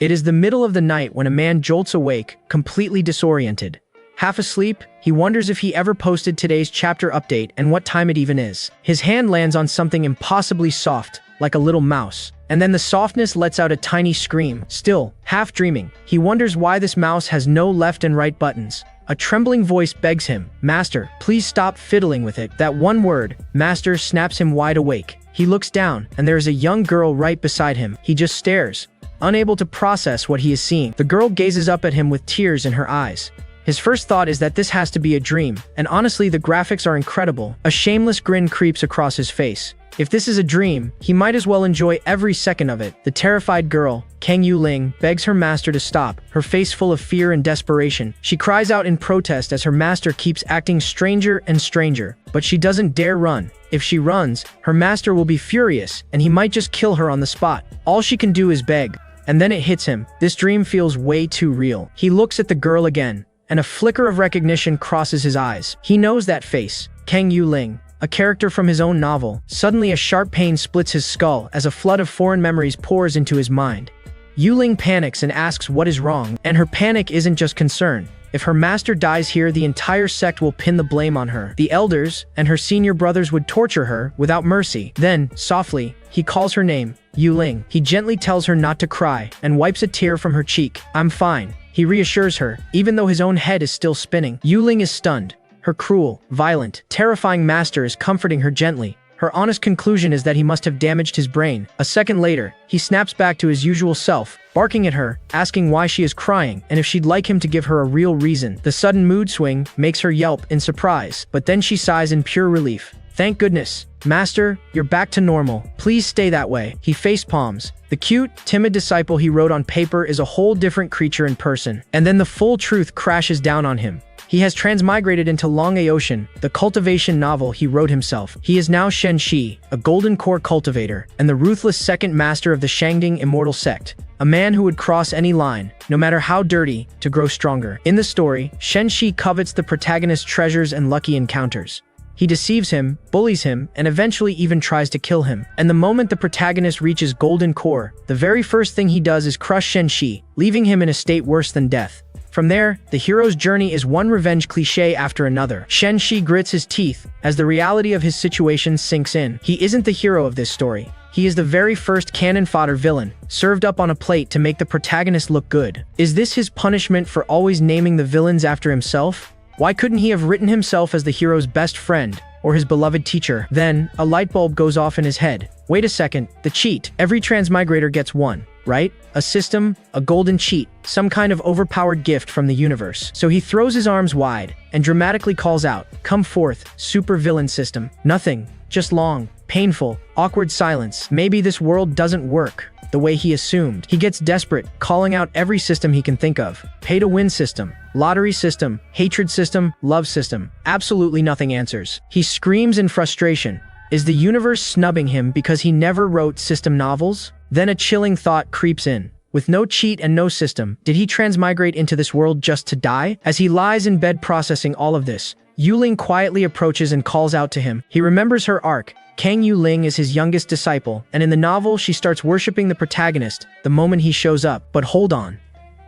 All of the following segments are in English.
It is the middle of the night when a man jolts awake, completely disoriented. Half asleep, he wonders if he ever posted today's chapter update and what time it even is. His hand lands on something impossibly soft, like a little mouse. And then the softness lets out a tiny scream. Still, half dreaming, he wonders why this mouse has no left and right buttons. A trembling voice begs him, "Master, please stop fiddling with it." That one word, "Master," snaps him wide awake. He looks down, and there is a young girl right beside him. He just stares, unable to process what he is seeing. The girl gazes up at him with tears in her eyes. His first thought is that this has to be a dream, and honestly, the graphics are incredible. A shameless grin creeps across his face. If this is a dream, he might as well enjoy every second of it. The terrified girl, Kang Yuling, begs her master to stop, her face full of fear and desperation. She cries out in protest as her master keeps acting stranger and stranger, but she doesn't dare run. If she runs, her master will be furious, and he might just kill her on the spot. All she can do is beg. And then it hits him. This dream feels way too real. He looks at the girl again, and a flicker of recognition crosses his eyes. He knows that face, Kang Yuling, a character from his own novel. Suddenly a sharp pain splits his skull as a flood of foreign memories pours into his mind. Yuling panics and asks what is wrong, and her panic isn't just concern. If her master dies here, the entire sect will pin the blame on her. The elders and her senior brothers would torture her without mercy. Then, softly, he calls her name, Yuling. He gently tells her not to cry and wipes a tear from her cheek. "I'm fine," he reassures her, even though his own head is still spinning. Yuling is stunned. Her cruel, violent, terrifying master is comforting her gently. Her honest conclusion is that he must have damaged his brain. A second later, he snaps back to his usual self, barking at her, asking why she is crying and if she'd like him to give her a real reason. The sudden mood swing makes her yelp in surprise, but then she sighs in pure relief. "Thank goodness. Master, you're back to normal. Please stay that way." He facepalms. The cute, timid disciple he wrote on paper is a whole different creature in person. And then the full truth crashes down on him. He has transmigrated into Long Ocean, the cultivation novel he wrote himself. He is now Shen Shi, a golden core cultivator, and the ruthless second master of the Shangding immortal sect. A man who would cross any line, no matter how dirty, to grow stronger. In the story, Shen Shi covets the protagonist's treasures and lucky encounters. He deceives him, bullies him, and eventually even tries to kill him. And the moment the protagonist reaches golden core, the very first thing he does is crush Shen Shi, leaving him in a state worse than death. From there, the hero's journey is one revenge cliché after another. Shen Shi grits his teeth as the reality of his situation sinks in. He isn't the hero of this story. He is the very first cannon fodder villain, served up on a plate to make the protagonist look good. Is this his punishment for always naming the villains after himself? Why couldn't he have written himself as the hero's best friend or his beloved teacher? Then, a light bulb goes off in his head. Wait a second, the cheat. Every transmigrator gets one, right? A system, a golden cheat, some kind of overpowered gift from the universe. So he throws his arms wide and dramatically calls out, "Come forth, super villain system." Nothing, just long, painful, awkward silence. Maybe this world doesn't work the way he assumed. He gets desperate, calling out every system he can think of. Pay-to-win system, lottery system, hatred system, love system. Absolutely nothing answers. He screams in frustration. Is the universe snubbing him because he never wrote system novels? Then a chilling thought creeps in. With no cheat and no system, did he transmigrate into this world just to die? As he lies in bed processing all of this, Yuling quietly approaches and calls out to him. He remembers her arc. Kang Yuling is his youngest disciple, and in the novel, she starts worshipping the protagonist the moment he shows up. But hold on.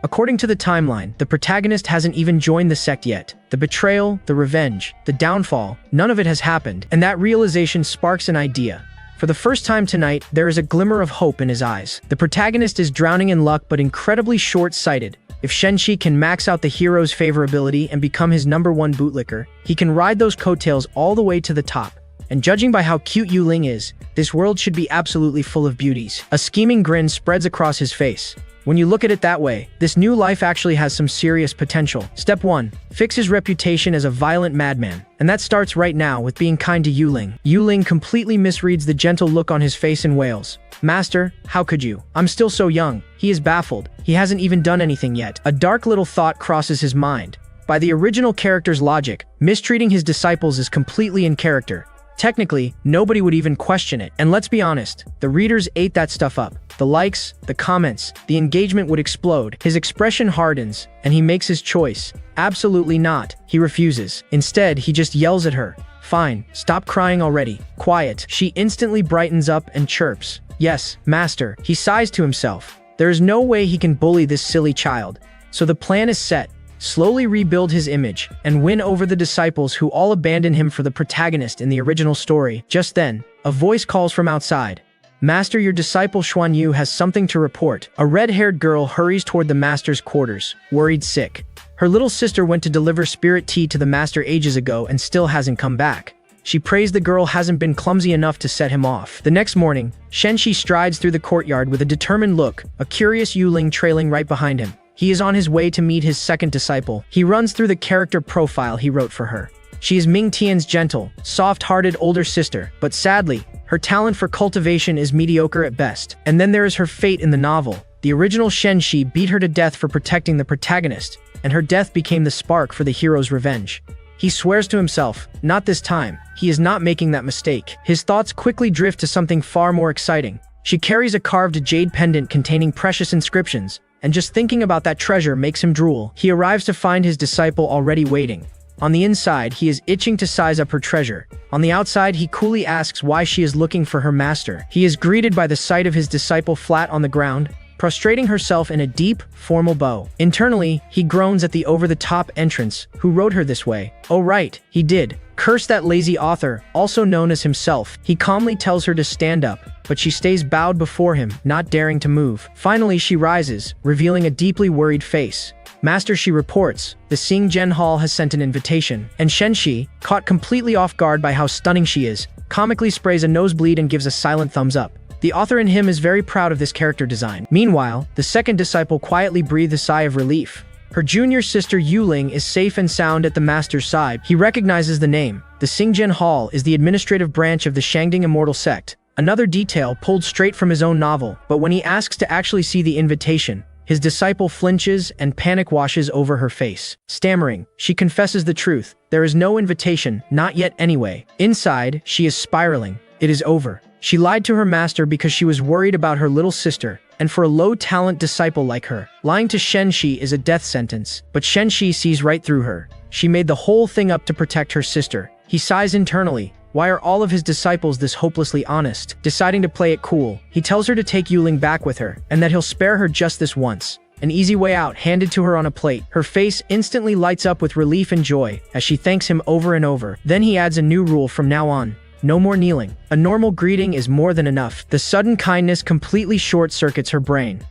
According to the timeline, the protagonist hasn't even joined the sect yet. The betrayal, the revenge, the downfall, none of it has happened, and that realization sparks an idea. For the first time tonight, there is a glimmer of hope in his eyes. The protagonist is drowning in luck but incredibly short-sighted. If Shen Shi can max out the hero's favorability and become his #1 bootlicker, he can ride those coattails all the way to the top. And judging by how cute Yuling is, this world should be absolutely full of beauties. A scheming grin spreads across his face. When you look at it that way, this new life actually has some serious potential. Step 1. Fix his reputation as a violent madman. And that starts right now with being kind to Yuling. Yuling completely misreads the gentle look on his face and wails. "Master, how could you? I'm still so young." He is baffled. He hasn't even done anything yet. A dark little thought crosses his mind. By the original character's logic, mistreating his disciples is completely in character. Technically, nobody would even question it. And let's be honest, the readers ate that stuff up. The likes, the comments, the engagement would explode. His expression hardens, and he makes his choice. Absolutely not. He refuses. Instead, he just yells at her. "Fine, stop crying already. Quiet." She instantly brightens up and chirps. "Yes, master." He sighs to himself. There is no way he can bully this silly child. So the plan is set. Slowly rebuild his image and win over the disciples who all abandon him for the protagonist in the original story. Just then, a voice calls from outside. Master, your disciple Xuan Yu has something to report. A red-haired girl hurries toward the master's quarters, worried sick. Her little sister went to deliver spirit tea to the master ages ago and still hasn't come back. She prays the girl hasn't been clumsy enough to set him off. The next morning, Shen Shi strides through the courtyard with a determined look, a curious Yuling trailing right behind him. He is on his way to meet his second disciple. He runs through the character profile he wrote for her. She is Ming Tian's gentle, soft-hearted older sister, but sadly, her talent for cultivation is mediocre at best. And then there is her fate in the novel. The original Shen Shi beat her to death for protecting the protagonist, and her death became the spark for the hero's revenge. He swears to himself, not this time, he is not making that mistake. His thoughts quickly drift to something far more exciting. She carries a carved jade pendant containing precious inscriptions, and just thinking about that treasure makes him drool. He arrives to find his disciple already waiting. On the inside, he is itching to size up her treasure. On the outside, he coolly asks why she is looking for her master. He is greeted by the sight of his disciple flat on the ground, prostrating herself in a deep, formal bow. Internally, he groans at the over-the-top entrance. Who wrote her this way? Oh right, he did. Curse that lazy author, also known as himself. He calmly tells her to stand up, but she stays bowed before him, not daring to move. Finally, she rises, revealing a deeply worried face. Master, she reports, the Xingjian Hall has sent an invitation, and Shen Shi, caught completely off guard by how stunning she is, comically sprays a nosebleed and gives a silent thumbs up. The author in him is very proud of this character design. Meanwhile, the second disciple quietly breathed a sigh of relief. Her junior sister Yuling is safe and sound at the master's side. He recognizes the name. The Xingjian Hall is the administrative branch of the Shangding Immortal Sect. Another detail pulled straight from his own novel, but when he asks to actually see the invitation, his disciple flinches and panic washes over her face. Stammering, she confesses the truth. There is no invitation, not yet anyway. Inside, she is spiraling. It is over. She lied to her master because she was worried about her little sister, and for a low-talent disciple like her, lying to Shen Shi is a death sentence. But Shen Shi sees right through her. She made the whole thing up to protect her sister. He sighs internally. Why are all of his disciples this hopelessly honest? Deciding to play it cool, he tells her to take Yuling back with her, and that he'll spare her just this once. An easy way out handed to her on a plate. Her face instantly lights up with relief and joy as she thanks him over and over. Then he adds a new rule from now on. No more kneeling. A normal greeting is more than enough. The sudden kindness completely short-circuits her brain.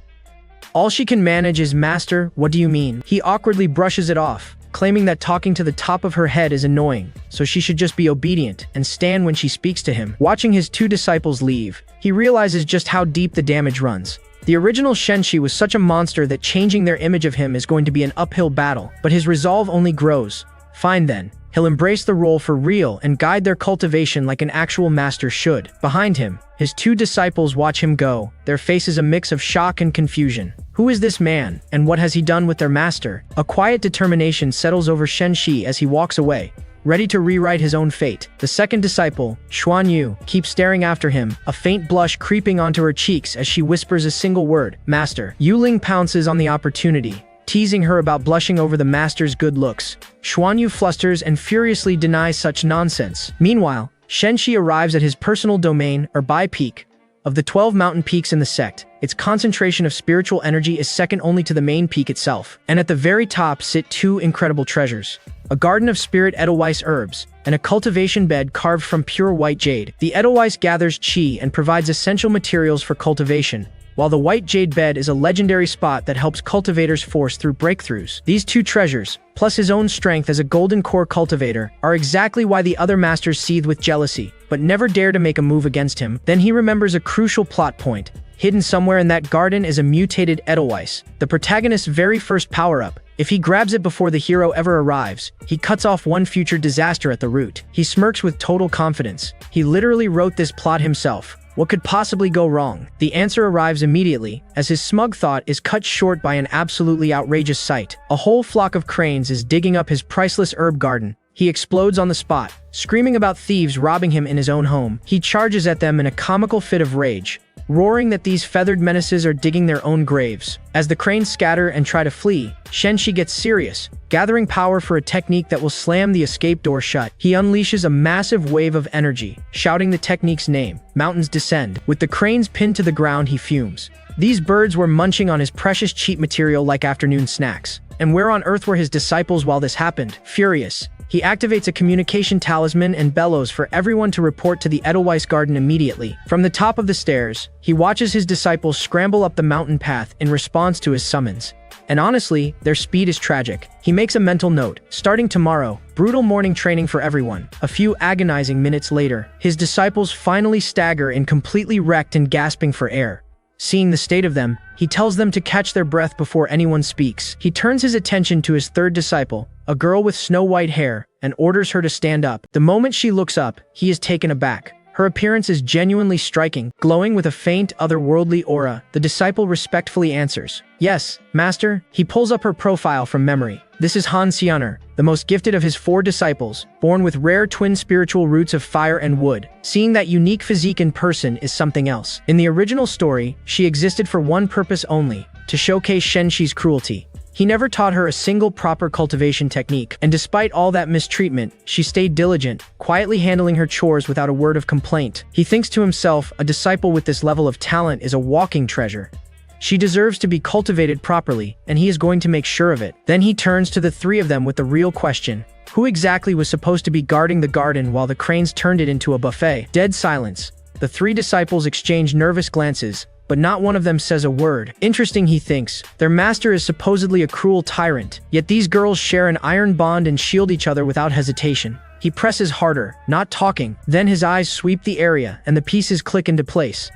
All she can manage is, Master, what do you mean? He awkwardly brushes it off, claiming that talking to the top of her head is annoying, so she should just be obedient and stand when she speaks to him. Watching his two disciples leave, he realizes just how deep the damage runs. The original Shen Shi was such a monster that changing their image of him is going to be an uphill battle, but his resolve only grows. Fine then. He'll embrace the role for real and guide their cultivation like an actual master should. Behind him, his two disciples watch him go, their faces a mix of shock and confusion. Who is this man, and what has he done with their master? A quiet determination settles over Shen Shi as he walks away, ready to rewrite his own fate. The second disciple, Xuan Yu, keeps staring after him, a faint blush creeping onto her cheeks as she whispers a single word, Master. Yuling pounces on the opportunity, teasing her about blushing over the master's good looks. Xuan Yu flusters and furiously denies such nonsense. Meanwhile, Shen Shi arrives at his personal domain, or Bai Peak. Of the 12 mountain peaks in the sect, its concentration of spiritual energy is second only to the main peak itself. And at the very top sit two incredible treasures. A garden of spirit Edelweiss herbs, and a cultivation bed carved from pure white jade. The Edelweiss gathers qi and provides essential materials for cultivation, while the white jade bed is a legendary spot that helps cultivators force through breakthroughs. These two treasures, plus his own strength as a golden core cultivator, are exactly why the other masters seethe with jealousy, but never dare to make a move against him. Then he remembers a crucial plot point. Hidden somewhere in that garden is a mutated Edelweiss, the protagonist's very first power-up. If he grabs it before the hero ever arrives, he cuts off one future disaster at the root. He smirks with total confidence. He literally wrote this plot himself. What could possibly go wrong? The answer arrives immediately, as his smug thought is cut short by an absolutely outrageous sight. A whole flock of cranes is digging up his priceless herb garden. He explodes on the spot, screaming about thieves robbing him in his own home. He charges at them in a comical fit of rage, roaring that these feathered menaces are digging their own graves. As the cranes scatter and try to flee, Shen Shi gets serious, gathering power for a technique that will slam the escape door shut. He unleashes a massive wave of energy, shouting the technique's name. Mountains descend. With the cranes pinned to the ground, he fumes. These birds were munching on his precious cheat material like afternoon snacks. And where on earth were his disciples while this happened? Furious, he activates a communication talisman and bellows for everyone to report to the Edelweiss Garden immediately. From the top of the stairs, he watches his disciples scramble up the mountain path in response to his summons. And honestly, their speed is tragic. He makes a mental note. Starting tomorrow, brutal morning training for everyone. A few agonizing minutes later, his disciples finally stagger in completely wrecked and gasping for air. Seeing the state of them, he tells them to catch their breath before anyone speaks. He turns his attention to his third disciple, a girl with snow-white hair, and orders her to stand up. The moment she looks up, he is taken aback. Her appearance is genuinely striking, glowing with a faint, otherworldly aura. The disciple respectfully answers, "Yes, master." He pulls up her profile from memory. This is Han Xianer, the most gifted of his 4 disciples, born with rare twin spiritual roots of fire and wood. Seeing that unique physique in person is something else. In the original story, she existed for one purpose only, to showcase Shen Shi's cruelty. He never taught her a single proper cultivation technique, and despite all that mistreatment, she stayed diligent, quietly handling her chores without a word of complaint. He thinks to himself, a disciple with this level of talent is a walking treasure. She deserves to be cultivated properly, and he is going to make sure of it. Then he turns to the 3 of them with the real question. Who exactly was supposed to be guarding the garden while the cranes turned it into a buffet? Dead silence. The 3 disciples exchange nervous glances, but not one of them says a word. Interesting, he thinks. Their master is supposedly a cruel tyrant, yet these girls share an iron bond and shield each other without hesitation. He presses harder, not talking. Then his eyes sweep the area, and the pieces click into place.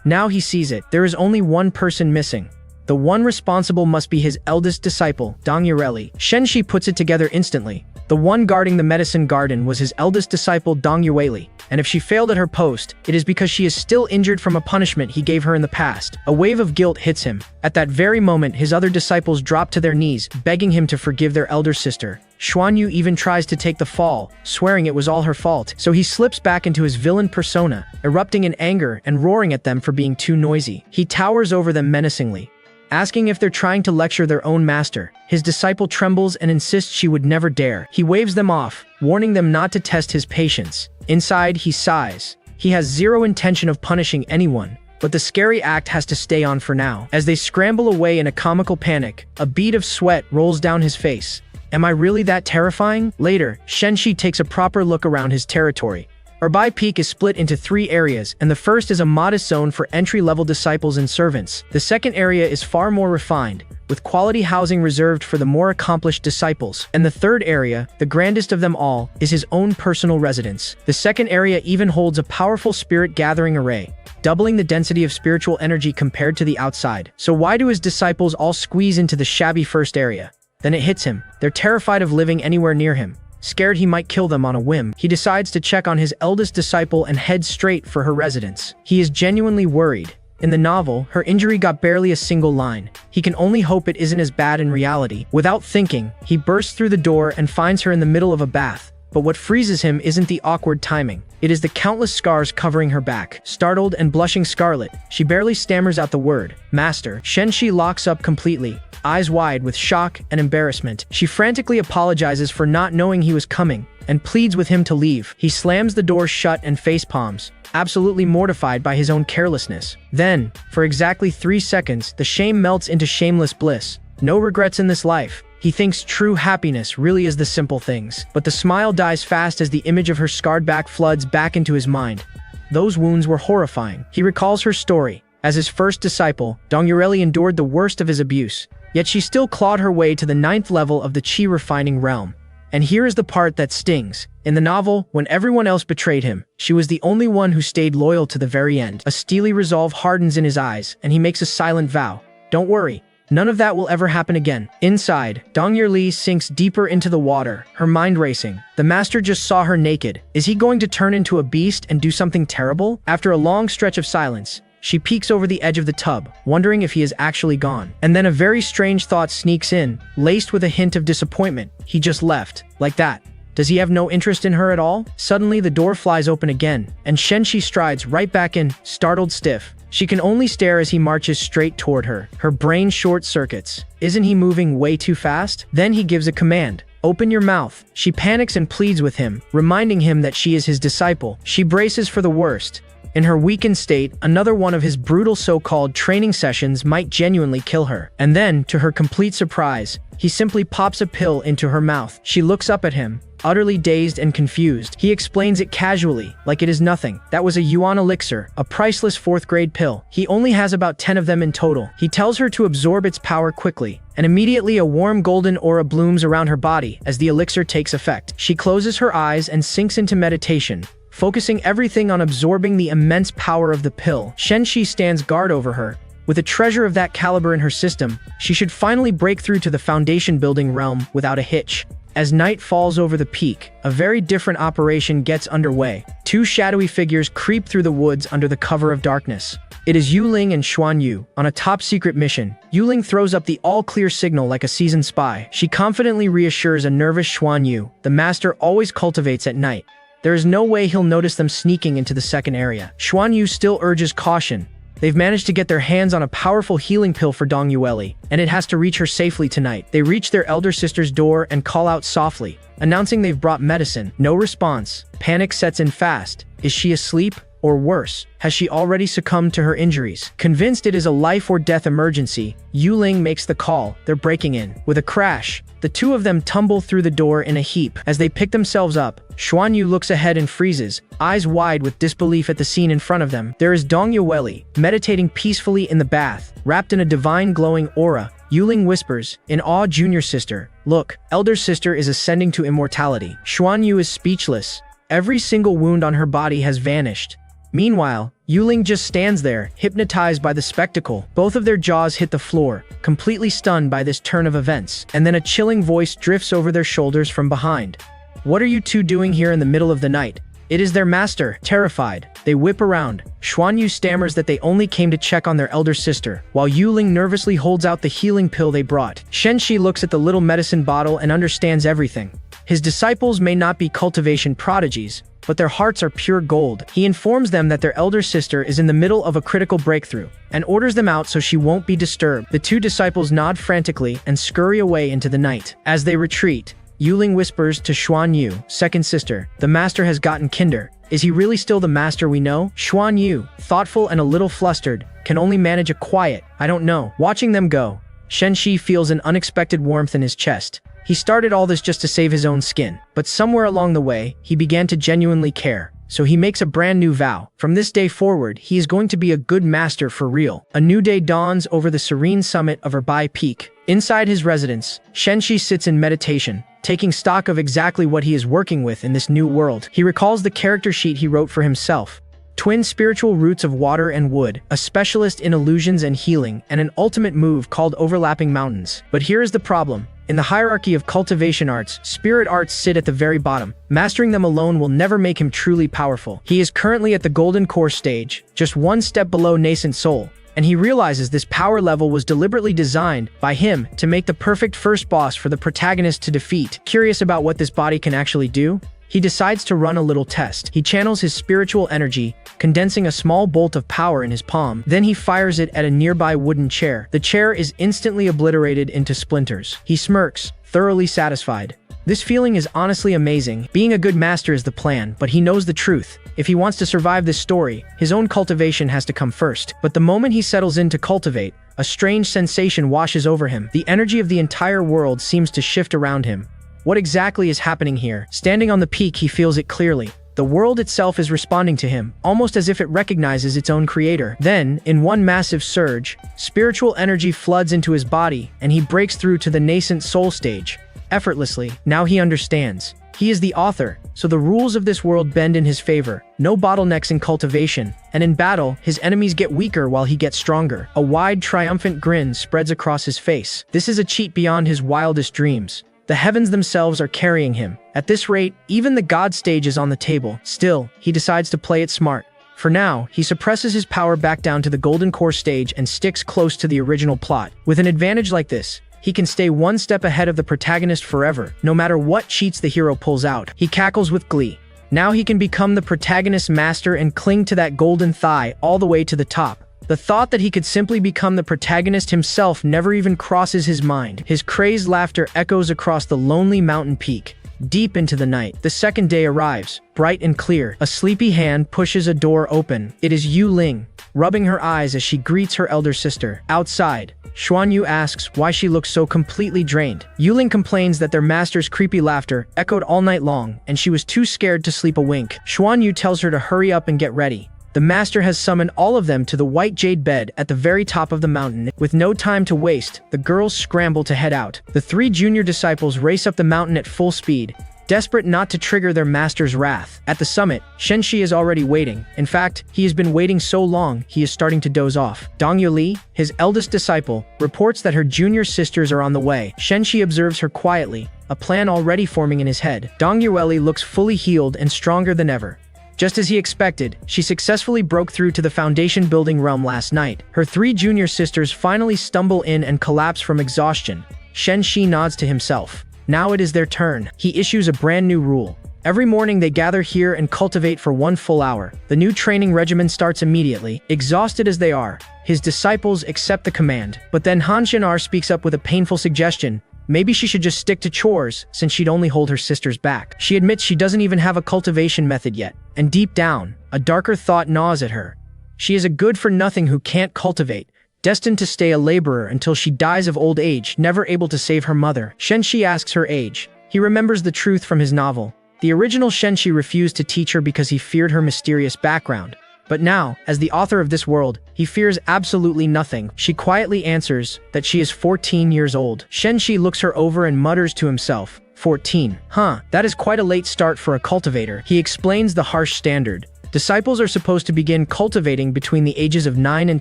Now he sees it. There is only one person missing. The one responsible must be his eldest disciple, Dong Yureli. Shen Shi puts it together instantly. The one guarding the medicine garden was his eldest disciple, Dong Yureli. And if she failed at her post, it is because she is still injured from a punishment he gave her in the past. A wave of guilt hits him. At that very moment, his other disciples drop to their knees, begging him to forgive their elder sister. Xuanyu even tries to take the fall, swearing it was all her fault. So he slips back into his villain persona, erupting in anger and roaring at them for being too noisy. He towers over them menacingly, asking if they're trying to lecture their own master. His disciple trembles and insists she would never dare. He waves them off, warning them not to test his patience. Inside, he sighs. He has zero intention of punishing anyone, but the scary act has to stay on for now. As they scramble away in a comical panic, a bead of sweat rolls down his face. Am I really that terrifying? Later, Shen Shi takes a proper look around his territory. Urbai Peak is split into 3 areas, and the first is a modest zone for entry-level disciples and servants. The second area is far more refined, with quality housing reserved for the more accomplished disciples. And the third area, the grandest of them all, is his own personal residence. The second area even holds a powerful spirit gathering array, doubling the density of spiritual energy compared to the outside. So why do his disciples all squeeze into the shabby first area? Then it hits him. They're terrified of living anywhere near him. Scared he might kill them on a whim, he decides to check on his eldest disciple and head straight for her residence. He is genuinely worried. In the novel, her injury got barely a single line. He can only hope it isn't as bad in reality. Without thinking, he bursts through the door and finds her in the middle of a bath. But what freezes him isn't the awkward timing. It is the countless scars covering her back. Startled and blushing scarlet, she barely stammers out the word, "Master." Shen Shi locks up completely, eyes wide with shock and embarrassment. She frantically apologizes for not knowing he was coming and pleads with him to leave. He slams the door shut and facepalms, absolutely mortified by his own carelessness. Then, for exactly 3 seconds, the shame melts into shameless bliss. No regrets in this life. He thinks true happiness really is the simple things. But the smile dies fast as the image of her scarred back floods back into his mind. Those wounds were horrifying. He recalls her story. As his first disciple, Dong Yureli endured the worst of his abuse. Yet she still clawed her way to the 9th level of the chi refining realm. And here is the part that stings. In the novel, when everyone else betrayed him, she was the only one who stayed loyal to the very end. A steely resolve hardens in his eyes, and he makes a silent vow. Don't worry. None of that will ever happen again. Inside, Dong Yureli sinks deeper into the water, her mind racing. The master just saw her naked. Is he going to turn into a beast and do something terrible? After a long stretch of silence, she peeks over the edge of the tub, wondering if he is actually gone. And then a very strange thought sneaks in, laced with a hint of disappointment. He just left. Like that. Does he have no interest in her at all? Suddenly, the door flies open again, and Shen Shi strides right back in, startled stiff. She can only stare as he marches straight toward her. Her brain short-circuits. Isn't he moving way too fast? Then he gives a command. Open your mouth. She panics and pleads with him, reminding him that she is his disciple. She braces for the worst. In her weakened state, another one of his brutal so-called training sessions might genuinely kill her. And then, to her complete surprise, he simply pops a pill into her mouth. She looks up at him, utterly dazed and confused. He explains it casually, like it is nothing. That was a yuan elixir, a priceless 4th-grade pill. He only has about 10 of them in total. He tells her to absorb its power quickly, and immediately a warm golden aura blooms around her body as the elixir takes effect. She closes her eyes and sinks into meditation, focusing everything on absorbing the immense power of the pill. Shen Shi stands guard over her. With a treasure of that caliber in her system, she should finally break through to the foundation-building realm without a hitch. As night falls over the peak, a very different operation gets underway. 2 shadowy figures creep through the woods under the cover of darkness. It is Yuling and Xuan Yu on a top-secret mission. Yuling throws up the all-clear signal like a seasoned spy. She confidently reassures a nervous Xuan Yu, the master always cultivates at night. There is no way he'll notice them sneaking into the second area. Xuan Yu still urges caution. They've managed to get their hands on a powerful healing pill for Dong Yueli, and it has to reach her safely tonight. They reach their elder sister's door and call out softly, announcing they've brought medicine. No response. Panic sets in fast. Is she asleep? Or worse, has she already succumbed to her injuries? Convinced it is a life-or-death emergency, Yuling makes the call. They're breaking in. With a crash, the 2 of them tumble through the door in a heap. As they pick themselves up, Xuan Yu looks ahead and freezes, eyes wide with disbelief at the scene in front of them. There is Dong Yueli, meditating peacefully in the bath, wrapped in a divine glowing aura. Yuling whispers, in awe, junior sister. Look, elder sister is ascending to immortality. Xuan Yu is speechless. Every single wound on her body has vanished. Meanwhile, Yuling just stands there, hypnotized by the spectacle. Both of their jaws hit the floor, completely stunned by this turn of events. And then a chilling voice drifts over their shoulders from behind. What are you 2 doing here in the middle of the night? It is their master. Terrified, they whip around. Xuan Yu stammers that they only came to check on their elder sister, while Yuling nervously holds out the healing pill they brought. Shen Shi looks at the little medicine bottle and understands everything. His disciples may not be cultivation prodigies, but their hearts are pure gold. He informs them that their elder sister is in the middle of a critical breakthrough, and orders them out so she won't be disturbed. The 2 disciples nod frantically and scurry away into the night. As they retreat, Yuling whispers to Xuan Yu, second sister, the master has gotten kinder. Is he really still the master we know? Xuan Yu, thoughtful and a little flustered, can only manage a quiet, I don't know. Watching them go, Shen Shi feels an unexpected warmth in his chest. He started all this just to save his own skin, but somewhere along the way, he began to genuinely care. So he makes a brand new vow. From this day forward, he is going to be a good master for real. A new day dawns over the serene summit of Erbai Peak. Inside his residence, Shen Shi sits in meditation, taking stock of exactly what he is working with in this new world. He recalls the character sheet he wrote for himself. Twin spiritual roots of water and wood, a specialist in illusions and healing, and an ultimate move called overlapping mountains. But here is the problem. In the hierarchy of cultivation arts, spirit arts sit at the very bottom. Mastering them alone will never make him truly powerful. He is currently at the golden core stage, just 1 step below nascent soul, and he realizes this power level was deliberately designed by him to make the perfect first boss for the protagonist to defeat. Curious about what this body can actually do, he decides to run a little test. He channels his spiritual energy, condensing a small bolt of power in his palm. Then he fires it at a nearby wooden chair. The chair is instantly obliterated into splinters. He smirks, thoroughly satisfied. This feeling is honestly amazing. Being a good master is the plan, but he knows the truth. If he wants to survive this story, his own cultivation has to come first. But the moment he settles in to cultivate, a strange sensation washes over him. The energy of the entire world seems to shift around him. What exactly is happening here? Standing on the peak, he feels it clearly. The world itself is responding to him, almost as if it recognizes its own creator. Then, in one massive surge, spiritual energy floods into his body, and he breaks through to the nascent soul stage. Effortlessly, now he understands. He is the author, so the rules of this world bend in his favor. No bottlenecks in cultivation, and in battle, his enemies get weaker while he gets stronger. A wide, triumphant grin spreads across his face. This is a cheat beyond his wildest dreams. The heavens themselves are carrying him. At this rate, even the god stage is on the table. Still, he decides to play it smart. For now, he suppresses his power back down to the golden core stage and sticks close to the original plot. With an advantage like this, he can stay 1 step ahead of the protagonist forever, no matter what cheats the hero pulls out. He cackles with glee. Now he can become the protagonist's master and cling to that golden thigh all the way to the top. The thought that he could simply become the protagonist himself never even crosses his mind. His crazed laughter echoes across the lonely mountain peak. Deep into the night, the second day arrives, bright and clear. A sleepy hand pushes a door open. It is Yu Ling, rubbing her eyes as she greets her elder sister. Outside, Xuan Yu asks why she looks so completely drained. Yu Ling complains that their master's creepy laughter echoed all night long, and she was too scared to sleep a wink. Xuan Yu tells her to hurry up and get ready. The master has summoned all of them to the white jade bed at the very top of the mountain. With no time to waste, the girls scramble to head out. The 3 junior disciples race up the mountain at full speed, desperate not to trigger their master's wrath. At the summit, Shen Shi is already waiting. In fact, he has been waiting so long, he is starting to doze off. Dong Yuli, his eldest disciple, reports that her junior sisters are on the way. Shen Shi observes her quietly, a plan already forming in his head. Dong Yueli looks fully healed and stronger than ever. Just as he expected, she successfully broke through to the foundation building realm last night. Her 3 junior sisters finally stumble in and collapse from exhaustion. Shen Shi nods to himself. Now it is their turn. He issues a brand new rule. Every morning they gather here and cultivate for 1 full hour. The new training regimen starts immediately. Exhausted as they are, his disciples accept the command. But then Han Xianar speaks up with a painful suggestion. Maybe she should just stick to chores, since she'd only hold her sisters back. She admits she doesn't even have a cultivation method yet, and deep down, a darker thought gnaws at her. She is a good-for-nothing who can't cultivate, destined to stay a laborer until she dies of old age, never able to save her mother. Shen Shi asks her age. He remembers the truth from his novel. The original Shen Shi refused to teach her because he feared her mysterious background. But now, as the author of this world, he fears absolutely nothing. She quietly answers that she is 14 years old. Shen Shi looks her over and mutters to himself, 14. Huh, that is quite a late start for a cultivator. He explains the harsh standard. Disciples are supposed to begin cultivating between the ages of 9 and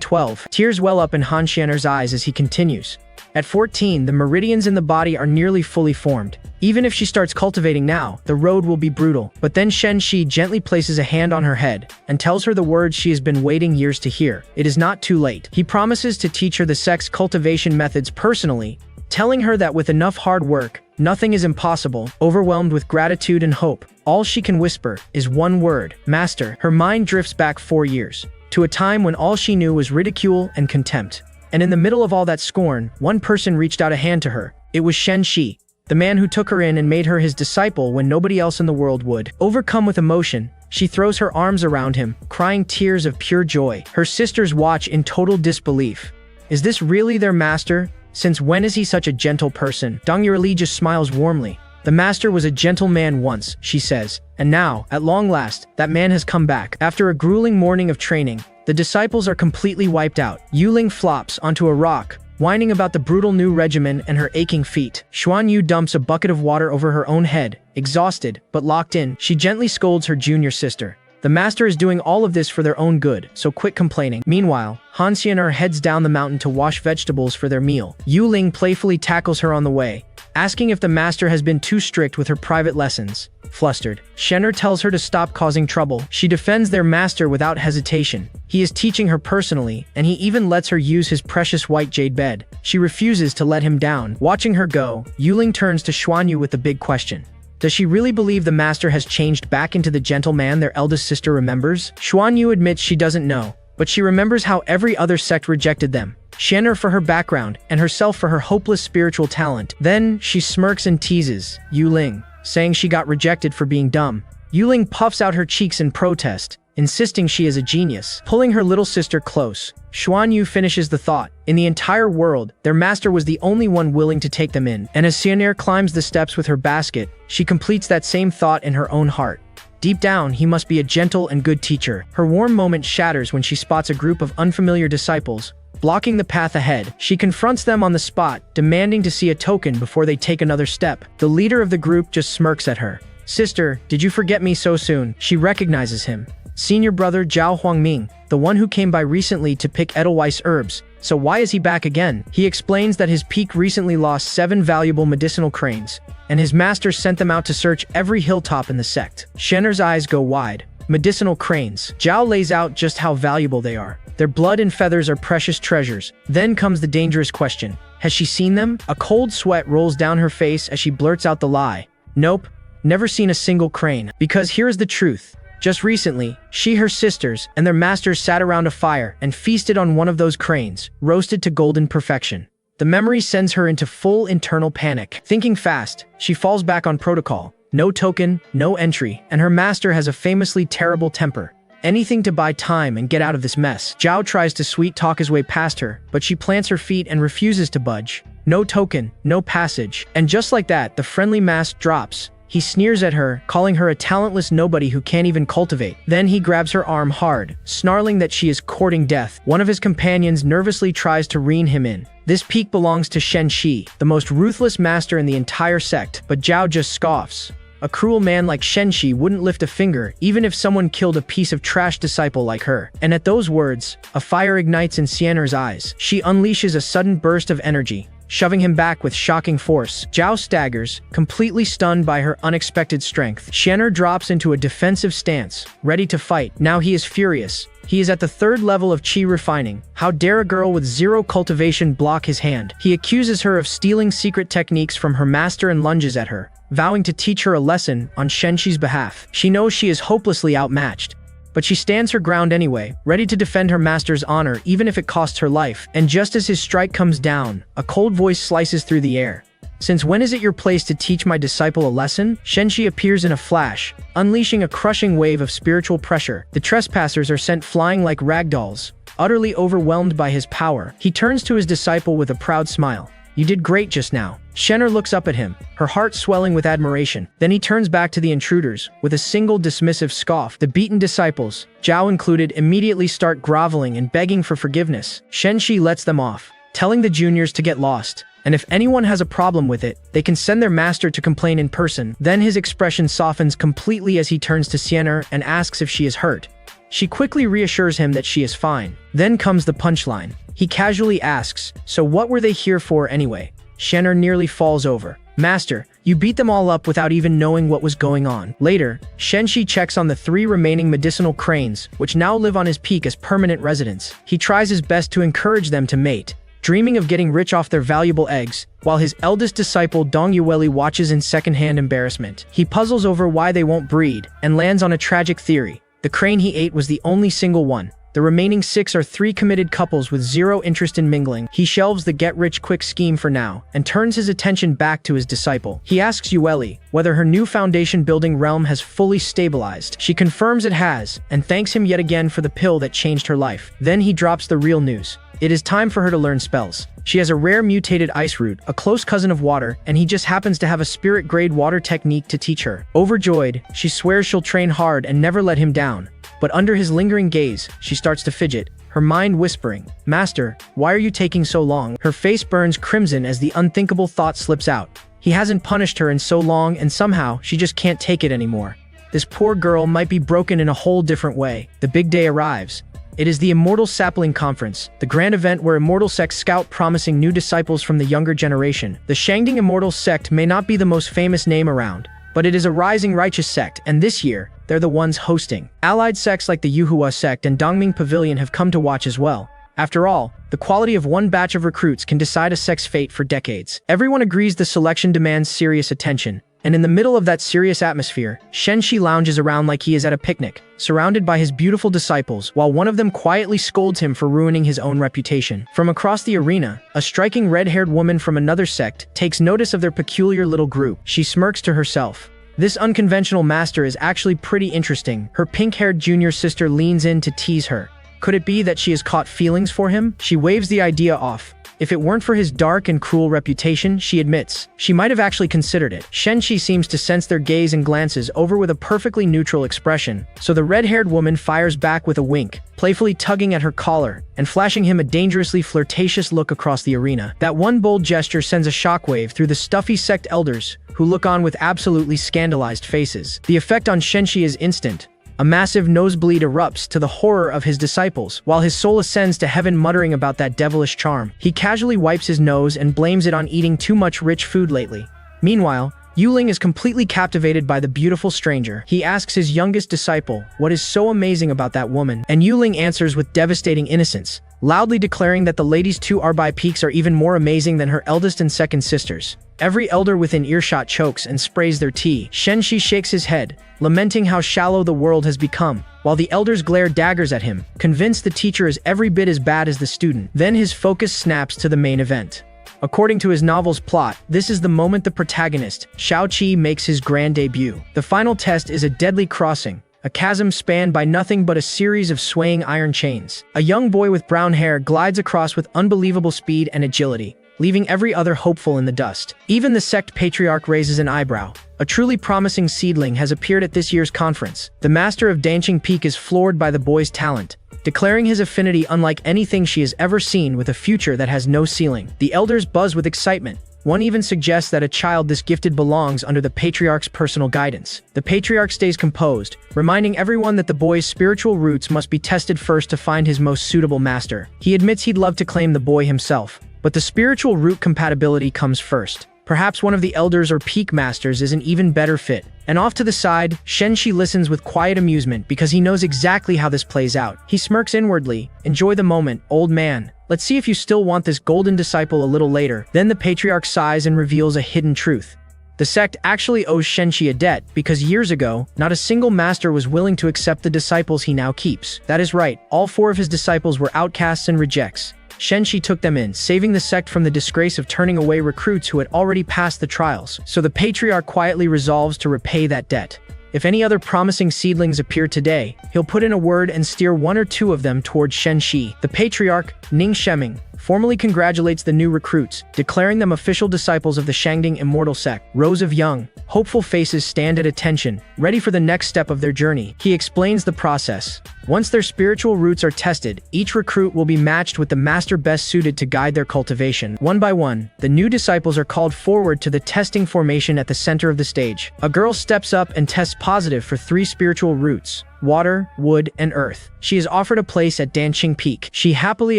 12. Tears well up in Han Xian'er's eyes as he continues. At 14, the meridians in the body are nearly fully formed. Even if she starts cultivating now, the road will be brutal. But then Shen Shi gently places a hand on her head and tells her the words she has been waiting years to hear. It is not too late. He promises to teach her the sect's cultivation methods personally, telling her that with enough hard work, nothing is impossible. Overwhelmed with gratitude and hope, all she can whisper is one word, Master. Her mind drifts back 4 years, to a time when all she knew was ridicule and contempt. And in the middle of all that scorn, one person reached out a hand to her. It was Shen Shi, the man who took her in and made her his disciple when nobody else in the world would. Overcome with emotion, she throws her arms around him, crying tears of pure joy. Her sisters watch in total disbelief. Is this really their master? Since when is he such a gentle person? Dong Yuli just smiles warmly. The master was a gentle man once, she says, and now, at long last, that man has come back. After a grueling morning of training, the disciples are completely wiped out. Yu Ling flops onto a rock, whining about the brutal new regimen and her aching feet. Xuan Yu dumps a bucket of water over her own head. Exhausted, but locked in, she gently scolds her junior sister. The master is doing all of this for their own good, so quit complaining. Meanwhile, Han Xianar heads down the mountain to wash vegetables for their meal. Yu Ling playfully tackles her on the way, asking if the master has been too strict with her private lessons. Flustered, Shen'er tells her to stop causing trouble. She defends their master without hesitation. He is teaching her personally, and he even lets her use his precious white jade bed. She refuses to let him down. Watching her go, Yu Ling turns to Xuan Yu with the big question. Does she really believe the master has changed back into the gentle man their eldest sister remembers? Xuan Yu admits she doesn't know, but she remembers how every other sect rejected them. Shen'er for her background, and herself for her hopeless spiritual talent. Then, she smirks and teases Yu Ling, saying she got rejected for being dumb. Yu Ling puffs out her cheeks in protest, insisting she is a genius. Pulling her little sister close, Xuan Yu finishes the thought. In the entire world, their master was the only one willing to take them in. And as Xian'er climbs the steps with her basket, she completes that same thought in her own heart. Deep down, he must be a gentle and good teacher. Her warm moment shatters when she spots a group of unfamiliar disciples, blocking the path ahead. She confronts them on the spot, demanding to see a token before they take another step. The leader of the group just smirks at her. Sister, did you forget me so soon? She recognizes him. Senior brother Zhao Huangming, the one who came by recently to pick Edelweiss herbs. So why is he back again? He explains that his peak recently lost 7 valuable medicinal cranes, and his master sent them out to search every hilltop in the sect. Shen'er's eyes go wide. Medicinal cranes. Zhao lays out just how valuable they are. Their blood and feathers are precious treasures. Then comes the dangerous question. Has she seen them? A cold sweat rolls down her face as she blurts out the lie. Nope, never seen a single crane. Because here is the truth. Just recently, she, her sisters, and their masters sat around a fire and feasted on one of those cranes, roasted to golden perfection. The memory sends her into full internal panic. Thinking fast, she falls back on protocol. No token, no entry, and her master has a famously terrible temper. Anything to buy time and get out of this mess. Zhao tries to sweet-talk his way past her, but she plants her feet and refuses to budge. No token, no passage. And just like that, the friendly mask drops. He sneers at her, calling her a talentless nobody who can't even cultivate. Then he grabs her arm hard, snarling that she is courting death. One of his companions nervously tries to rein him in. This peak belongs to Shen Shi, the most ruthless master in the entire sect, but Zhao just scoffs. A cruel man like Shen Shi wouldn't lift a finger, even if someone killed a piece of trash disciple like her. And at those words, a fire ignites in Xian'er's eyes. She unleashes a sudden burst of energy, shoving him back with shocking force. Zhao staggers, completely stunned by her unexpected strength. Xian'er drops into a defensive stance, ready to fight. Now he is furious. He is at the 3rd level of Qi refining. How dare a girl with 0 cultivation block his hand? He accuses her of stealing secret techniques from her master and lunges at her, vowing to teach her a lesson on Shen Shi's behalf. She knows she is hopelessly outmatched, but she stands her ground anyway, ready to defend her master's honor even if it costs her life. And just as his strike comes down, a cold voice slices through the air. Since when is it your place to teach my disciple a lesson? Shen Shi appears in a flash, unleashing a crushing wave of spiritual pressure. The trespassers are sent flying like ragdolls, utterly overwhelmed by his power. He turns to his disciple with a proud smile. You did great just now. Xian'er looks up at him, her heart swelling with admiration. Then he turns back to the intruders, with a single dismissive scoff. The beaten disciples, Zhao included, immediately start groveling and begging for forgiveness. Shen Shi lets them off, telling the juniors to get lost. And if anyone has a problem with it, they can send their master to complain in person. Then his expression softens completely as he turns to Xian'er and asks if she is hurt. She quickly reassures him that she is fine. Then comes the punchline. He casually asks, so what were they here for anyway? Xian'er nearly falls over. Master, you beat them all up without even knowing what was going on. Later, Shen Shi checks on the 3 remaining medicinal cranes, which now live on his peak as permanent residents. He tries his best to encourage them to mate, dreaming of getting rich off their valuable eggs, while his eldest disciple Dong Yueli watches in secondhand embarrassment. He puzzles over why they won't breed, and lands on a tragic theory. The crane he ate was the only single one. The remaining 6 are 3 committed couples with 0 interest in mingling. He shelves the get-rich-quick scheme for now, and turns his attention back to his disciple. He asks Yueli whether her new foundation-building realm has fully stabilized. She confirms it has, and thanks him yet again for the pill that changed her life. Then he drops the real news. It is time for her to learn spells. She has a rare mutated ice root, a close cousin of water, and he just happens to have a spirit-grade water technique to teach her. Overjoyed, she swears she'll train hard and never let him down. But under his lingering gaze, she starts to fidget, her mind whispering, Master, why are you taking so long? Her face burns crimson as the unthinkable thought slips out. He hasn't punished her in so long, and somehow she just can't take it anymore. This poor girl might be broken in a whole different way. The big day arrives. It is the Immortal Sapling Conference, the grand event where Immortal sects scout promising new disciples from the younger generation. The Shangding Immortal sect may not be the most famous name around, but it is a rising righteous sect, and this year, they're the ones hosting. Allied sects like the Yuhua sect and Dongming Pavilion have come to watch as well. After all, the quality of one batch of recruits can decide a sect's fate for decades. Everyone agrees the selection demands serious attention, and in the middle of that serious atmosphere, Shen Shi lounges around like he is at a picnic, surrounded by his beautiful disciples, while one of them quietly scolds him for ruining his own reputation. From across the arena, a striking red-haired woman from another sect takes notice of their peculiar little group. She smirks to herself. This unconventional master is actually pretty interesting. Her pink-haired junior sister leans in to tease her. Could it be that she has caught feelings for him? She waves the idea off. If it weren't for his dark and cruel reputation, she admits, she might have actually considered it. Shen Shi seems to sense their gaze and glances over with a perfectly neutral expression, so the red-haired woman fires back with a wink, playfully tugging at her collar and flashing him a dangerously flirtatious look across the arena. That one bold gesture sends a shockwave through the stuffy sect elders, who look on with absolutely scandalized faces. The effect on Shen Shi is instant. A massive nosebleed erupts to the horror of his disciples, while his soul ascends to heaven muttering about that devilish charm. He casually wipes his nose and blames it on eating too much rich food lately. Meanwhile, Yuling is completely captivated by the beautiful stranger. He asks his youngest disciple what is so amazing about that woman, and Yuling answers with devastating innocence. loudly declaring that the lady's two Arbai peaks are even more amazing than her eldest and second sisters. Every elder within earshot chokes and sprays their tea. Shen Shi shakes his head, lamenting how shallow the world has become, while the elders glare daggers at him, convinced the teacher is every bit as bad as the student. Then his focus snaps to the main event. According to his novel's plot, this is the moment the protagonist, Shao Qi, makes his grand debut. The final test is a deadly crossing, a chasm spanned by nothing but a series of swaying iron chains. A young boy with brown hair glides across with unbelievable speed and agility, leaving every other hopeful in the dust. Even the sect patriarch raises an eyebrow. A truly promising seedling has appeared at this year's conference. The master of Danqing Peak is floored by the boy's talent, declaring his affinity unlike anything she has ever seen, with a future that has no ceiling. The elders buzz with excitement. One even suggests that a child this gifted belongs under the patriarch's personal guidance. The patriarch stays composed, reminding everyone that the boy's spiritual roots must be tested first to find his most suitable master. He admits he'd love to claim the boy himself, but the spiritual root compatibility comes first. Perhaps one of the elders or peak masters is an even better fit. And off to the side, Shen Shi listens with quiet amusement because he knows exactly how this plays out. He smirks inwardly. Enjoy the moment, old man. Let's see if you still want this golden disciple a little later. Then the patriarch sighs and reveals a hidden truth. The sect actually owes Shen Shi a debt because years ago, not a single master was willing to accept the disciples he now keeps. That is right, all 4 of his disciples were outcasts and rejects. Shen Shi took them in, saving the sect from the disgrace of turning away recruits who had already passed the trials. So the patriarch quietly resolves to repay that debt. If any other promising seedlings appear today, he'll put in a word and steer 1 or 2 of them towards Shen Shi. The patriarch, Ning Sheming, formally congratulates the new recruits, declaring them official disciples of the Shangding Immortal Sect. Rows of young, hopeful faces stand at attention, ready for the next step of their journey. He explains the process. Once their spiritual roots are tested, each recruit will be matched with the master best suited to guide their cultivation. One by one, the new disciples are called forward to the testing formation at the center of the stage. A girl steps up and tests positive for 3 spiritual roots: water, wood, and earth. She is offered a place at Danqing Peak. She happily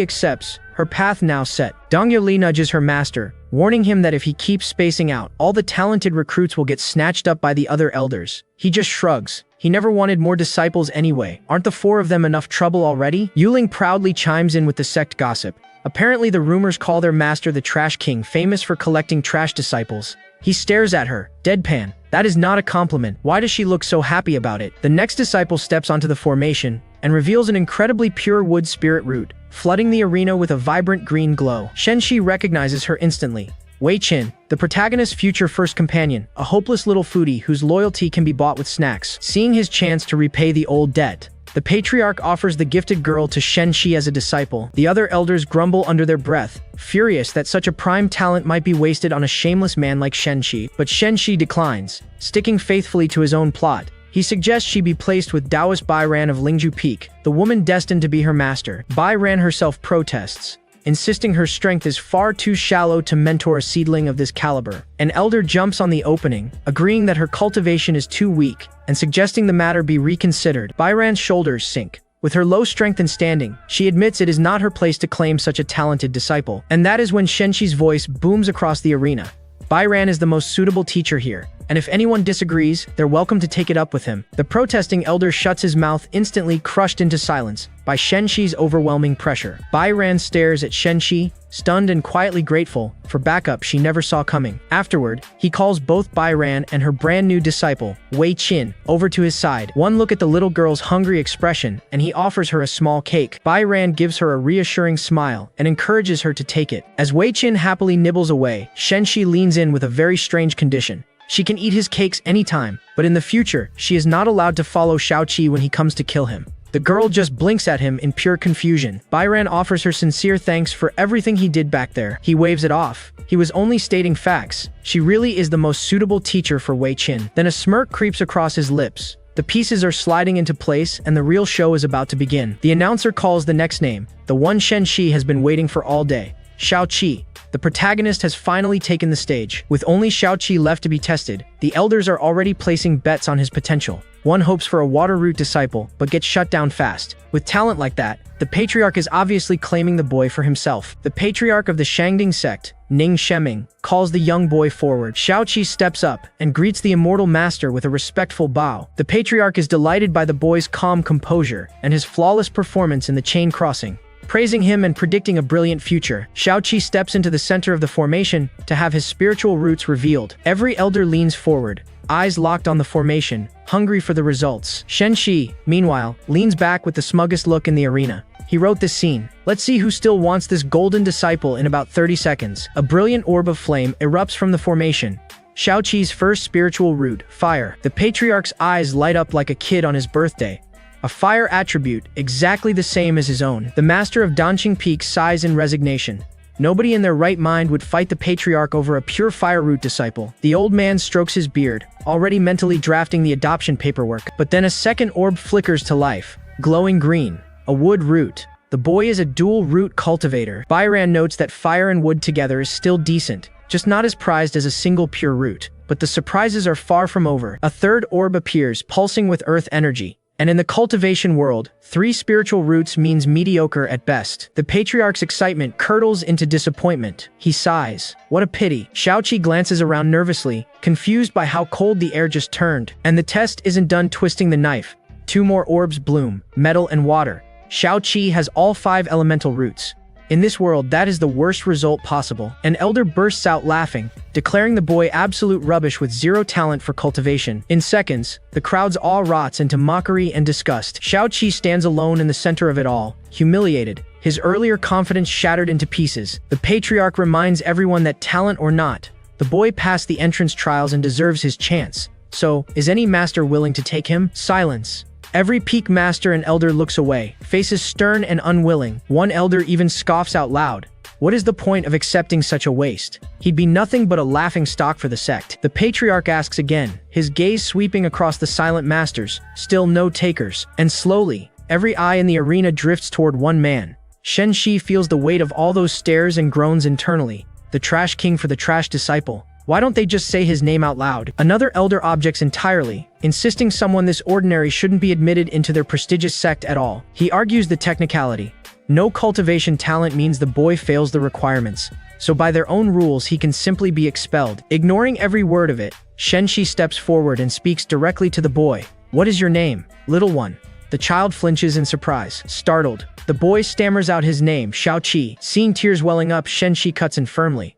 accepts, her path now set. Dong Yuli nudges her master, warning him that if he keeps spacing out, all the talented recruits will get snatched up by the other elders. He just shrugs. He never wanted more disciples anyway. Aren't the 4 of them enough trouble already? Yuling proudly chimes in with the sect gossip. Apparently the rumors call their master the Trash King, famous for collecting trash disciples. He stares at her, deadpan. That is not a compliment. Why does she look so happy about it? The next disciple steps onto the formation and reveals an incredibly pure wood spirit root, flooding the arena with a vibrant green glow. Shen Shi recognizes her instantly. Wei Qin, the protagonist's future first companion, a hopeless little foodie whose loyalty can be bought with snacks. Seeing his chance to repay the old debt, the patriarch offers the gifted girl to Shen Shi as a disciple. The other elders grumble under their breath, furious that such a prime talent might be wasted on a shameless man like Shen Shi. But Shen Shi declines, sticking faithfully to his own plot. He suggests she be placed with Taoist Bai Ran of Lingju Peak, the woman destined to be her master. Bai Ran herself protests, insisting her strength is far too shallow to mentor a seedling of this caliber. An elder jumps on the opening, agreeing that her cultivation is too weak, and suggesting the matter be reconsidered. Bai Ran's shoulders sink. With her low strength and standing, she admits it is not her place to claim such a talented disciple. And that is when Shen Shi's voice booms across the arena. Bai Ran is the most suitable teacher here, and if anyone disagrees, they're welcome to take it up with him. The protesting elder shuts his mouth, instantly crushed into silence by Shen Shi's overwhelming pressure. Bai Ran stares at Shen Shi, stunned and quietly grateful for backup she never saw coming. Afterward, he calls both Bai Ran and her brand new disciple, Wei Qin, over to his side. One look at the little girl's hungry expression, and he offers her a small cake. Bai Ran gives her a reassuring smile and encourages her to take it. As Wei Qin happily nibbles away, Shen Shi leans in with a very strange condition. She can eat his cakes anytime, but in the future, she is not allowed to follow Shao Qi when he comes to kill him. The girl just blinks at him in pure confusion. Bai Ran offers her sincere thanks for everything he did back there. He waves it off. He was only stating facts. She really is the most suitable teacher for Wei Qin. Then a smirk creeps across his lips. The pieces are sliding into place and the real show is about to begin. The announcer calls the next name, the one Shen Shi has been waiting for all day. Shao Qi. The protagonist has finally taken the stage. With only Shao Qi left to be tested, the elders are already placing bets on his potential. One hopes for a water root disciple, but gets shut down fast. With talent like that, the patriarch is obviously claiming the boy for himself. The patriarch of the Shangding sect, Ning Sheming, calls the young boy forward. Shao Qi steps up and greets the immortal master with a respectful bow. The patriarch is delighted by the boy's calm composure and his flawless performance in the chain crossing. praising him and predicting a brilliant future. Xiao Qi steps into the center of the formation to have his spiritual roots revealed. Every elder leans forward, eyes locked on the formation, hungry for the results. Shen Shi, meanwhile, leans back with the smuggest look in the arena. He wrote this scene. Let's see who still wants this golden disciple in about 30 seconds. A brilliant orb of flame erupts from the formation. Xiao Qi's first spiritual root, fire. The patriarch's eyes light up like a kid on his birthday. A fire attribute, exactly the same as his own. The master of Danqing Peak sighs in resignation. Nobody in their right mind would fight the patriarch over a pure fire root disciple. The old man strokes his beard, already mentally drafting the adoption paperwork. But then a second orb flickers to life, glowing green. A wood root. The boy is a dual root cultivator. Byran notes that fire and wood together is still decent, just not as prized as a single pure root. But the surprises are far from over. A third orb appears, pulsing with earth energy. And in the cultivation world, 3 spiritual roots means mediocre at best. The patriarch's excitement curdles into disappointment. He sighs. What a pity. Xiao Qi glances around nervously, confused by how cold the air just turned. And the test isn't done twisting the knife. 2 more orbs bloom, metal and water. Xiao Qi has all 5 elemental roots. In this world, that is the worst result possible. An elder bursts out laughing, declaring the boy absolute rubbish with 0 talent for cultivation. In seconds, the crowd's awe rots into mockery and disgust. Xiao Qi stands alone in the center of it all, humiliated, his earlier confidence shattered into pieces. The patriarch reminds everyone that talent or not, the boy passed the entrance trials and deserves his chance. So, is any master willing to take him? Silence. Every peak master and elder looks away, faces stern and unwilling. One elder even scoffs out loud. What is the point of accepting such a waste? He'd be nothing but a laughing stock for the sect. The patriarch asks again, his gaze sweeping across the silent masters, still no takers. And slowly, every eye in the arena drifts toward one man. Shen Shi feels the weight of all those stares and groans internally. The trash king for the trash disciple. Why don't they just say his name out loud? Another elder objects entirely, insisting someone this ordinary shouldn't be admitted into their prestigious sect at all. He argues the technicality. No cultivation talent means the boy fails the requirements, so by their own rules he can simply be expelled. Ignoring every word of it, Shen Shi steps forward and speaks directly to the boy. What is your name, little one? The child flinches in surprise. Startled, the boy stammers out his name, Xiao Qi. Seeing tears welling up, Shen Shi cuts in firmly.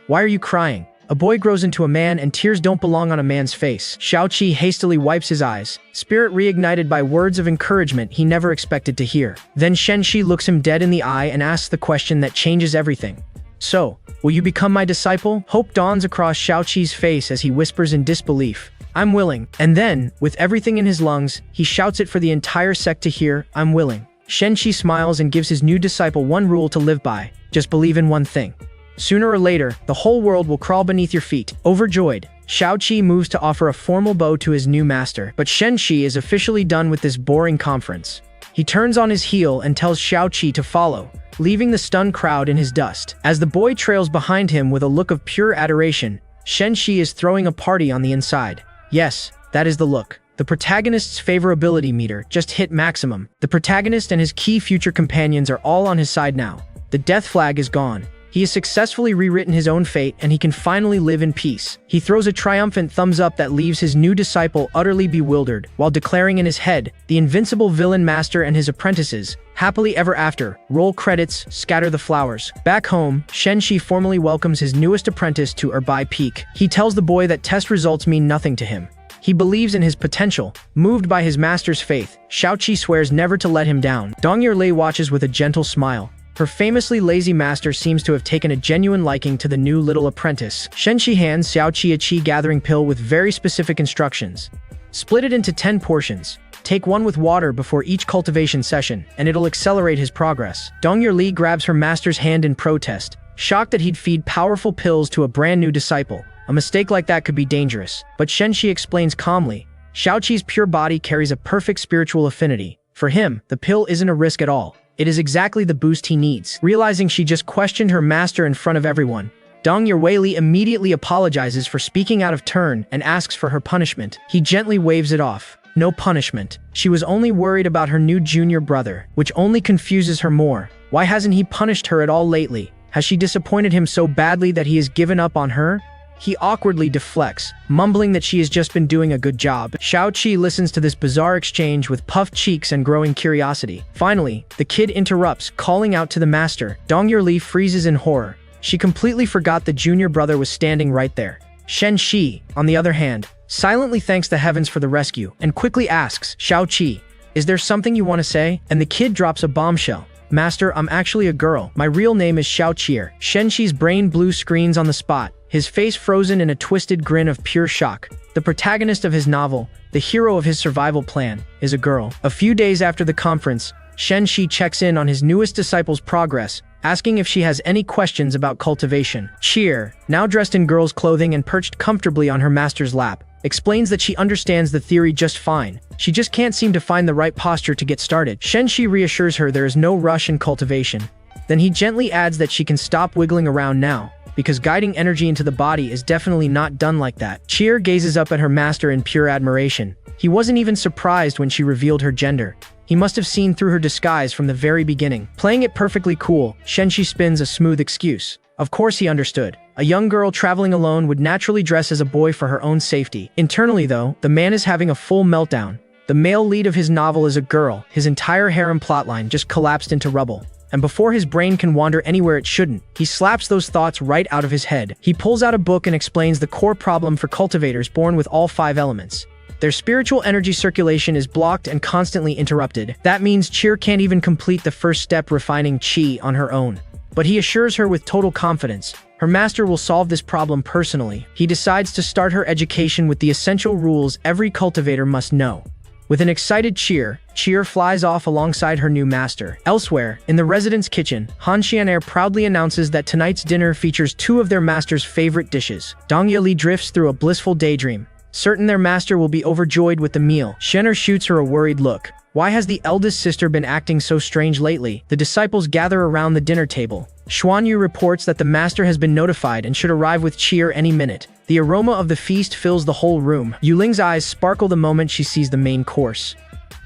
Why are you crying? A boy grows into a man and tears don't belong on a man's face. Xiao Qi hastily wipes his eyes, spirit reignited by words of encouragement he never expected to hear. Then Shen Shi looks him dead in the eye and asks the question that changes everything. So, will you become my disciple? Hope dawns across Xiao Qi's face as he whispers in disbelief. I'm willing. And then, with everything in his lungs, he shouts it for the entire sect to hear, I'm willing. Shen Shi smiles and gives his new disciple one rule to live by. Just believe in one thing. Sooner or later, the whole world will crawl beneath your feet. Overjoyed, Xiao Qi moves to offer a formal bow to his new master, but Shen Shi is officially done with this boring conference. He turns on his heel and tells Xiao Qi to follow, leaving the stunned crowd in his dust. As the boy trails behind him with a look of pure adoration, Shen Shi is throwing a party on the inside. Yes, that is the look. The protagonist's favorability meter just hit maximum. The protagonist and his key future companions are all on his side now. The death flag is gone. He has successfully rewritten his own fate and he can finally live in peace. He throws a triumphant thumbs up that leaves his new disciple utterly bewildered, while declaring in his head, the invincible villain master and his apprentices, happily ever after. Roll credits, scatter the flowers. Back home, Shen Shi formally welcomes his newest apprentice to Erbai Peak. He tells the boy that test results mean nothing to him. He believes in his potential. Moved by his master's faith, Xiao Qi swears never to let him down. Dong Yerlei watches with a gentle smile. Her famously lazy master seems to have taken a genuine liking to the new little apprentice. Shen Shi hands Xiao Qi a qi gathering pill with very specific instructions. Split it into 10 portions. Take one with water before each cultivation session, and it'll accelerate his progress. Dong Yerli grabs her master's hand in protest, shocked that he'd feed powerful pills to a brand new disciple. A mistake like that could be dangerous. But Shen Shi explains calmly, Xiao Qi's pure body carries a perfect spiritual affinity. For him, the pill isn't a risk at all. It is exactly the boost he needs. Realizing she just questioned her master in front of everyone, Dong Yerwei immediately apologizes for speaking out of turn and asks for her punishment. He gently waves it off. No punishment. She was only worried about her new junior brother, which only confuses her more. Why hasn't he punished her at all lately? Has she disappointed him so badly that he has given up on her? he awkwardly deflects, mumbling that she has just been doing a good job. Xiao Qi listens to this bizarre exchange with puffed cheeks and growing curiosity. Finally, the kid interrupts, calling out to the master. Dong Yurli freezes in horror. She completely forgot the junior brother was standing right there. Shen Shi, on the other hand, silently thanks the heavens for the rescue and quickly asks, Xiao Qi, is there something you want to say? And the kid drops a bombshell. Master, I'm actually a girl. My real name is Xiao Qi. Shen Shi's brain blue screens on the spot, his face frozen in a twisted grin of pure shock. The protagonist of his novel, the hero of his survival plan, is a girl. A few days after the conference, Shen Shi checks in on his newest disciple's progress, asking if she has any questions about cultivation. Cheer, now dressed in girl's clothing and perched comfortably on her master's lap, explains that she understands the theory just fine. She just can't seem to find the right posture to get started. Shen Shi reassures her there is no rush in cultivation. Then he gently adds that she can stop wiggling around now, because guiding energy into the body is definitely not done like that. Cheer gazes up at her master in pure admiration. He wasn't even surprised when she revealed her gender. He must have seen through her disguise from the very beginning. Playing it perfectly cool, Shen Shi spins a smooth excuse. Of course he understood. A young girl traveling alone would naturally dress as a boy for her own safety. Internally though, the man is having a full meltdown. The male lead of his novel is a girl. His entire harem plotline just collapsed into rubble. And before his brain can wander anywhere it shouldn't, he slaps those thoughts right out of his head. He pulls out a book and explains the core problem for cultivators born with all 5 elements. Their spiritual energy circulation is blocked and constantly interrupted. That means Cheer can't even complete the first step, refining Qi, on her own. But he assures her with total confidence, her master will solve this problem personally. He decides to start her education with the essential rules every cultivator must know. With an excited Cheer flies off alongside her new master. Elsewhere, in the residence kitchen, Han Xianer proudly announces that tonight's dinner features 2 of their master's favorite dishes. Dong Yili drifts through a blissful daydream, certain their master will be overjoyed with the meal. Xianer shoots her a worried look. Why has the eldest sister been acting so strange lately? The disciples gather around the dinner table. Xuanyu reports that the master has been notified and should arrive with Cheer any minute. The aroma of the feast fills the whole room. Yuling's eyes sparkle the moment she sees the main course.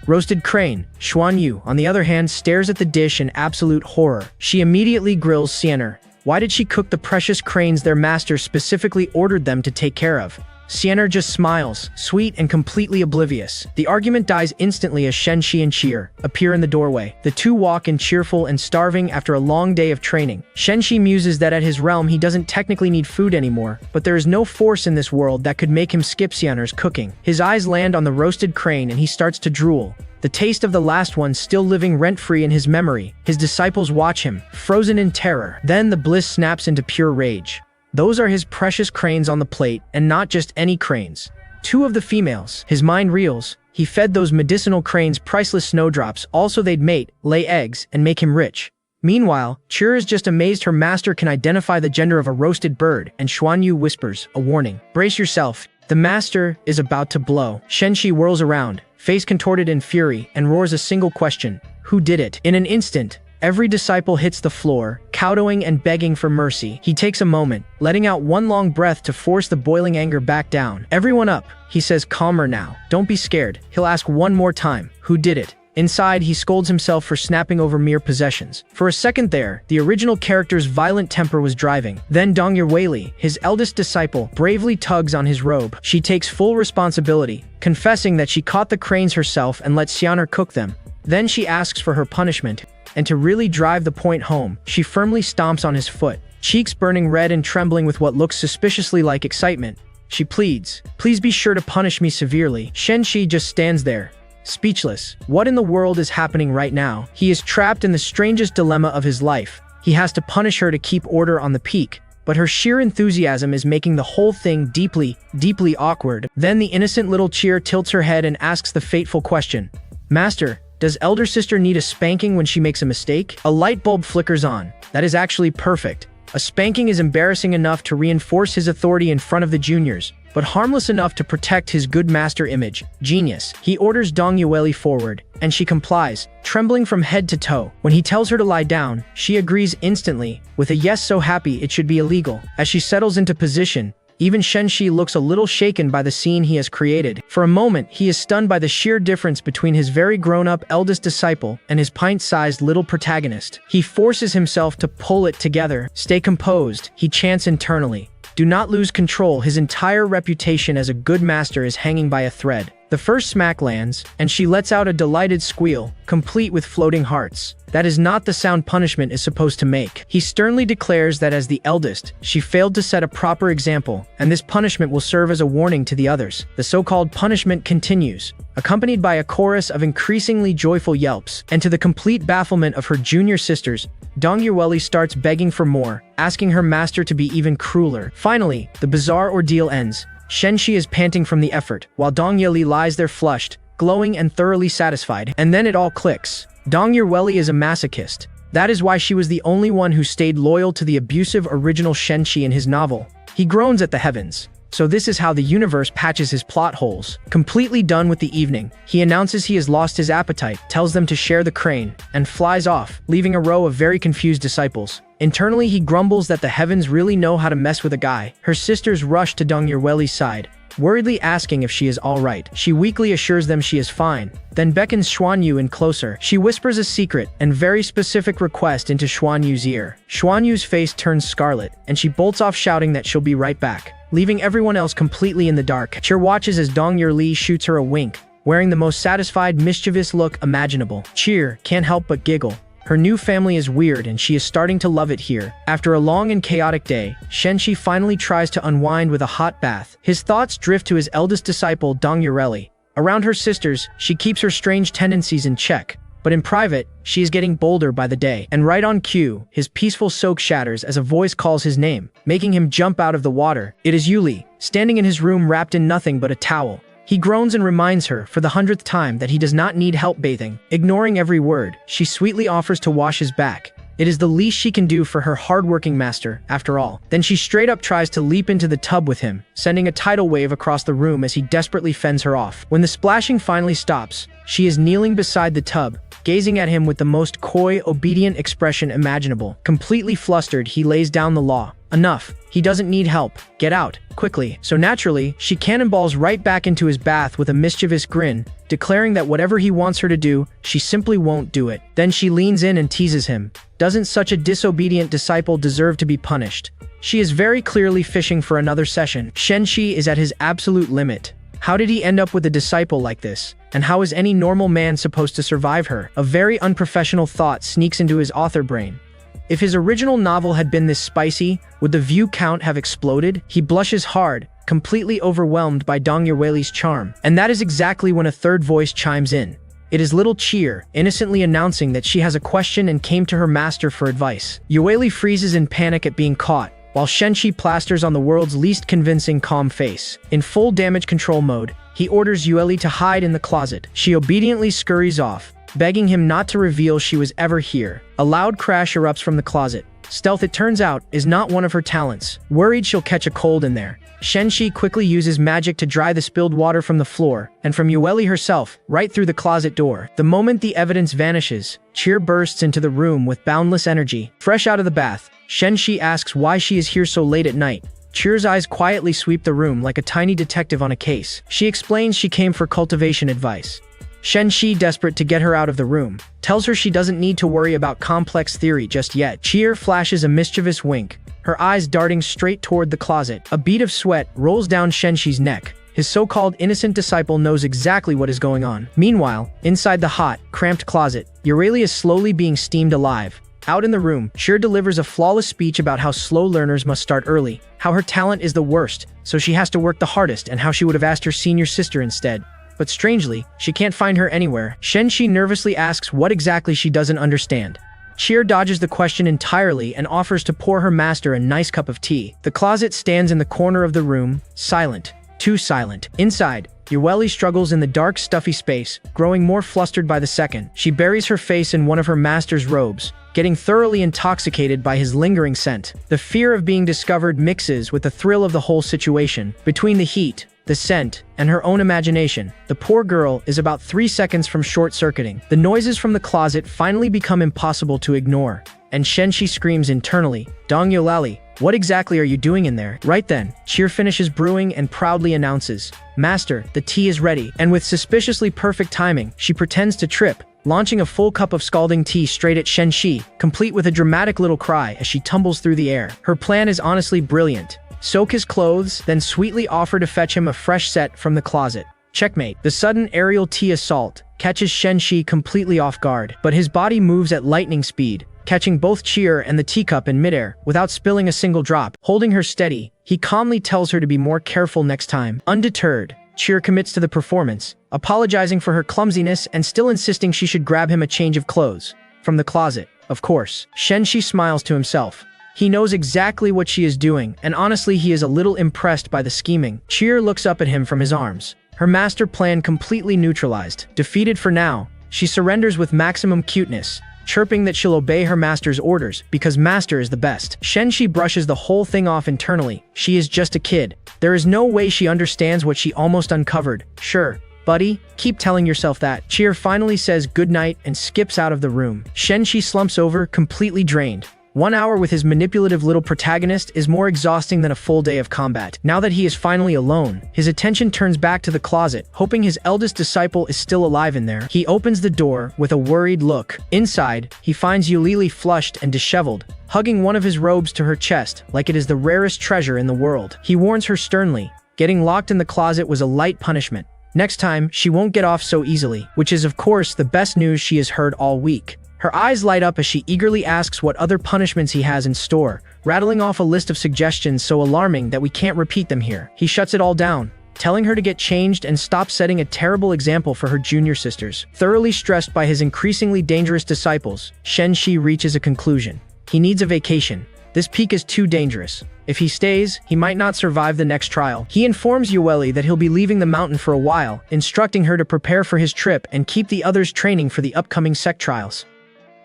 Roasted crane. Xuanyu, on the other hand, stares at the dish in absolute horror. She immediately grills Xianer. Why did she cook the precious cranes their master specifically ordered them to take care of? Xianer just smiles, sweet and completely oblivious. The argument dies instantly as Shen Shi and Cheer appear in the doorway. The 2 walk in cheerful and starving after a long day of training. Shen Shi muses that at his realm he doesn't technically need food anymore, but there is no force in this world that could make him skip Xianer's cooking. His eyes land on the roasted crane and he starts to drool. The taste of the last one still living rent-free in his memory. His disciples watch him, frozen in terror. Then the bliss snaps into pure rage. Those are his precious cranes on the plate, and not just any cranes. 2 of the females. His mind reels. He fed those medicinal cranes priceless snowdrops, also they'd mate, lay eggs, and make him rich. Meanwhile, Cheer is just amazed her master can identify the gender of a roasted bird, and Xuanyu whispers, a warning. Brace yourself. The master is about to blow. Shen Shi whirls around, face contorted in fury, and roars a single question. Who did it? In an instant, every disciple hits the floor, kowtowing and begging for mercy. He takes a moment, letting out one long breath to force the boiling anger back down. Everyone up, he says, calmer now. Don't be scared. He'll ask one more time. Who did it? Inside, he scolds himself for snapping over mere possessions. For a second there, the original character's violent temper was driving. Then Dong Yurwei, his eldest disciple, bravely tugs on his robe. She takes full responsibility, confessing that she caught the cranes herself and let Xianer cook them. Then she asks for her punishment. And to really drive the point home, she firmly stomps on his foot, cheeks burning red and trembling with what looks suspiciously like excitement. She pleads, please be sure to punish me severely. Shen Shi just stands there, speechless. What in the world is happening right now? He is trapped in the strangest dilemma of his life. He has to punish her to keep order on the peak, but her sheer enthusiasm is making the whole thing deeply, deeply awkward. Then the innocent little Cheer tilts her head and asks the fateful question. Master, does elder sister need a spanking when she makes a mistake? A light bulb flickers on. That is actually perfect. A spanking is embarrassing enough to reinforce his authority in front of the juniors, but harmless enough to protect his good master image. Genius. He orders Dong Yueli forward, and she complies, trembling from head to toe. When he tells her to lie down, she agrees instantly, with a yes so happy it should be illegal. As she settles into position, even Shen Shi looks a little shaken by the scene he has created. For a moment, he is stunned by the sheer difference between his very grown-up eldest disciple and his pint-sized little protagonist. He forces himself to pull it together. Stay composed, he chants internally. Do not lose control. His entire reputation as a good master is hanging by a thread. The first smack lands, and she lets out a delighted squeal, complete with floating hearts. That is not the sound punishment is supposed to make. He sternly declares that as the eldest, she failed to set a proper example, and this punishment will serve as a warning to the others. The so-called punishment continues, accompanied by a chorus of increasingly joyful yelps, and to the complete bafflement of her junior sisters, Dong Yueli starts begging for more, asking her master to be even crueler. Finally, the bizarre ordeal ends. Shen Shi is panting from the effort, while Dong Yueli lies there flushed, glowing and thoroughly satisfied. And then it all clicks. Dong Yueli is a masochist. That is why she was the only one who stayed loyal to the abusive original Shen Shi in his novel. He groans at the heavens. So this is how the universe patches his plot holes. Completely done with the evening, he announces he has lost his appetite, tells them to share the crane, and flies off, leaving a row of very confused disciples. Internally, he grumbles that the heavens really know how to mess with a guy. Her sisters rush to Dong Yueli's side, worriedly asking if she is alright. She weakly assures them she is fine, then beckons Xuan Yu in closer. She whispers a secret and very specific request into Xuan Yu's ear. Xuan Yu's face turns scarlet, and she bolts off shouting that she'll be right back, leaving everyone else completely in the dark. Cheer watches as Dong Yueli shoots her a wink, wearing the most satisfied, mischievous look imaginable. Cheer can't help but giggle. Her new family is weird and she is starting to love it here. After a long and chaotic day, Shen Shi finally tries to unwind with a hot bath. His thoughts drift to his eldest disciple, Dong Yueli. Around her sisters, she keeps her strange tendencies in check, but in private, she is getting bolder by the day. And right on cue, his peaceful soak shatters as a voice calls his name, making him jump out of the water. It is Yuli, standing in his room wrapped in nothing but a towel. He groans and reminds her, for the 100th time, that he does not need help bathing. Ignoring every word, she sweetly offers to wash his back. It is the least she can do for her hard-working master, after all. Then she straight up tries to leap into the tub with him, sending a tidal wave across the room as he desperately fends her off. When the splashing finally stops, she is kneeling beside the tub, gazing at him with the most coy, obedient expression imaginable. Completely flustered, he lays down the law. Enough. He doesn't need help. Get out, quickly. So naturally, she cannonballs right back into his bath with a mischievous grin, declaring that whatever he wants her to do, she simply won't do it. Then she leans in and teases him. Doesn't such a disobedient disciple deserve to be punished? She is very clearly fishing for another session. Shen Shi is at his absolute limit. How did he end up with a disciple like this? And how is any normal man supposed to survive her? A very unprofessional thought sneaks into his author brain. If his original novel had been this spicy, would the view count have exploded? He blushes hard, completely overwhelmed by Dong Yueli's charm. And that is exactly when a third voice chimes in. It is little Cheer, innocently announcing that she has a question and came to her master for advice. Yueli freezes in panic at being caught, while Shen Shi plasters on the world's least convincing calm face. In full damage control mode, he orders Yueli to hide in the closet. She obediently scurries off, begging him not to reveal she was ever here. A loud crash erupts from the closet. Stealth, it turns out, is not one of her talents. Worried she'll catch a cold in there, Shen Shi quickly uses magic to dry the spilled water from the floor, and from Yueli herself, right through the closet door. The moment the evidence vanishes, Cheer bursts into the room with boundless energy. Fresh out of the bath, Shen Shi asks why she is here so late at night. Cheer's eyes quietly sweep the room like a tiny detective on a case. She explains she came for cultivation advice. Shen Shi, desperate to get her out of the room, tells her she doesn't need to worry about complex theory just yet. Cheer flashes a mischievous wink, her eyes darting straight toward the closet. A bead of sweat rolls down Shen Shi's neck. His so-called innocent disciple knows exactly what is going on. Meanwhile, inside the hot, cramped closet, Yueli is slowly being steamed alive. Out in the room, Cheer delivers a flawless speech about how slow learners must start early, how her talent is the worst, so she has to work the hardest, and how she would have asked her senior sister instead. But strangely, she can't find her anywhere. Shen Shi nervously asks what exactly she doesn't understand. Cheer dodges the question entirely and offers to pour her master a nice cup of tea. The closet stands in the corner of the room, silent. Too silent. Inside, Yueli struggles in the dark, stuffy space, growing more flustered by the second. She buries her face in one of her master's robes, getting thoroughly intoxicated by his lingering scent. The fear of being discovered mixes with the thrill of the whole situation. Between the heat, the scent, and her own imagination, the poor girl is about 3 seconds from short-circuiting. The noises from the closet finally become impossible to ignore, and Shen Shi screams internally, "Dong Yueli, what exactly are you doing in there?" Right then, Cheer finishes brewing and proudly announces, "Master, the tea is ready." And with suspiciously perfect timing, she pretends to trip, launching a full cup of scalding tea straight at Shen Shi, complete with a dramatic little cry as she tumbles through the air. Her plan is honestly brilliant. soak his clothes, then sweetly offer to fetch him a fresh set from the closet. Checkmate. The sudden aerial tea assault catches Shen Shi completely off guard, but his body moves at lightning speed, catching both Cheer and the teacup in midair without spilling a single drop. Holding her steady, he calmly tells her to be more careful next time. Undeterred, Cheer commits to the performance, apologizing for her clumsiness and still insisting she should grab him a change of clothes. From the closet, of course. Shen Shi smiles to himself. He knows exactly what she is doing, and honestly he is a little impressed by the scheming. Cheer looks up at him from his arms. Her master plan completely neutralized. Defeated for now, she surrenders with maximum cuteness, chirping that she'll obey her master's orders because master is the best. Shen Shi brushes the whole thing off internally. She is just a kid. There is no way she understands what she almost uncovered. Sure, buddy, keep telling yourself that. Cheer finally says goodnight and skips out of the room. Shen Shi slumps over, completely drained. 1 hour with his manipulative little protagonist is more exhausting than a full day of combat. Now that he is finally alone, his attention turns back to the closet, hoping his eldest disciple is still alive in there. He opens the door with a worried look. Inside, he finds Eulalie flushed and disheveled, hugging one of his robes to her chest like it is the rarest treasure in the world. He warns her sternly, getting locked in the closet was a light punishment. Next time, she won't get off so easily, which is of course the best news she has heard all week. Her eyes light up as she eagerly asks what other punishments he has in store, rattling off a list of suggestions so alarming that we can't repeat them here. He shuts it all down, telling her to get changed and stop setting a terrible example for her junior sisters. Thoroughly stressed by his increasingly dangerous disciples, Shen Shi reaches a conclusion. He needs a vacation. This peak is too dangerous. If he stays, he might not survive the next trial. He informs Eulalie that he'll be leaving the mountain for a while, instructing her to prepare for his trip and keep the others training for the upcoming sect trials.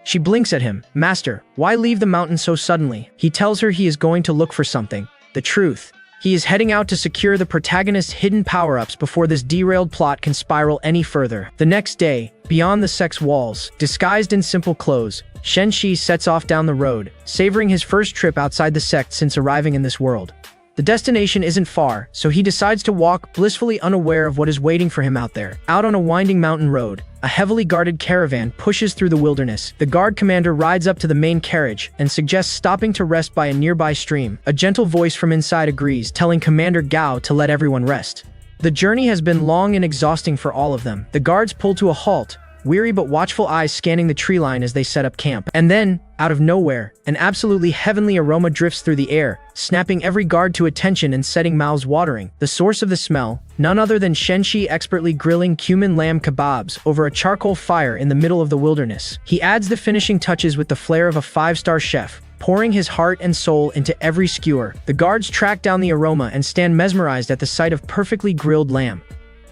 She blinks at him. Master, why leave the mountain so suddenly? He tells her he is going to look for something. The truth. He is heading out to secure the protagonist's hidden power-ups before this derailed plot can spiral any further. The next day, beyond the sect's walls, disguised in simple clothes, Shen Shi sets off down the road, savoring his first trip outside the sect since arriving in this world. The destination isn't far, so he decides to walk, blissfully unaware of what is waiting for him out there. Out on a winding mountain road, a heavily guarded caravan pushes through the wilderness. The guard commander rides up to the main carriage and suggests stopping to rest by a nearby stream. A gentle voice from inside agrees, telling Commander Gao to let everyone rest. The journey has been long and exhausting for all of them. The guards pull to a halt, weary but watchful eyes scanning the tree line as they set up camp. And then, out of nowhere, an absolutely heavenly aroma drifts through the air, snapping every guard to attention and setting mouths watering. The source of the smell, none other than Shen Shi expertly grilling cumin lamb kebabs over a charcoal fire in the middle of the wilderness. He adds the finishing touches with the flair of a 5-star chef, pouring his heart and soul into every skewer. The guards track down the aroma and stand mesmerized at the sight of perfectly grilled lamb.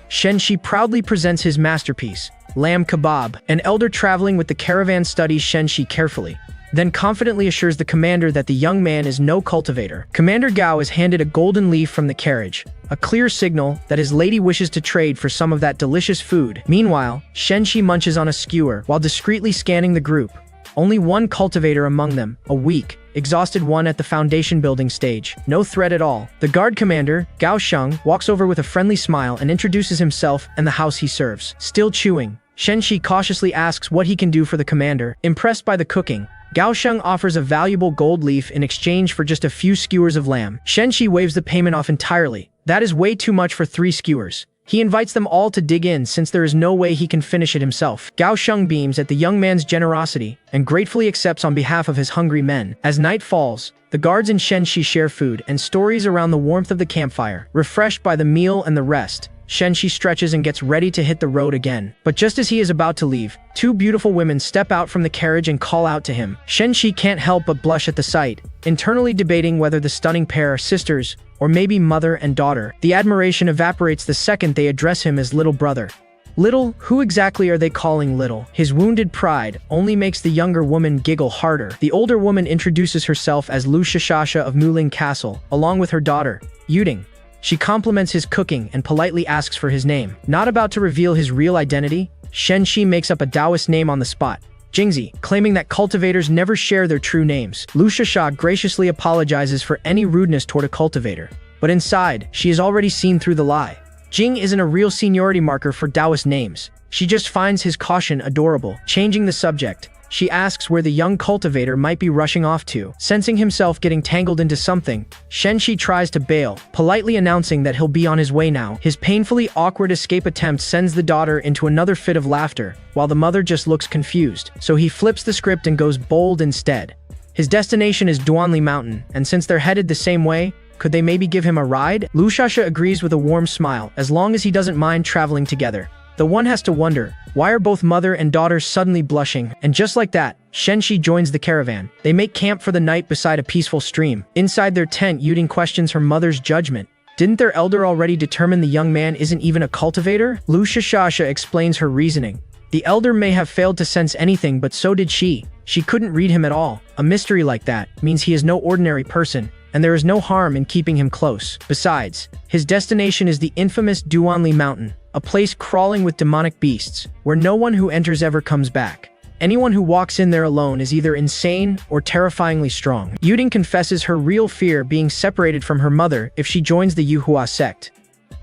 Shen Shi proudly presents his masterpiece, lamb kebab. An elder traveling with the caravan studies Shen Shi carefully, then confidently assures the commander that the young man is no cultivator. Commander Gao is handed a golden leaf from the carriage, a clear signal that his lady wishes to trade for some of that delicious food. Meanwhile, Shen Shi munches on a skewer while discreetly scanning the group. Only one cultivator among them, a weak, exhausted one at the foundation building stage. No threat at all. The guard commander, Gao Sheng, walks over with a friendly smile and introduces himself and the house he serves. Still chewing, Shen Shi cautiously asks what he can do for the commander. Impressed by the cooking, Gao Sheng offers a valuable gold leaf in exchange for just a few skewers of lamb. Shen Shi waves the payment off entirely. That is way too much for 3 skewers. He invites them all to dig in since there is no way he can finish it himself. Gao Sheng beams at the young man's generosity and gratefully accepts on behalf of his hungry men. As night falls, the guards and Shen Shi share food and stories around the warmth of the campfire. Refreshed by the meal and the rest, Shen Shi stretches and gets ready to hit the road again. But just as he is about to leave, 2 beautiful women step out from the carriage and call out to him. Shen Shi can't help but blush at the sight, internally debating whether the stunning pair are sisters or maybe mother and daughter. The admiration evaporates the second they address him as little brother. Little? Who exactly are they calling little? His wounded pride only makes the younger woman giggle harder. The older woman introduces herself as Lu Shishasha of Muling Castle, along with her daughter, Yuding. She compliments his cooking and politely asks for his name. Not about to reveal his real identity, Shen Shi makes up a Taoist name on the spot, Jingzi, claiming that cultivators never share their true names. Lu Shishasha graciously apologizes for any rudeness toward a cultivator, but inside, she has already seen through the lie. Jing isn't a real seniority marker for Taoist names. She just finds his caution adorable. Changing the subject, She asks where the young cultivator might be rushing off to. Sensing himself getting tangled into something, Shen Shi tries to bail, politely announcing that he'll be on his way now. His painfully awkward escape attempt sends the daughter into another fit of laughter, while the mother just looks confused. So he flips the script and goes bold instead. His destination is Duanli Mountain, and since they're headed the same way, could they maybe give him a ride? Lushasha agrees with a warm smile, as long as he doesn't mind traveling together. Though one has to wonder, why are both mother and daughter suddenly blushing? And just like that, Shen Shi joins the caravan. They make camp for the night beside a peaceful stream. Inside their tent, Yuding questions her mother's judgment. Didn't their elder already determine the young man isn't even a cultivator? Lushasha explains her reasoning. The elder may have failed to sense anything, but so did she. She couldn't read him at all. A mystery like that means he is no ordinary person, and there is no harm in keeping him close. Besides, his destination is the infamous Duanli Mountain, a place crawling with demonic beasts, where no one who enters ever comes back. Anyone who walks in there alone is either insane or terrifyingly strong. Yuding confesses her real fear being separated from her mother if she joins the Yuhua sect.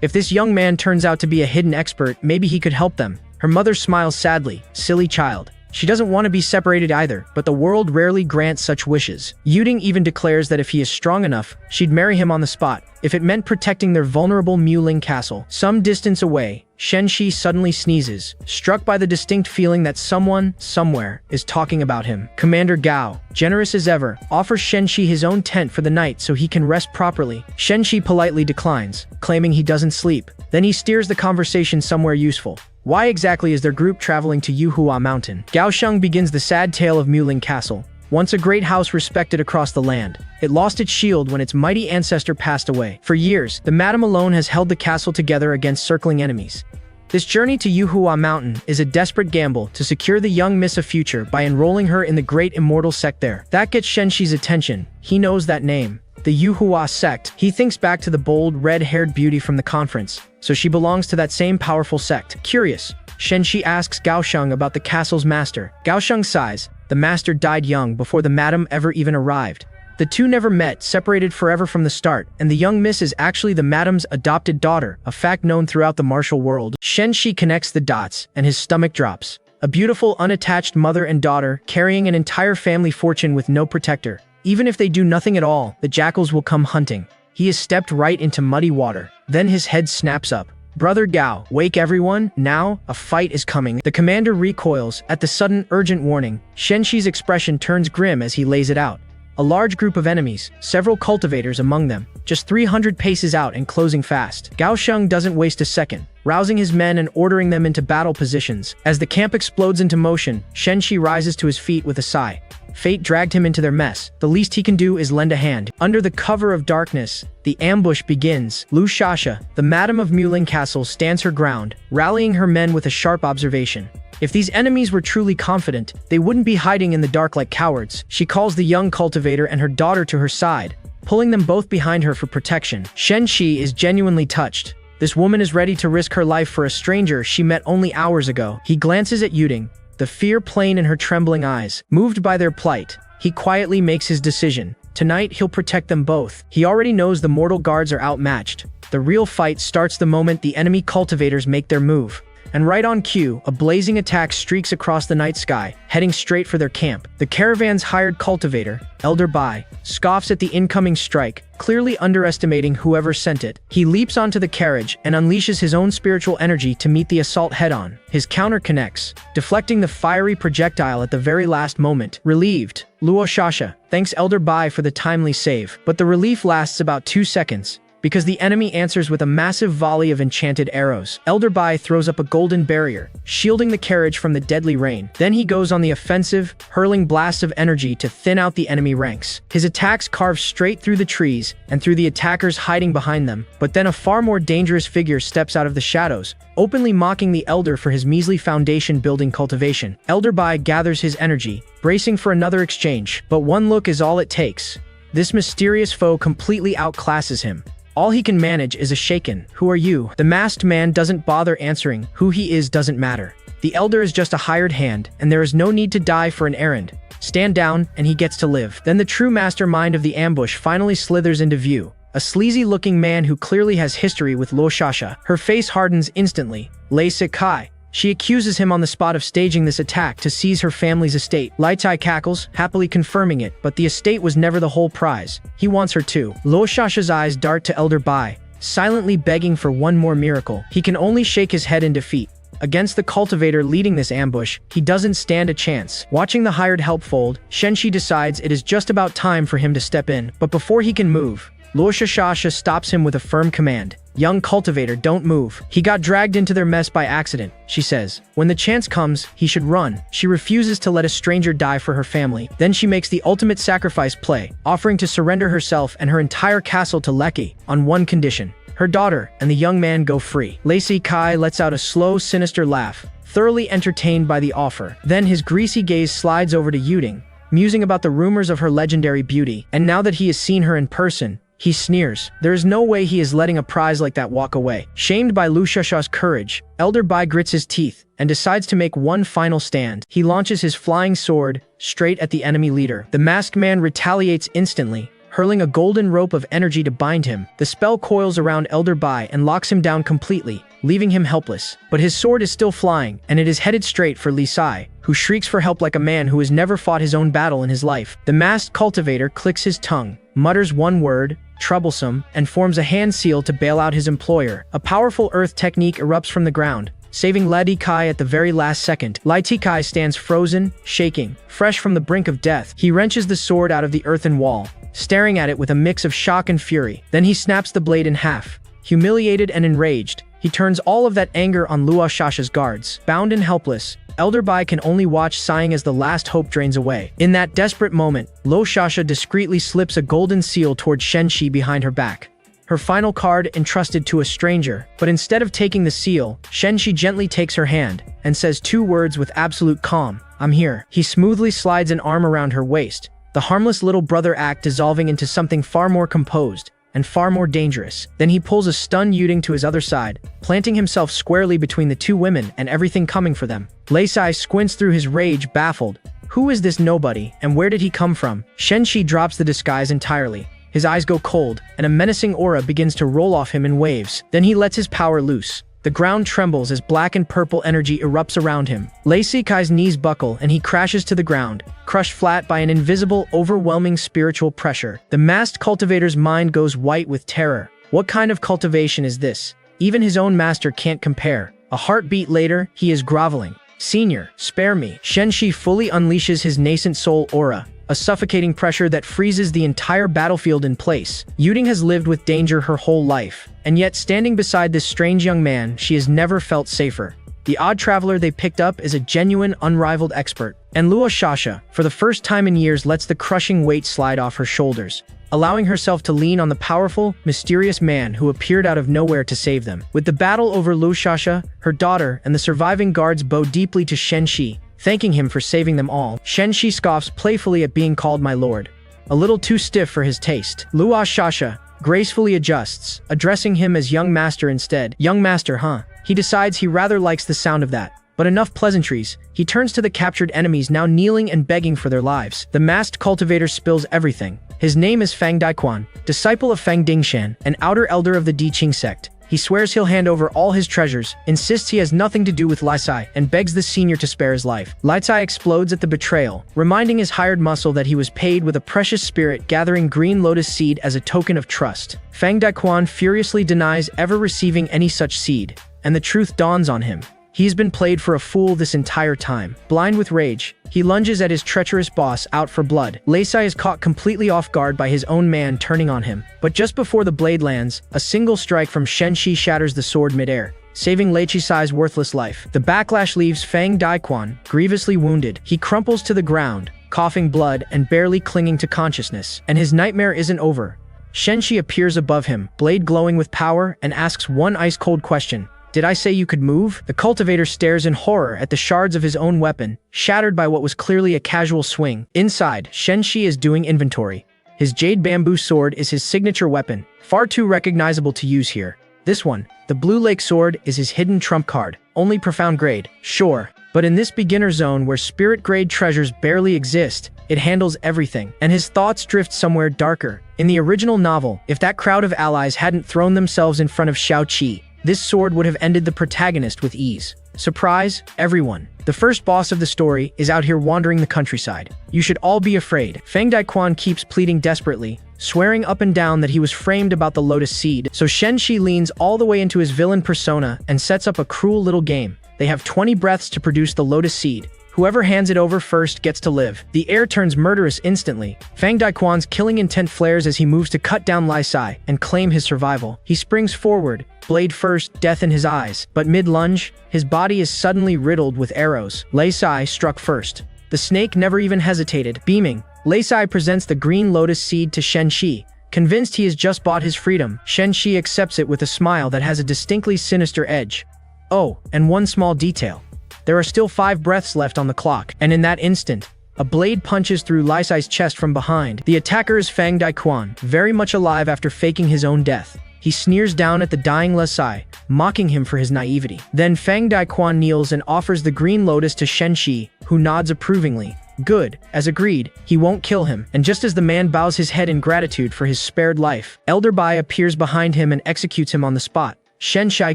If this young man turns out to be a hidden expert, maybe he could help them. Her mother smiles sadly. Silly child. She doesn't want to be separated either, but the world rarely grants such wishes. Yuding even declares that if he is strong enough, she'd marry him on the spot, if it meant protecting their vulnerable Muling castle. Some distance away, Shen Shi suddenly sneezes, struck by the distinct feeling that someone, somewhere, is talking about him. Commander Gao, generous as ever, offers Shen Shi his own tent for the night so he can rest properly. Shen Shi politely declines, claiming he doesn't sleep. Then he steers the conversation somewhere useful. Why exactly is their group traveling to Yuhua Mountain? Gao Sheng begins the sad tale of Muling Castle. Once a great house respected across the land, it lost its shield when its mighty ancestor passed away. For years, the madam alone has held the castle together against circling enemies. This journey to Yuhua Mountain is a desperate gamble to secure the young miss a future by enrolling her in the great immortal sect there. That gets Shen Shi's attention. He knows that name. The Yuhua sect. He thinks back to the bold, red-haired beauty from the conference. So she belongs to that same powerful sect. Curious, Shen Shi asks Gao Sheng about the castle's master. Gao Sheng sighs. The master died young before the madam ever even arrived. The two never met, separated forever from the start, and the young miss is actually the madam's adopted daughter, a fact known throughout the martial world. Shen Shi connects the dots, and his stomach drops. A beautiful, unattached mother and daughter, carrying an entire family fortune with no protector. Even if they do nothing at all, the jackals will come hunting. He has stepped right into muddy water. Then his head snaps up. Brother Gao, wake everyone, now, a fight is coming. The commander recoils at the sudden, urgent warning. Shen Shi's expression turns grim as he lays it out. A large group of enemies, several cultivators among them, just 300 paces out and closing fast. Gao Sheng doesn't waste a second, rousing his men and ordering them into battle positions. As the camp explodes into motion, Shen Shi rises to his feet with a sigh. Fate dragged him into their mess. The least he can do is lend a hand. Under the cover of darkness, the ambush begins. Lushasha, the madam of Muling Castle, stands her ground, rallying her men with a sharp observation. If these enemies were truly confident, they wouldn't be hiding in the dark like cowards. She calls the young cultivator and her daughter to her side, pulling them both behind her for protection. Shen Shi is genuinely touched. This woman is ready to risk her life for a stranger she met only hours ago. He glances at Yuding, the fear plain in her trembling eyes. Moved by their plight, he quietly makes his decision. Tonight, he'll protect them both. He already knows the mortal guards are outmatched. The real fight starts the moment the enemy cultivators make their move. And right on cue, a blazing attack streaks across the night sky, heading straight for their camp. The caravan's hired cultivator, Elder Bai, scoffs at the incoming strike, clearly underestimating whoever sent it. He leaps onto the carriage and unleashes his own spiritual energy to meet the assault head-on. His counter connects, deflecting the fiery projectile at the very last moment. Relieved, Luoshasha thanks Elder Bai for the timely save, but the relief lasts about 2 seconds, because the enemy answers with a massive volley of enchanted arrows. Elder Bai throws up a golden barrier, shielding the carriage from the deadly rain. Then he goes on the offensive, hurling blasts of energy to thin out the enemy ranks. His attacks carve straight through the trees and through the attackers hiding behind them. But then a far more dangerous figure steps out of the shadows, openly mocking the Elder for his measly foundation-building cultivation. Elder Bai gathers his energy, bracing for another exchange. But one look is all it takes. This mysterious foe completely outclasses him. All he can manage is a shaken, "Who are you?" The masked man doesn't bother answering. Who he is doesn't matter. The Elder is just a hired hand, and there is no need to die for an errand. Stand down, and he gets to live. Then the true mastermind of the ambush finally slithers into view. A sleazy-looking man who clearly has history with Luoshasha. Her face hardens instantly. Lei Sakai, She accuses him on the spot of staging this attack to seize her family's estate. Lai Tai cackles, happily confirming it, but the estate was never the whole prize. He wants her too. Luo Shasha's eyes dart to Elder Bai, silently begging for one more miracle. He can only shake his head in defeat. Against the cultivator leading this ambush, he doesn't stand a chance. Watching the hired help fold, Shen Shi decides it is just about time for him to step in. But before he can move, Luo Shasha stops him with a firm command. Young cultivator, don't move. He got dragged into their mess by accident, she says. When the chance comes, he should run. She refuses to let a stranger die for her family. Then she makes the ultimate sacrifice play, offering to surrender herself and her entire castle to Leki on one condition. Her daughter and the young man go free. Lacey Kai lets out a slow, sinister laugh, thoroughly entertained by the offer. Then his greasy gaze slides over to Yuding, musing about the rumors of her legendary beauty. And now that he has seen her in person, he sneers. There is no way he is letting a prize like that walk away. Shamed by Lu Shasha's courage, Elder Bai grits his teeth and decides to make one final stand. He launches his flying sword straight at the enemy leader. The masked man retaliates instantly, hurling a golden rope of energy to bind him. The spell coils around Elder Bai and locks him down completely, leaving him helpless. But his sword is still flying, and it is headed straight for Li Sai, who shrieks for help like a man who has never fought his own battle in his life. The masked cultivator clicks his tongue, mutters one word, troublesome, and forms a hand seal to bail out his employer. A powerful earth technique erupts from the ground, saving Lai Kai at the very last second. Lai Kai stands frozen, shaking, fresh from the brink of death. He wrenches the sword out of the earthen wall, staring at it with a mix of shock and fury. Then he snaps the blade in half. Humiliated and enraged, he turns all of that anger on Luo Shasha's guards. Bound and helpless, Elder Bai can only watch, sighing as the last hope drains away. In that desperate moment, Luo Shasha discreetly slips a golden seal towards Shen Shi behind her back. Her final card entrusted to a stranger, but instead of taking the seal, Shen Shi gently takes her hand and says two words with absolute calm. I'm here. He smoothly slides an arm around her waist, the harmless little brother act dissolving into something far more composed and far more dangerous. Then he pulls a stunned Yuding to his other side, planting himself squarely between the two women and everything coming for them. Lei Sai squints through his rage, baffled. Who is this nobody, and where did he come from? Shen Shi drops the disguise entirely. His eyes go cold, and a menacing aura begins to roll off him in waves. Then he lets his power loose. The ground trembles as black and purple energy erupts around him. Lei Kai's knees buckle and he crashes to the ground, crushed flat by an invisible, overwhelming spiritual pressure. The masked cultivator's mind goes white with terror. What kind of cultivation is this? Even his own master can't compare. A heartbeat later, he is groveling. Senior, spare me. Shen Shi fully unleashes his nascent soul aura, a suffocating pressure that freezes the entire battlefield in place. Yuding has lived with danger her whole life, and yet standing beside this strange young man, she has never felt safer. The odd traveler they picked up is a genuine, unrivaled expert. And Luo Shasha, for the first time in years, lets the crushing weight slide off her shoulders, allowing herself to lean on the powerful, mysterious man who appeared out of nowhere to save them. With the battle over Luo Shasha, her daughter, and the surviving guards bow deeply to Shen Shi, thanking him for saving them all. Shen Shi scoffs playfully at being called my lord, a little too stiff for his taste. Luo Shasha gracefully adjusts, addressing him as young master instead. Young master, huh? He decides he rather likes the sound of that. But enough pleasantries. He turns to the captured enemies now kneeling and begging for their lives. The masked cultivator spills everything. His name is Fang Daiquan, disciple of Fang Dingshan, an outer elder of the Di Qing sect. He swears he'll hand over all his treasures, insists he has nothing to do with Lai Sai, and begs the senior to spare his life. Lai Sai explodes at the betrayal, reminding his hired muscle that he was paid with a precious spirit, gathering green lotus seed as a token of trust. Fang Daiquan furiously denies ever receiving any such seed, and the truth dawns on him. He's been played for a fool this entire time. Blind with rage, he lunges at his treacherous boss out for blood. Lei Sai is caught completely off guard by his own man turning on him. But just before the blade lands, a single strike from Shen Shi shatters the sword midair, saving Lei Sai's worthless life. The backlash leaves Fang Daiquan grievously wounded. He crumples to the ground, coughing blood and barely clinging to consciousness. And his nightmare isn't over. Shen Shi appears above him, blade glowing with power, and asks one ice-cold question. Did I say you could move? The cultivator stares in horror at the shards of his own weapon, shattered by what was clearly a casual swing. Inside, Shen Shi is doing inventory. His jade bamboo sword is his signature weapon, far too recognizable to use here. This one, the Blue Lake sword, is his hidden trump card. Only profound grade, sure. But in this beginner zone where spirit grade treasures barely exist, it handles everything. And his thoughts drift somewhere darker. In the original novel, if that crowd of allies hadn't thrown themselves in front of Xiao Qi, This sword would have ended the protagonist with ease. Surprise, everyone. The first boss of the story is out here wandering the countryside. You should all be afraid. Feng Daquan keeps pleading desperately, swearing up and down that he was framed about the lotus seed, so Shen Shi leans all the way into his villain persona and sets up a cruel little game. They have 20 breaths to produce the lotus seed. Whoever hands it over first gets to live. The air turns murderous instantly. Feng Daquan's killing intent flares as he moves to cut down Lai Sai and claim his survival. He springs forward, blade first, death in his eyes. But mid-lunge, his body is suddenly riddled with arrows. Lai Sai struck first. The snake never even hesitated. Beaming, Lai Sai presents the green lotus seed to Shen Shi. Convinced he has just bought his freedom, Shen Shi accepts it with a smile that has a distinctly sinister edge. Oh, and one small detail. There are still 5 breaths left on the clock, and in that instant, a blade punches through Lai Sai's chest from behind. The attacker is Feng Daquan, very much alive after faking his own death. He sneers down at the dying Lai Sai, mocking him for his naivety. Then Feng Daquan kneels and offers the green lotus to Shen Shi, who nods approvingly. Good, as agreed, he won't kill him. And just as the man bows his head in gratitude for his spared life, Elder Bai appears behind him and executes him on the spot. Shen Shi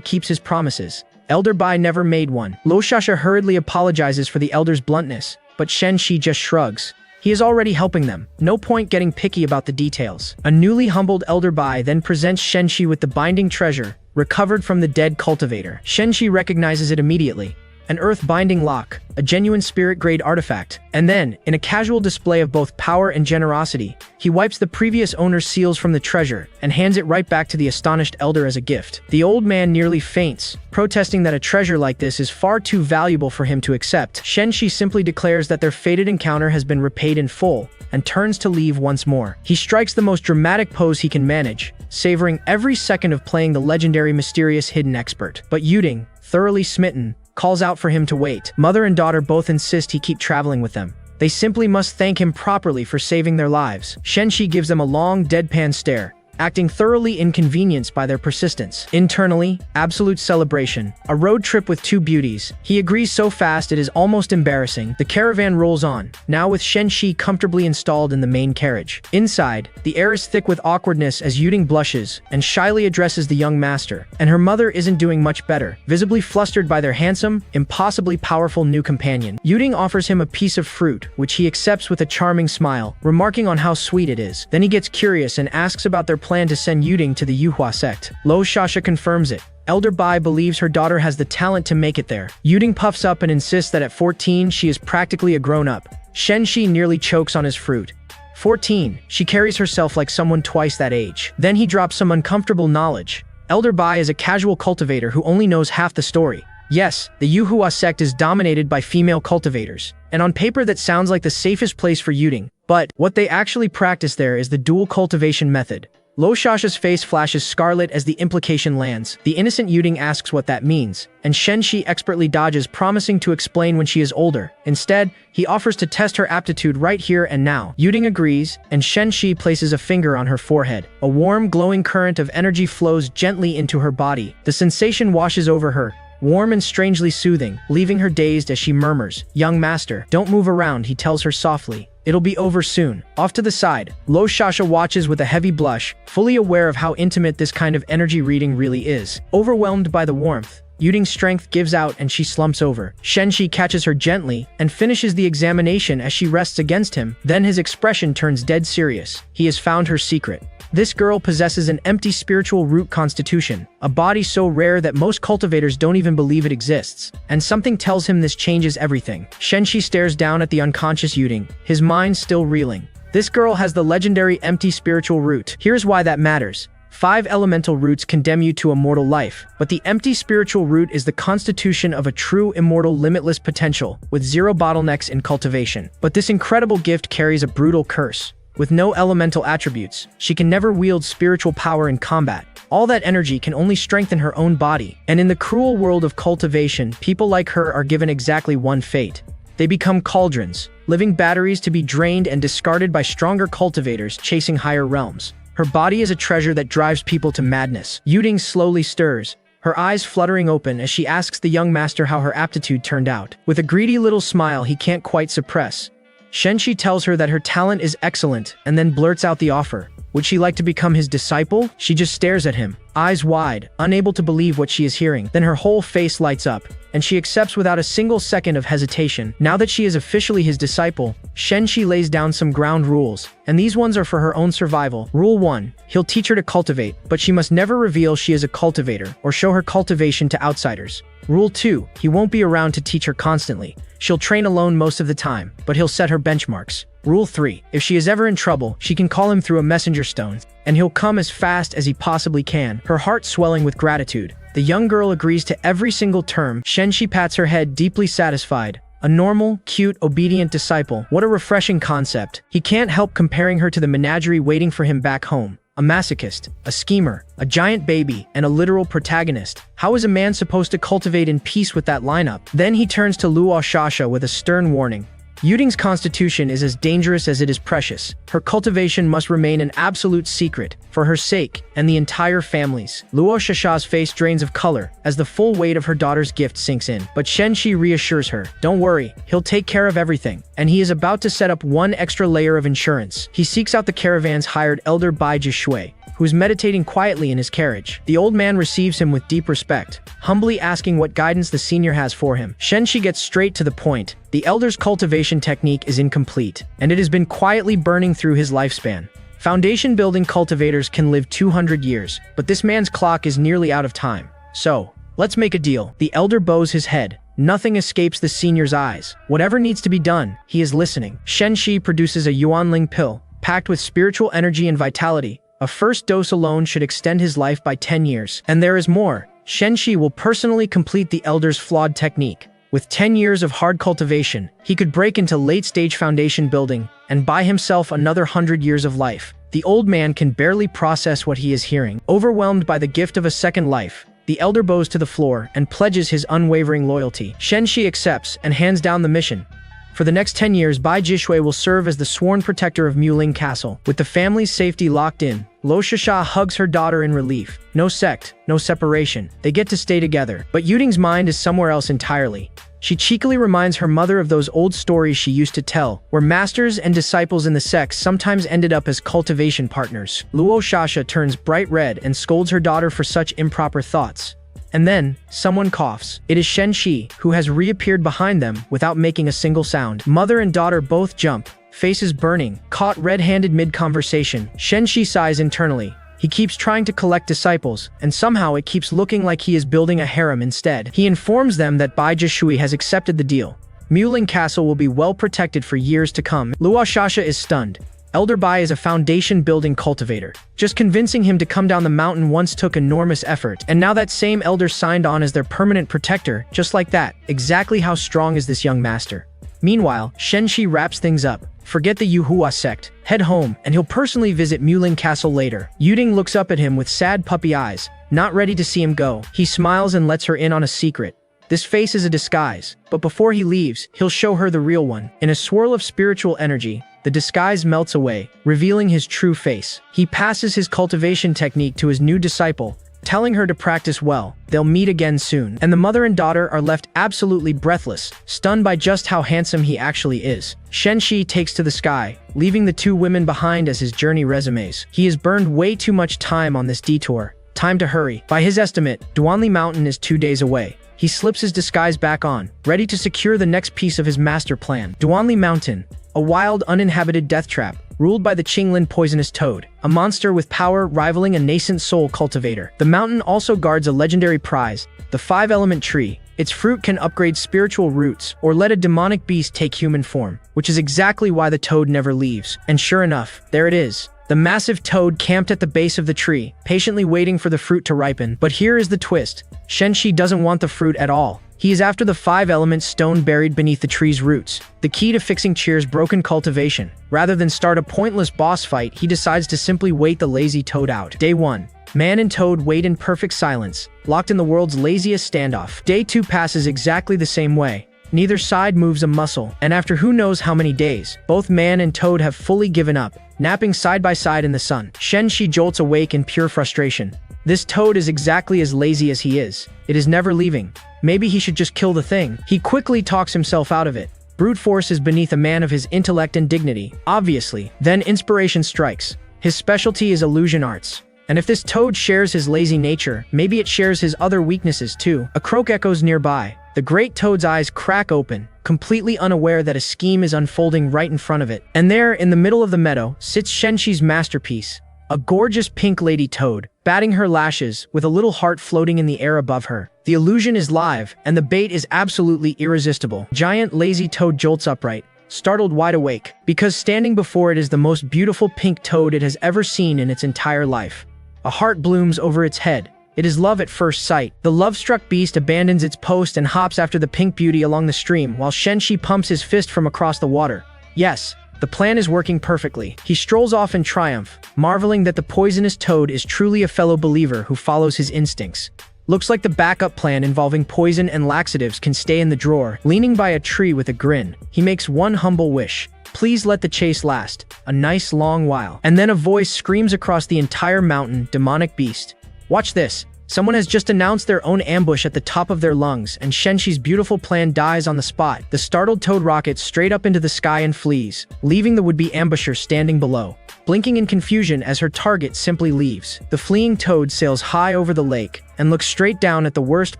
keeps his promises. Elder Bai never made one. Lo Shasha hurriedly apologizes for the elder's bluntness, but Shen Shi just shrugs. He is already helping them. No point getting picky about the details. A newly humbled Elder Bai then presents Shen Shi with the binding treasure, recovered from the dead cultivator. Shen Shi recognizes it immediately. An earth-binding lock, a genuine spirit-grade artifact. And then, in a casual display of both power and generosity, he wipes the previous owner's seals from the treasure and hands it right back to the astonished elder as a gift. The old man nearly faints, protesting that a treasure like this is far too valuable for him to accept. Shen Shi simply declares that their fated encounter has been repaid in full, and turns to leave once more. He strikes the most dramatic pose he can manage, savoring every second of playing the legendary mysterious hidden expert. But Yuding, thoroughly smitten, calls out for him to wait. Mother and daughter both insist he keep traveling with them. They simply must thank him properly for saving their lives. Shen Shi gives them a long, deadpan stare, acting thoroughly inconvenienced by their persistence. Internally, absolute celebration. A road trip with 2 beauties. He agrees so fast it is almost embarrassing. The caravan rolls on, now with Shen Shi comfortably installed in the main carriage. Inside, the air is thick with awkwardness as Yuding blushes and shyly addresses the young master. And her mother isn't doing much better, visibly flustered by their handsome, impossibly powerful new companion. Yuding offers him a piece of fruit, which he accepts with a charming smile, remarking on how sweet it is. Then he gets curious and asks about their plan to send Yuding to the Yuhua sect. Lo Shasha confirms it. Elder Bai believes her daughter has the talent to make it there. Yuding puffs up and insists that at 14 she is practically a grown-up. Shen Shi nearly chokes on his fruit. 14, she carries herself like someone twice that age. Then he drops some uncomfortable knowledge. Elder Bai is a casual cultivator who only knows half the story. Yes, the Yuhua sect is dominated by female cultivators, and on paper that sounds like the safest place for Yuding, but what they actually practice there is the dual cultivation method. Lo Shasha's face flashes scarlet as the implication lands. The innocent Yuding asks what that means, and Shen Shi expertly dodges, promising to explain when she is older. Instead, he offers to test her aptitude right here and now. Yuding agrees, and Shen Shi places a finger on her forehead. A warm, glowing current of energy flows gently into her body. The sensation washes over her, warm and strangely soothing, leaving her dazed as she murmurs, "Young master, don't move around," he tells her softly. "It'll be over soon." Off to the side, Lo Shasha watches with a heavy blush, fully aware of how intimate this kind of energy reading really is. Overwhelmed by the warmth, Yuding's strength gives out and she slumps over. Shen Shi catches her gently and finishes the examination as she rests against him. Then his expression turns dead serious. He has found her secret. This girl possesses an empty spiritual root constitution, a body so rare that most cultivators don't even believe it exists. And something tells him this changes everything. Shen Shi stares down at the unconscious Yuding, his mind still reeling. This girl has the legendary empty spiritual root. Here's why that matters. 5 elemental roots condemn you to a mortal life, but the empty spiritual root is the constitution of a true immortal limitless potential, with 0 bottlenecks in cultivation. But this incredible gift carries a brutal curse. With no elemental attributes, she can never wield spiritual power in combat. All that energy can only strengthen her own body. And in the cruel world of cultivation, people like her are given exactly one fate. They become cauldrons, living batteries to be drained and discarded by stronger cultivators chasing higher realms. Her body is a treasure that drives people to madness. Yuding slowly stirs, her eyes fluttering open as she asks the young master how her aptitude turned out. With a greedy little smile he can't quite suppress, Shen Shi tells her that her talent is excellent and then blurts out the offer. Would she like to become his disciple? She just stares at him, eyes wide, unable to believe what she is hearing. Then her whole face lights up, and she accepts without a single second of hesitation. Now that she is officially his disciple, Shen Shi lays down some ground rules, and these ones are for her own survival. Rule 1. He'll teach her to cultivate, but she must never reveal she is a cultivator or show her cultivation to outsiders. Rule 2. He won't be around to teach her constantly. She'll train alone most of the time, but he'll set her benchmarks. Rule 3. If she is ever in trouble, she can call him through a messenger stone, and he'll come as fast as he possibly can, her heart swelling with gratitude. The young girl agrees to every single term. Shen Shi pats her head, deeply satisfied. A normal, cute, obedient disciple. What a refreshing concept. He can't help comparing her to the menagerie waiting for him back home. A masochist, a schemer, a giant baby, and a literal protagonist. How is a man supposed to cultivate in peace with that lineup? Then he turns to Luo Shasha with a stern warning. Yuding's constitution is as dangerous as it is precious. Her cultivation must remain an absolute secret, for her sake and the entire family's. Luo Shasha's face drains of color as the full weight of her daughter's gift sinks in. But Shen Shi reassures her, don't worry, he'll take care of everything. And he is about to set up one extra layer of insurance. He seeks out the caravan's hired elder Bai Jishui, who is meditating quietly in his carriage. The old man receives him with deep respect, humbly asking what guidance the senior has for him. Shen Shi gets straight to the point. The elder's cultivation technique is incomplete, and it has been quietly burning through his lifespan. Foundation building cultivators can live 200 years, but this man's clock is nearly out of time. So, let's make a deal. The elder bows his head. Nothing escapes the senior's eyes. Whatever needs to be done, he is listening. Shen Shi produces a Yuanling pill, packed with spiritual energy and vitality. A first dose alone should extend his life by 10 years. And there is more. Shen Shi will personally complete the elder's flawed technique. With 10 years of hard cultivation, he could break into late-stage foundation building and buy himself another 100 years of life. The old man can barely process what he is hearing. Overwhelmed by the gift of a second life, the elder bows to the floor and pledges his unwavering loyalty. Shen Shi accepts and hands down the mission. For the next 10 years, Bai Jishui will serve as the sworn protector of Muling Castle. With the family's safety locked in, Luo Shasha hugs her daughter in relief. No sect, no separation. They get to stay together. But Yuding's mind is somewhere else entirely. She cheekily reminds her mother of those old stories she used to tell, where masters and disciples in the sects sometimes ended up as cultivation partners. Luo Shasha turns bright red and scolds her daughter for such improper thoughts. And then, someone coughs. It is Shen Shi, who has reappeared behind them without making a single sound. Mother and daughter both jump, faces burning, caught red-handed mid-conversation. Shen Shi sighs internally. He keeps trying to collect disciples, and somehow it keeps looking like he is building a harem instead. He informs them that Bai Jishui has accepted the deal. Muling Castle will be well protected for years to come. Luo Shasha is stunned. Elder Bai is a foundation-building cultivator. Just convincing him to come down the mountain once took enormous effort, and now that same elder signed on as their permanent protector, just like that. Exactly how strong is this young master? Meanwhile, Shen Shi wraps things up. Forget the Yuhua sect. Head home, and he'll personally visit Muling Castle later. Yuding looks up at him with sad puppy eyes, not ready to see him go. He smiles and lets her in on a secret. This face is a disguise, but before he leaves, he'll show her the real one. In a swirl of spiritual energy, the disguise melts away, revealing his true face. He passes his cultivation technique to his new disciple, telling her to practice well. They'll meet again soon. And the mother and daughter are left absolutely breathless, stunned by just how handsome he actually is. Shen Shi takes to the sky, leaving the two women behind as his journey resumes. He has burned way too much time on this detour. Time to hurry. By his estimate, Duanli Mountain is 2 days away. He slips his disguise back on, ready to secure the next piece of his master plan. Duanli Mountain, a wild, uninhabited death trap, ruled by the Qinglin poisonous toad, a monster with power rivaling a nascent soul cultivator. The mountain also guards a legendary prize, the 5-element tree. Its fruit can upgrade spiritual roots or let a demonic beast take human form, which is exactly why the toad never leaves. And sure enough, there it is. The massive toad camped at the base of the tree, patiently waiting for the fruit to ripen. But here is the twist. Shen Shi doesn't want the fruit at all. He is after the 5-element stone buried beneath the tree's roots, the key to fixing Cheer's broken cultivation. Rather than start a pointless boss fight, he decides to simply wait the lazy toad out. Day 1. Man and toad wait in perfect silence, locked in the world's laziest standoff. Day 2 passes exactly the same way. Neither side moves a muscle, and after who knows how many days, both man and toad have fully given up, napping side by side in the sun. Shen Shi jolts awake in pure frustration. This toad is exactly as lazy as he is. It is never leaving. Maybe he should just kill the thing. He quickly talks himself out of it. Brute force is beneath a man of his intellect and dignity, obviously. Then inspiration strikes. His specialty is illusion arts. And if this toad shares his lazy nature, maybe it shares his other weaknesses too. A croak echoes nearby. The great toad's eyes crack open, completely unaware that a scheme is unfolding right in front of it. And there, in the middle of the meadow, sits Shen Shi's masterpiece, a gorgeous pink lady toad, batting her lashes, with a little heart floating in the air above her. The illusion is live, and the bait is absolutely irresistible. Giant lazy toad jolts upright, startled wide awake, because standing before it is the most beautiful pink toad it has ever seen in its entire life. A heart blooms over its head. It is love at first sight. The love-struck beast abandons its post and hops after the pink beauty along the stream, while Shen Shi pumps his fist from across the water. Yes, the plan is working perfectly. He strolls off in triumph, marveling that the poisonous toad is truly a fellow believer who follows his instincts. Looks like the backup plan involving poison and laxatives can stay in the drawer. Leaning by a tree with a grin, he makes one humble wish. Please let the chase last a nice long while. And then a voice screams across the entire mountain, demonic beast. Watch this. Someone has just announced their own ambush at the top of their lungs, and Shen Shi's beautiful plan dies on the spot. The startled toad rockets straight up into the sky and flees, leaving the would-be ambusher standing below, blinking in confusion as her target simply leaves. The fleeing toad sails high over the lake and looks straight down at the worst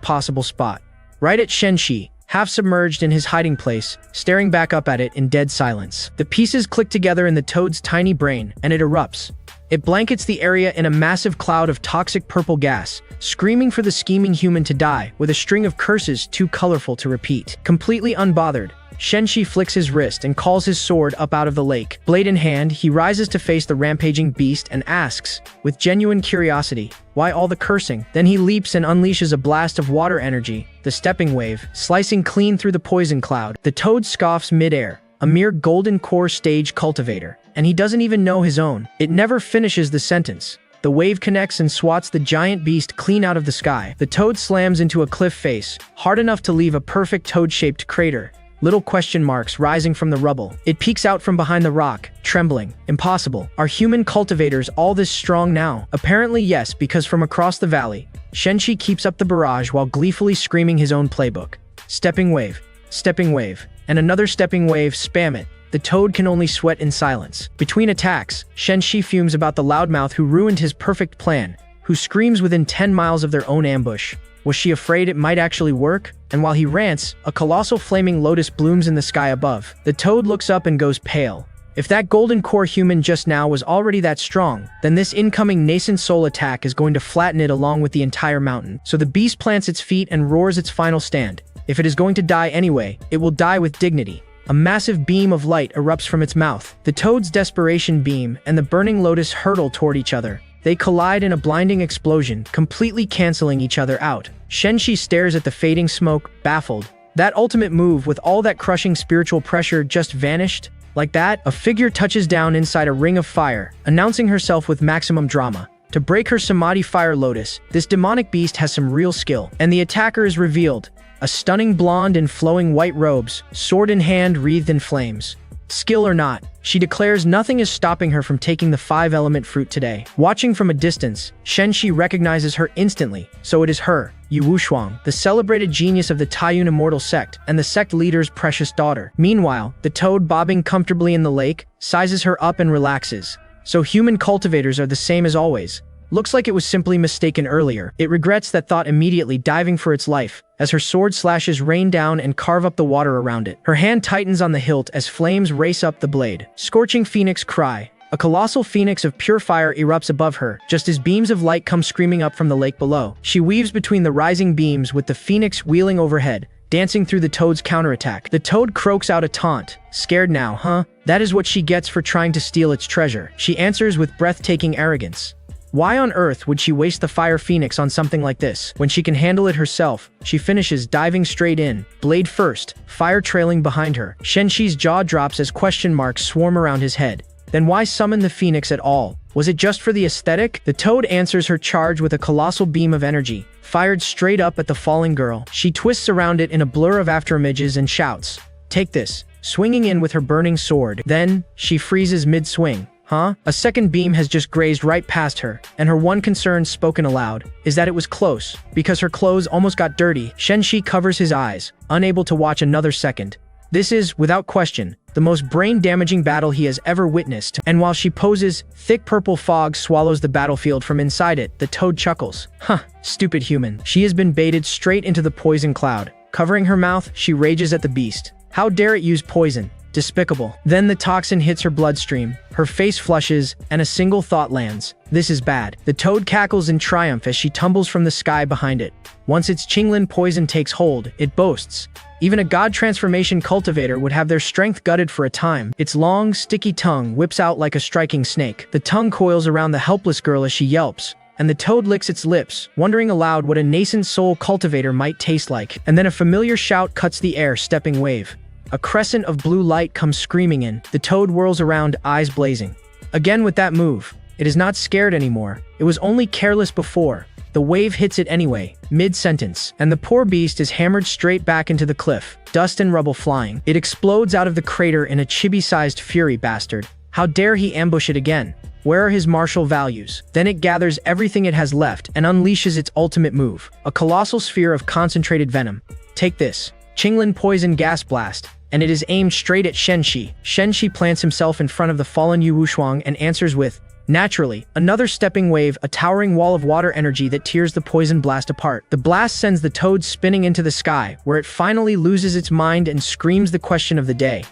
possible spot, right at Shen Shi, half submerged in his hiding place, staring back up at it in dead silence. The pieces click together in the toad's tiny brain, and it erupts. It blankets the area in a massive cloud of toxic purple gas, screaming for the scheming human to die, with a string of curses too colorful to repeat. Completely unbothered, Shen Shi flicks his wrist and calls his sword up out of the lake. Blade in hand, he rises to face the rampaging beast and asks, with genuine curiosity, why all the cursing? Then he leaps and unleashes a blast of water energy, the stepping wave, slicing clean through the poison cloud. The toad scoffs midair, a mere golden core stage cultivator, and he doesn't even know his own. It never finishes the sentence. The wave connects and swats the giant beast clean out of the sky. The toad slams into a cliff face, hard enough to leave a perfect toad-shaped crater. Little question marks rising from the rubble. It peeks out from behind the rock, trembling. Impossible. Are human cultivators all this strong now? Apparently yes, because from across the valley, Shen Shi keeps up the barrage while gleefully screaming his own playbook. Stepping wave, and another stepping wave, spam it. The toad can only sweat in silence. Between attacks, Shen Shi fumes about the loudmouth who ruined his perfect plan, who screams within 10 miles of their own ambush. Was she afraid it might actually work? And while he rants, a colossal flaming lotus blooms in the sky above. The toad looks up and goes pale. If that golden core human just now was already that strong, then this incoming nascent soul attack is going to flatten it along with the entire mountain. So the beast plants its feet and roars its final stand. If it is going to die anyway, it will die with dignity. A massive beam of light erupts from its mouth. The toad's desperation beam and the burning lotus hurtle toward each other. They collide in a blinding explosion, completely canceling each other out. Shen Shi stares at the fading smoke, baffled. That ultimate move with all that crushing spiritual pressure just vanished? Like that, a figure touches down inside a ring of fire, announcing herself with maximum drama. To break her Samadhi fire lotus, this demonic beast has some real skill, and the attacker is revealed. A stunning blonde in flowing white robes, sword in hand wreathed in flames. Skill or not, she declares nothing is stopping her from taking the 5-element fruit today. Watching from a distance, Shen Shi recognizes her instantly, so it is her, Yu Wushuang, the celebrated genius of the Taiyun immortal sect, and the sect leader's precious daughter. Meanwhile, the toad bobbing comfortably in the lake, sizes her up and relaxes. So human cultivators are the same as always. Looks like it was simply mistaken earlier. It regrets that thought immediately, diving for its life, as her sword slashes rain down and carve up the water around it. Her hand tightens on the hilt as flames race up the blade. Scorching phoenix cry. A colossal phoenix of pure fire erupts above her, just as beams of light come screaming up from the lake below. She weaves between the rising beams with the phoenix wheeling overhead, dancing through the toad's counterattack. The toad croaks out a taunt. Scared now, huh? That is what she gets for trying to steal its treasure. She answers with breathtaking arrogance. Why on earth would she waste the fire phoenix on something like this, when she can handle it herself? She finishes, diving straight in, blade first, fire trailing behind her. Shen Shi's jaw drops as question marks swarm around his head. Then why summon the phoenix at all? Was it just for the aesthetic? The toad answers her charge with a colossal beam of energy, fired straight up at the falling girl. She twists around it in a blur of afterimages and shouts, "Take this," swinging in with her burning sword. Then, she freezes mid-swing. Huh? A second beam has just grazed right past her, and her one concern spoken aloud is that it was close, because her clothes almost got dirty. Shen Shi covers his eyes, unable to watch another second. This is, without question, the most brain-damaging battle he has ever witnessed, and while she poses, thick purple fog swallows the battlefield from inside it. The toad chuckles. Huh, stupid human. She has been baited straight into the poison cloud. Covering her mouth, she rages at the beast. How dare it use poison? Despicable. Then the toxin hits her bloodstream, her face flushes, and a single thought lands. This is bad. The toad cackles in triumph as she tumbles from the sky behind it. Once its Qinglin poison takes hold, it boasts. Even a god transformation cultivator would have their strength gutted for a time. Its long, sticky tongue whips out like a striking snake. The tongue coils around the helpless girl as she yelps, and the toad licks its lips, wondering aloud what a nascent soul cultivator might taste like. And then a familiar shout cuts the air, stepping wave. A crescent of blue light comes screaming in. The toad whirls around, eyes blazing. Again with that move. It is not scared anymore. It was only careless before. The wave hits it anyway, mid-sentence, and the poor beast is hammered straight back into the cliff, dust and rubble flying. It explodes out of the crater in a chibi-sized fury. Bastard. How dare he ambush it again? Where are his martial values? Then it gathers everything it has left and unleashes its ultimate move. A colossal sphere of concentrated venom. Take this. Qinglin poison gas blast. And it is aimed straight at Shen Shi. Shen Shi plants himself in front of the fallen Yu Wushuang and answers with, naturally, another stepping wave, a towering wall of water energy that tears the poison blast apart. The blast sends the toad spinning into the sky, where it finally loses its mind and screams the question of the day.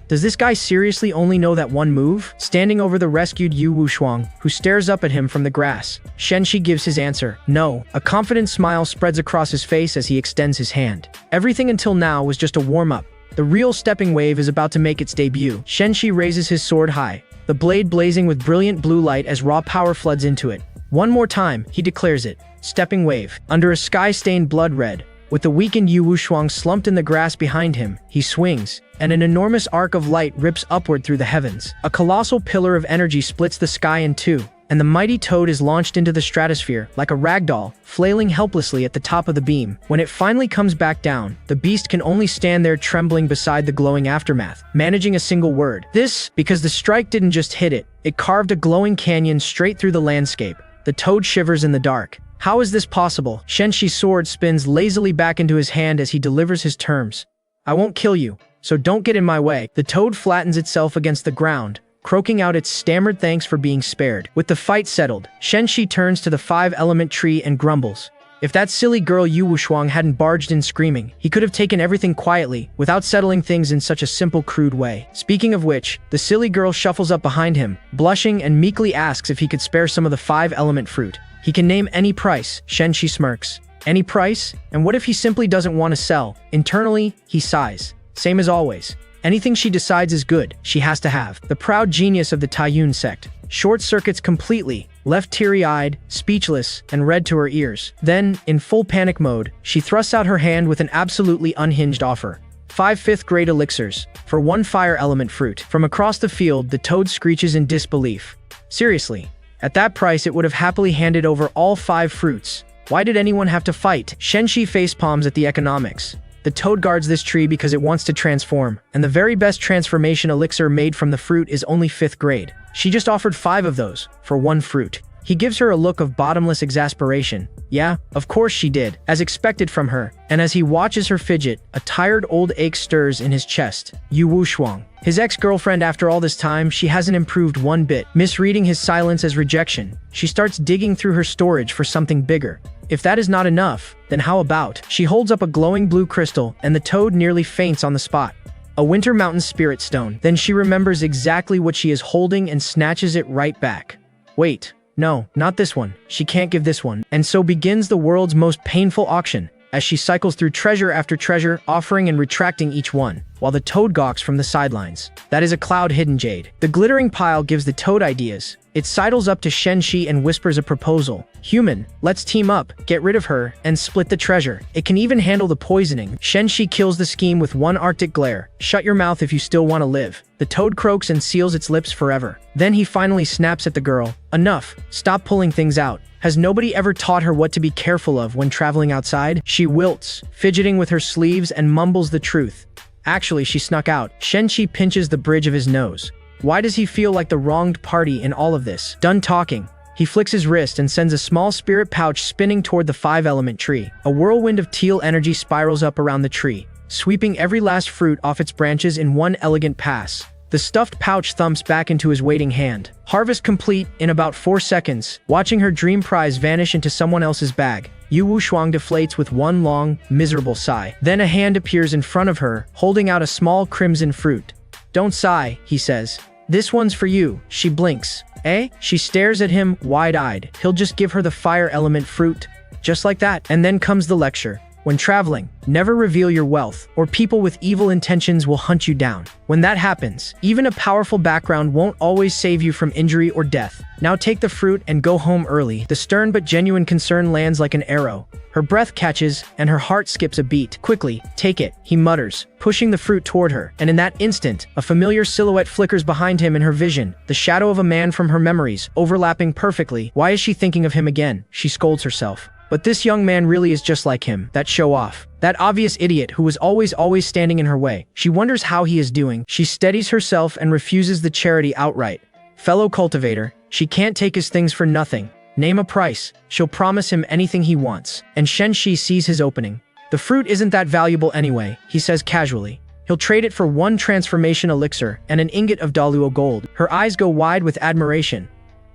Does this guy seriously only know that one move? Standing over the rescued Yu Wushuang, who stares up at him from the grass, Shen Shi gives his answer, no. A confident smile spreads across his face as he extends his hand. Everything until now was just a warm-up. The real stepping wave is about to make its debut. Shen Shi raises his sword high, the blade blazing with brilliant blue light as raw power floods into it. One more time, he declares it. Stepping wave. Under a sky-stained blood red, with the weakened Yu Wushuang slumped in the grass behind him, he swings, and an enormous arc of light rips upward through the heavens. A colossal pillar of energy splits the sky in two, and the mighty toad is launched into the stratosphere like a ragdoll, flailing helplessly at the top of the beam. When it finally comes back down, the beast can only stand there trembling beside the glowing aftermath, managing a single word. This, because the strike didn't just hit it, it carved a glowing canyon straight through the landscape. The toad shivers in the dark. How is this possible? Shen Shi's sword spins lazily back into his hand as he delivers his terms. I won't kill you, so don't get in my way. The toad flattens itself against the ground, croaking out its stammered thanks for being spared. With the fight settled, Shen Shi turns to the five-element tree and grumbles. If that silly girl Yu Wushuang hadn't barged in screaming, he could have taken everything quietly, without settling things in such a simple, crude way. Speaking of which, the silly girl shuffles up behind him, blushing and meekly asks if he could spare some of the five-element fruit. He can name any price, Shen Shi smirks. Any price? And what if he simply doesn't want to sell? Internally, he sighs. Same as always. Anything she decides is good, she has to have. The proud genius of the Taiyun sect short-circuits completely, left teary-eyed, speechless, and red to her ears. Then, in full panic mode, she thrusts out her hand with an absolutely unhinged offer. 5 fifth-grade elixirs, for 1 fire-element fruit. From across the field, the toad screeches in disbelief. Seriously, at that price it would have happily handed over all 5 fruits. Why did anyone have to fight? Shen Shi facepalms at the economics. The toad guards this tree because it wants to transform, and the very best transformation elixir made from the fruit is only 5th grade. She just offered 5 of those, for 1 fruit. He gives her a look of bottomless exasperation. Yeah, of course she did, as expected from her, and as he watches her fidget, a tired old ache stirs in his chest. Yu Wushuang. His ex-girlfriend. After all this time, she hasn't improved one bit. Misreading his silence as rejection, she starts digging through her storage for something bigger. If that is not enough, then how about? She holds up a glowing blue crystal, and the toad nearly faints on the spot. A Winter Mountain Spirit Stone. Then she remembers exactly what she is holding and snatches it right back. Wait, no, not this one. She can't give this one. And so begins the world's most painful auction, as she cycles through treasure after treasure, offering and retracting each one, while the toad gawks from the sidelines. That is a cloud-hidden jade. The glittering pile gives the toad ideas. It sidles up to Shen Shi and whispers a proposal. Human, let's team up, get rid of her, and split the treasure. It can even handle the poisoning. Shen Shi kills the scheme with one arctic glare. Shut your mouth if you still want to live. The toad croaks and seals its lips forever. Then he finally snaps at the girl. Enough. Stop pulling things out. Has nobody ever taught her what to be careful of when traveling outside? She wilts, fidgeting with her sleeves, and mumbles the truth. Actually, she snuck out. Shen Shi pinches the bridge of his nose. Why does he feel like the wronged party in all of this? Done talking, he flicks his wrist and sends a small spirit pouch spinning toward the 5-element tree. A whirlwind of teal energy spirals up around the tree, sweeping every last fruit off its branches in one elegant pass. The stuffed pouch thumps back into his waiting hand. Harvest complete in about 4 seconds. Watching her dream prize vanish into someone else's bag, Yu Wushuang deflates with one long, miserable sigh. Then a hand appears in front of her, holding out a small crimson fruit. "Don't sigh," he says. "This one's for you." She blinks. "Eh?" She stares at him, wide-eyed. He'll just give her the fire element fruit. Just like that. And then comes the lecture. When traveling, never reveal your wealth, or people with evil intentions will hunt you down. When that happens, even a powerful background won't always save you from injury or death. Now take the fruit and go home early. The stern but genuine concern lands like an arrow. Her breath catches, and her heart skips a beat. "Quickly, take it," he mutters, pushing the fruit toward her. And in that instant, a familiar silhouette flickers behind him in her vision, the shadow of a man from her memories, overlapping perfectly. Why is she thinking of him again? She scolds herself. But this young man really is just like him, that show-off, that obvious idiot who was always standing in her way. She wonders how he is doing. She steadies herself and refuses the charity outright. Fellow cultivator, she can't take his things for nothing. Name a price. She'll promise him anything he wants. And Shen Shi sees his opening. "The fruit isn't that valuable anyway," he says casually. He'll trade it for 1 transformation elixir and an ingot of Daluo gold. Her eyes go wide with admiration.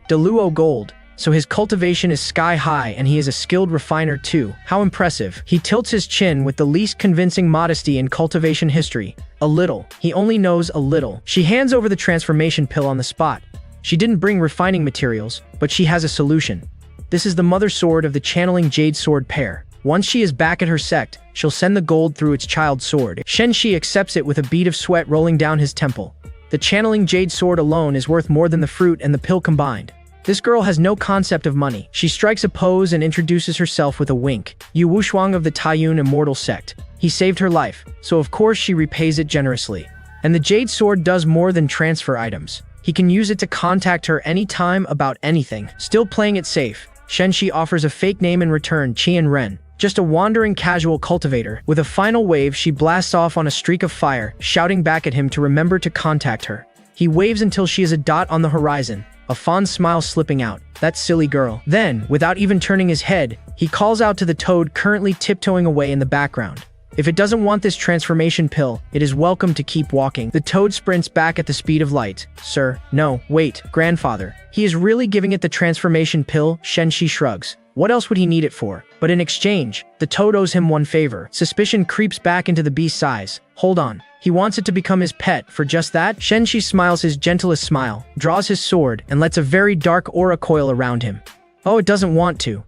Daluo gold. So his cultivation is sky high and he is a skilled refiner too. How impressive. He tilts his chin with the least convincing modesty in cultivation history. A little. He only knows a little. She hands over the transformation pill on the spot. She didn't bring refining materials, but she has a solution. This is the mother sword of the channeling jade sword pair. Once she is back at her sect, she'll send the gold through its child sword. Shen Shi accepts it with a bead of sweat rolling down his temple. The channeling jade sword alone is worth more than the fruit and the pill combined. This girl has no concept of money. She strikes a pose and introduces herself with a wink. Yu Wushuang of the Taiyun Immortal Sect. He saved her life, so of course she repays it generously. And the jade sword does more than transfer items. He can use it to contact her anytime about anything. Still playing it safe, Shen Shi offers a fake name in return, Qian Ren. Just a wandering casual cultivator. With a final wave, she blasts off on a streak of fire, shouting back at him to remember to contact her. He waves until she is a dot on the horizon. A fond smile slipping out. That silly girl. Then, without even turning his head, he calls out to the toad currently tiptoeing away in the background. If it doesn't want this transformation pill, it is welcome to keep walking. The toad sprints back at the speed of light. "Sir, no, wait, grandfather. He is really giving it the transformation pill," Shen Shi shrugs. What else would he need it for? But in exchange, the toad owes him one favor. Suspicion creeps back into the beast's eyes. Hold on. He wants it to become his pet. For just that, Shen Shi smiles his gentlest smile, draws his sword, and lets a very dark aura coil around him. Oh, it doesn't want to.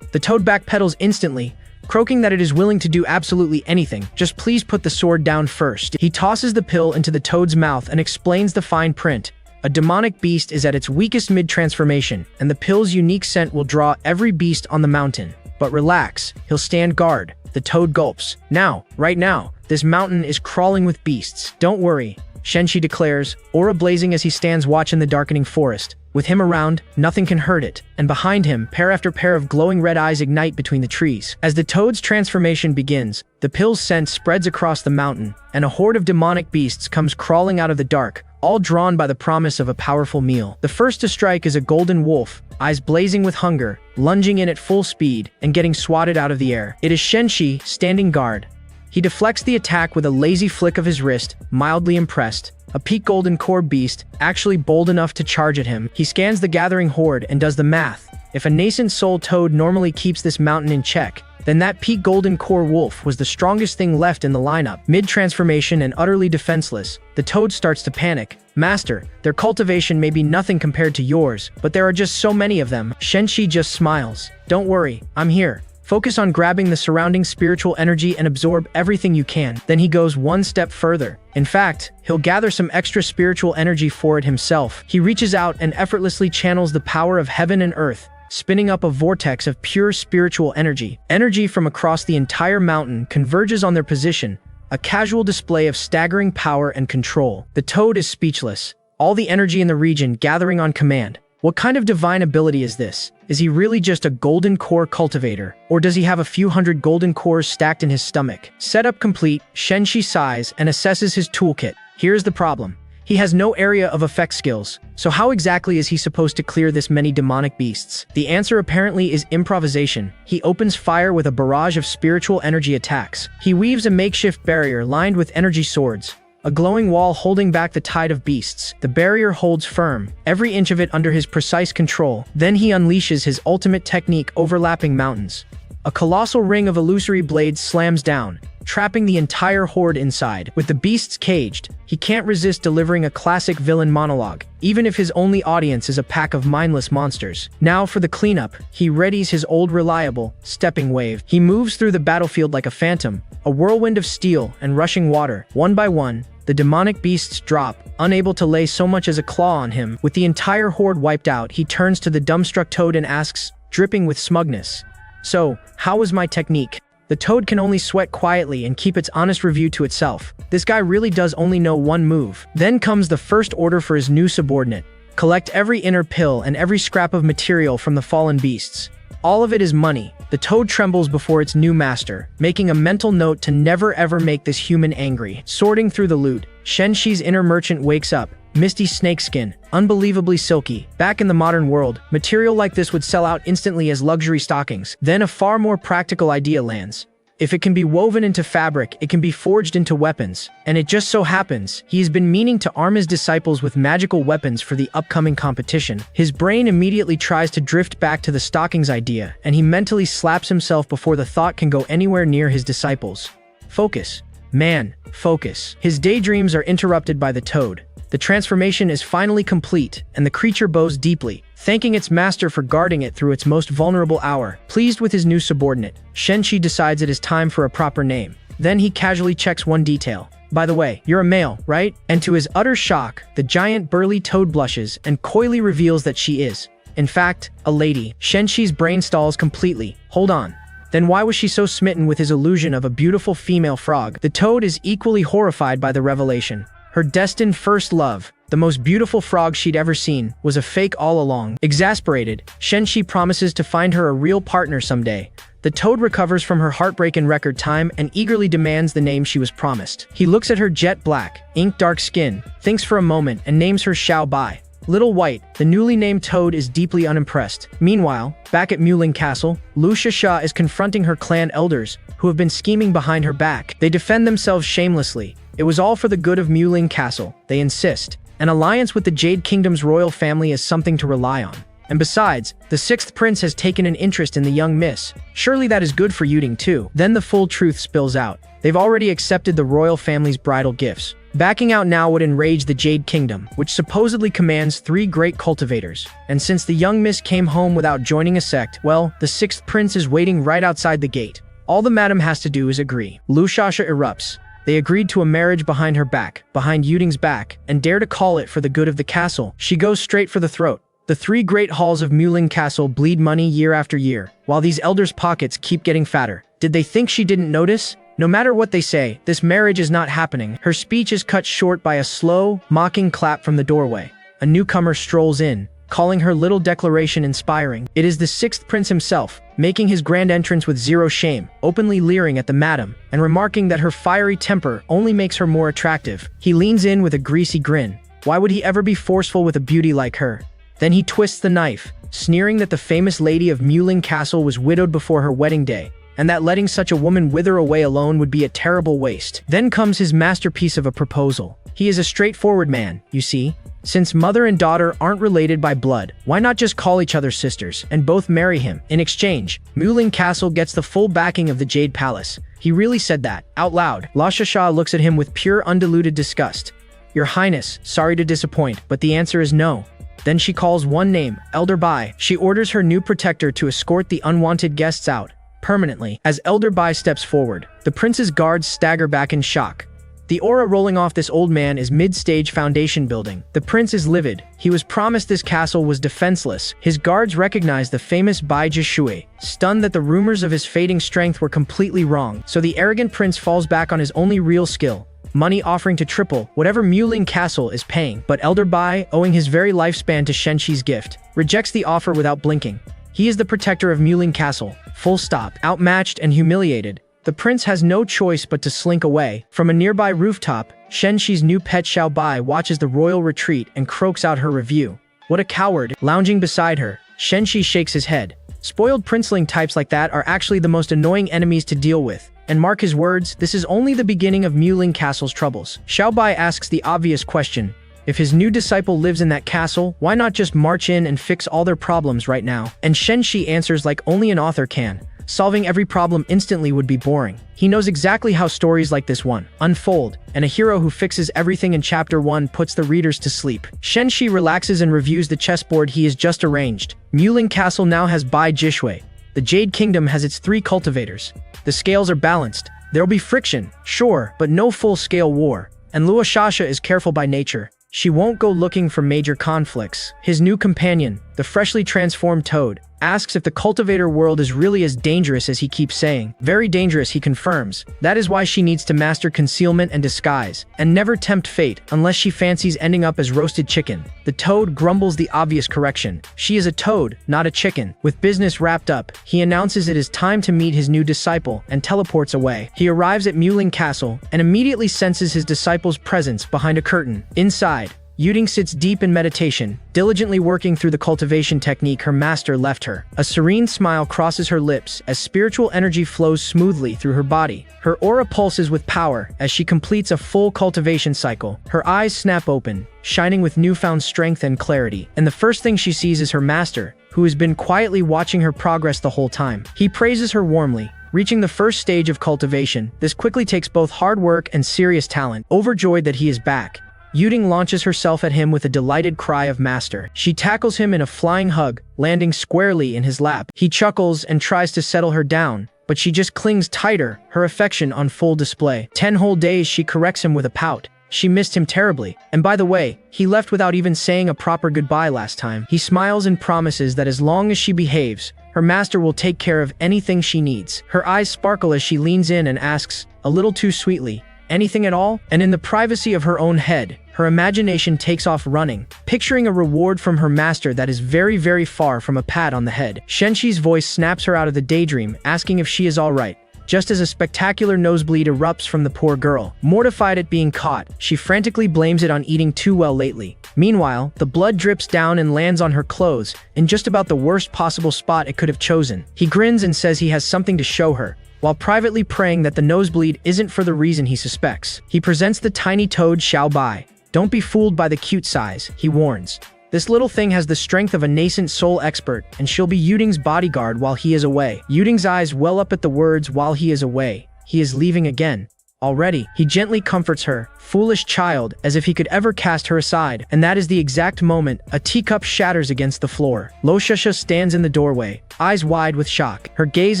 The toad backpedals instantly, croaking that it is willing to do absolutely anything. Just please put the sword down first. He tosses the pill into the toad's mouth and explains the fine print. A demonic beast is at its weakest mid-transformation, and the pill's unique scent will draw every beast on the mountain. But relax, he'll stand guard. The toad gulps. Now, right now, this mountain is crawling with beasts. Don't worry, Shen Shi declares, aura blazing as he stands watch in the darkening forest. With him around, nothing can hurt it, and behind him, pair after pair of glowing red eyes ignite between the trees. As the toad's transformation begins, the pill's scent spreads across the mountain, and a horde of demonic beasts comes crawling out of the dark, all drawn by the promise of a powerful meal. The first to strike is a golden wolf, eyes blazing with hunger, lunging in at full speed, and getting swatted out of the air. It is Shen Shi, standing guard. He deflects the attack with a lazy flick of his wrist, mildly impressed. A peak golden core beast, actually bold enough to charge at him. He scans the gathering horde and does the math. If a nascent soul toad normally keeps this mountain in check, then that peak golden core wolf was the strongest thing left in the lineup. Mid-transformation and utterly defenseless, the toad starts to panic. Master, their cultivation may be nothing compared to yours, but there are just so many of them. Shen Shi just smiles. Don't worry, I'm here. Focus on grabbing the surrounding spiritual energy and absorb everything you can. Then he goes one step further. In fact, he'll gather some extra spiritual energy for it himself. He reaches out and effortlessly channels the power of heaven and earth, spinning up a vortex of pure spiritual energy. Energy from across the entire mountain converges on their position, a casual display of staggering power and control. The toad is speechless, all the energy in the region gathering on command. What kind of divine ability is this? Is he really just a golden core cultivator? Or does he have a few hundred golden cores stacked in his stomach? Setup complete, Shen Shi sighs and assesses his toolkit. Here's the problem. He has no area of effect skills, so how exactly is he supposed to clear this many demonic beasts? The answer apparently is improvisation. He opens fire with a barrage of spiritual energy attacks. He weaves a makeshift barrier lined with energy swords, a glowing wall holding back the tide of beasts. The barrier holds firm, every inch of it under his precise control. Then he unleashes his ultimate technique, overlapping mountains. A colossal ring of illusory blades slams down, trapping the entire horde inside. With the beasts caged, he can't resist delivering a classic villain monologue, even if his only audience is a pack of mindless monsters. Now for the cleanup, he readies his old reliable, stepping wave. He moves through the battlefield like a phantom, a whirlwind of steel and rushing water. One by one, the demonic beasts drop, unable to lay so much as a claw on him. With the entire horde wiped out, he turns to the dumbstruck Toad and asks, dripping with smugness, "So, how was my technique?" The Toad can only sweat quietly and keep its honest review to itself. This guy really does only know one move. Then comes the first order for his new subordinate. Collect every inner pill and every scrap of material from the fallen beasts. All of it is money. The Toad trembles before its new master, making a mental note to never ever make this human angry. Sorting through the loot, Shen Shi's inner merchant wakes up. Misty snakeskin, unbelievably silky. Back in the modern world, material like this would sell out instantly as luxury stockings. Then a far more practical idea lands. If it can be woven into fabric, it can be forged into weapons. And it just so happens, he has been meaning to arm his disciples with magical weapons for the upcoming competition. His brain immediately tries to drift back to the stockings idea, and he mentally slaps himself before the thought can go anywhere near his disciples. Focus. Man, focus. His daydreams are interrupted by the Toad. The transformation is finally complete, and the creature bows deeply, thanking its master for guarding it through its most vulnerable hour. Pleased with his new subordinate, Shen Shi decides it is time for a proper name. Then he casually checks one detail. "By the way, you're a male, right?" And to his utter shock, the giant burly Toad blushes and coyly reveals that she is, in fact, a lady. Shen Shi's brain stalls completely. Hold on. Then why was she so smitten with his illusion of a beautiful female frog? The Toad is equally horrified by the revelation. Her destined first love, the most beautiful frog she'd ever seen, was a fake all along. Exasperated, Shen Shi promises to find her a real partner someday. The Toad recovers from her heartbreak in record time and eagerly demands the name she was promised. He looks at her jet black, ink dark skin, thinks for a moment, and names her Xiao Bai. Little White, the newly named Toad, is deeply unimpressed. Meanwhile, back at Muling Castle, Lu Shasha is confronting her clan elders, who have been scheming behind her back. They defend themselves shamelessly. It was all for the good of Muling Castle, they insist. An alliance with the Jade Kingdom's royal family is something to rely on. And besides, the sixth prince has taken an interest in the young miss. Surely that is good for Yuding too. Then the full truth spills out. They've already accepted the royal family's bridal gifts. Backing out now would enrage the Jade Kingdom, which supposedly commands 3 great cultivators. And since the young miss came home without joining a sect, well, the sixth prince is waiting right outside the gate. All the madam has to do is agree. Lu Shasha erupts. They agreed to a marriage behind her back, behind Yuding's back, and dare to call it for the good of the castle. She goes straight for the throat. The 3 great halls of Muling Castle bleed money year after year, while these elders' pockets keep getting fatter. Did they think she didn't notice? No matter what they say, this marriage is not happening. Her speech is cut short by a slow, mocking clap from the doorway. A newcomer strolls in, calling her little declaration inspiring. It is the sixth prince himself, making his grand entrance with zero shame, openly leering at the madam, and remarking that her fiery temper only makes her more attractive. He leans in with a greasy grin. Why would he ever be forceful with a beauty like her? Then he twists the knife, sneering that the famous lady of Muling Castle was widowed before her wedding day, and that letting such a woman wither away alone would be a terrible waste. Then comes his masterpiece of a proposal. He is a straightforward man, you see. Since mother and daughter aren't related by blood, why not just call each other sisters and both marry him? In exchange, Muling Castle gets the full backing of the Jade Palace. He really said that, out loud. La Shasha looks at him with pure undiluted disgust. Your Highness, sorry to disappoint, but the answer is no. Then she calls one name, Elder Bai. She orders her new protector to escort the unwanted guests out, permanently. As Elder Bai steps forward, the prince's guards stagger back in shock. The aura rolling off this old man is mid-stage foundation building. The prince is livid. He was promised this castle was defenseless. His guards recognize the famous Bai Jishui, stunned that the rumors of his fading strength were completely wrong. So the arrogant prince falls back on his only real skill, money, offering to triple whatever Muling Castle is paying. But Elder Bai, owing his very lifespan to Shen Shi's gift, rejects the offer without blinking. He is the protector of Muling Castle, full stop. Outmatched and humiliated, The prince has no choice but to slink away. From a nearby rooftop, Shen Shi's new pet Xiaobai watches the royal retreat and croaks out her review. What a coward. Lounging beside her, Shen Shi shakes his head. Spoiled princeling types like that are actually the most annoying enemies to deal with. And mark his words, this is only the beginning of Muling Castle's troubles. Xiaobai asks the obvious question. If his new disciple lives in that castle, why not just march in and fix all their problems right now? And Shen Shi answers like only an author can. Solving every problem instantly would be boring. He knows exactly how stories like this one unfold, and a hero who fixes everything in chapter 1 puts the readers to sleep. Shen Shi relaxes and reviews the chessboard he has just arranged. Muling Castle now has Bai Jishui. The Jade Kingdom has its 3 cultivators. The scales are balanced. There'll be friction, sure, but no full-scale war. And Luoshasha is careful by nature. She won't go looking for major conflicts. His new companion, the freshly transformed toad, asks if the cultivator world is really as dangerous as he keeps saying. Very dangerous, he confirms. That is why she needs to master concealment and disguise, and never tempt fate unless she fancies ending up as roasted chicken. The toad grumbles the obvious correction. She is a toad, not a chicken. With business wrapped up, he announces it is time to meet his new disciple and teleports away. He arrives at Muling Castle and immediately senses his disciple's presence behind a curtain. Inside, Yuding sits deep in meditation, diligently working through the cultivation technique her master left her. A serene smile crosses her lips as spiritual energy flows smoothly through her body. Her aura pulses with power as she completes a full cultivation cycle. Her eyes snap open, shining with newfound strength and clarity. And the first thing she sees is her master, who has been quietly watching her progress the whole time. He praises her warmly. Reaching the first stage of cultivation, this quickly takes both hard work and serious talent. Overjoyed that he is back, Yuding launches herself at him with a delighted cry of master. She tackles him in a flying hug, landing squarely in his lap. He chuckles and tries to settle her down, but she just clings tighter, her affection on full display. 10 whole days she corrects him with a pout. She missed him terribly. And by the way, he left without even saying a proper goodbye last time. He smiles and promises that as long as she behaves, her master will take care of anything she needs. Her eyes sparkle as she leans in and asks, a little too sweetly, anything at all? And in the privacy of her own head, her imagination takes off running, picturing a reward from her master that is very, very far from a pat on the head. Shen Shi's voice snaps her out of the daydream, asking if she is all right, just as a spectacular nosebleed erupts from the poor girl. Mortified at being caught, she frantically blames it on eating too well lately. Meanwhile, the blood drips down and lands on her clothes, in just about the worst possible spot it could have chosen. He grins and says he has something to show her, while privately praying that the nosebleed isn't for the reason he suspects. He presents the tiny toad Xiaobai. Don't be fooled by the cute size, he warns. This little thing has the strength of a nascent soul expert, and she'll be Yuding's bodyguard while he is away. Yuding's eyes well up at the words while he is away. He is leaving again. Already, he gently comforts her, foolish child, as if he could ever cast her aside. And that is the exact moment a teacup shatters against the floor. Luoshasha stands in the doorway, eyes wide with shock. Her gaze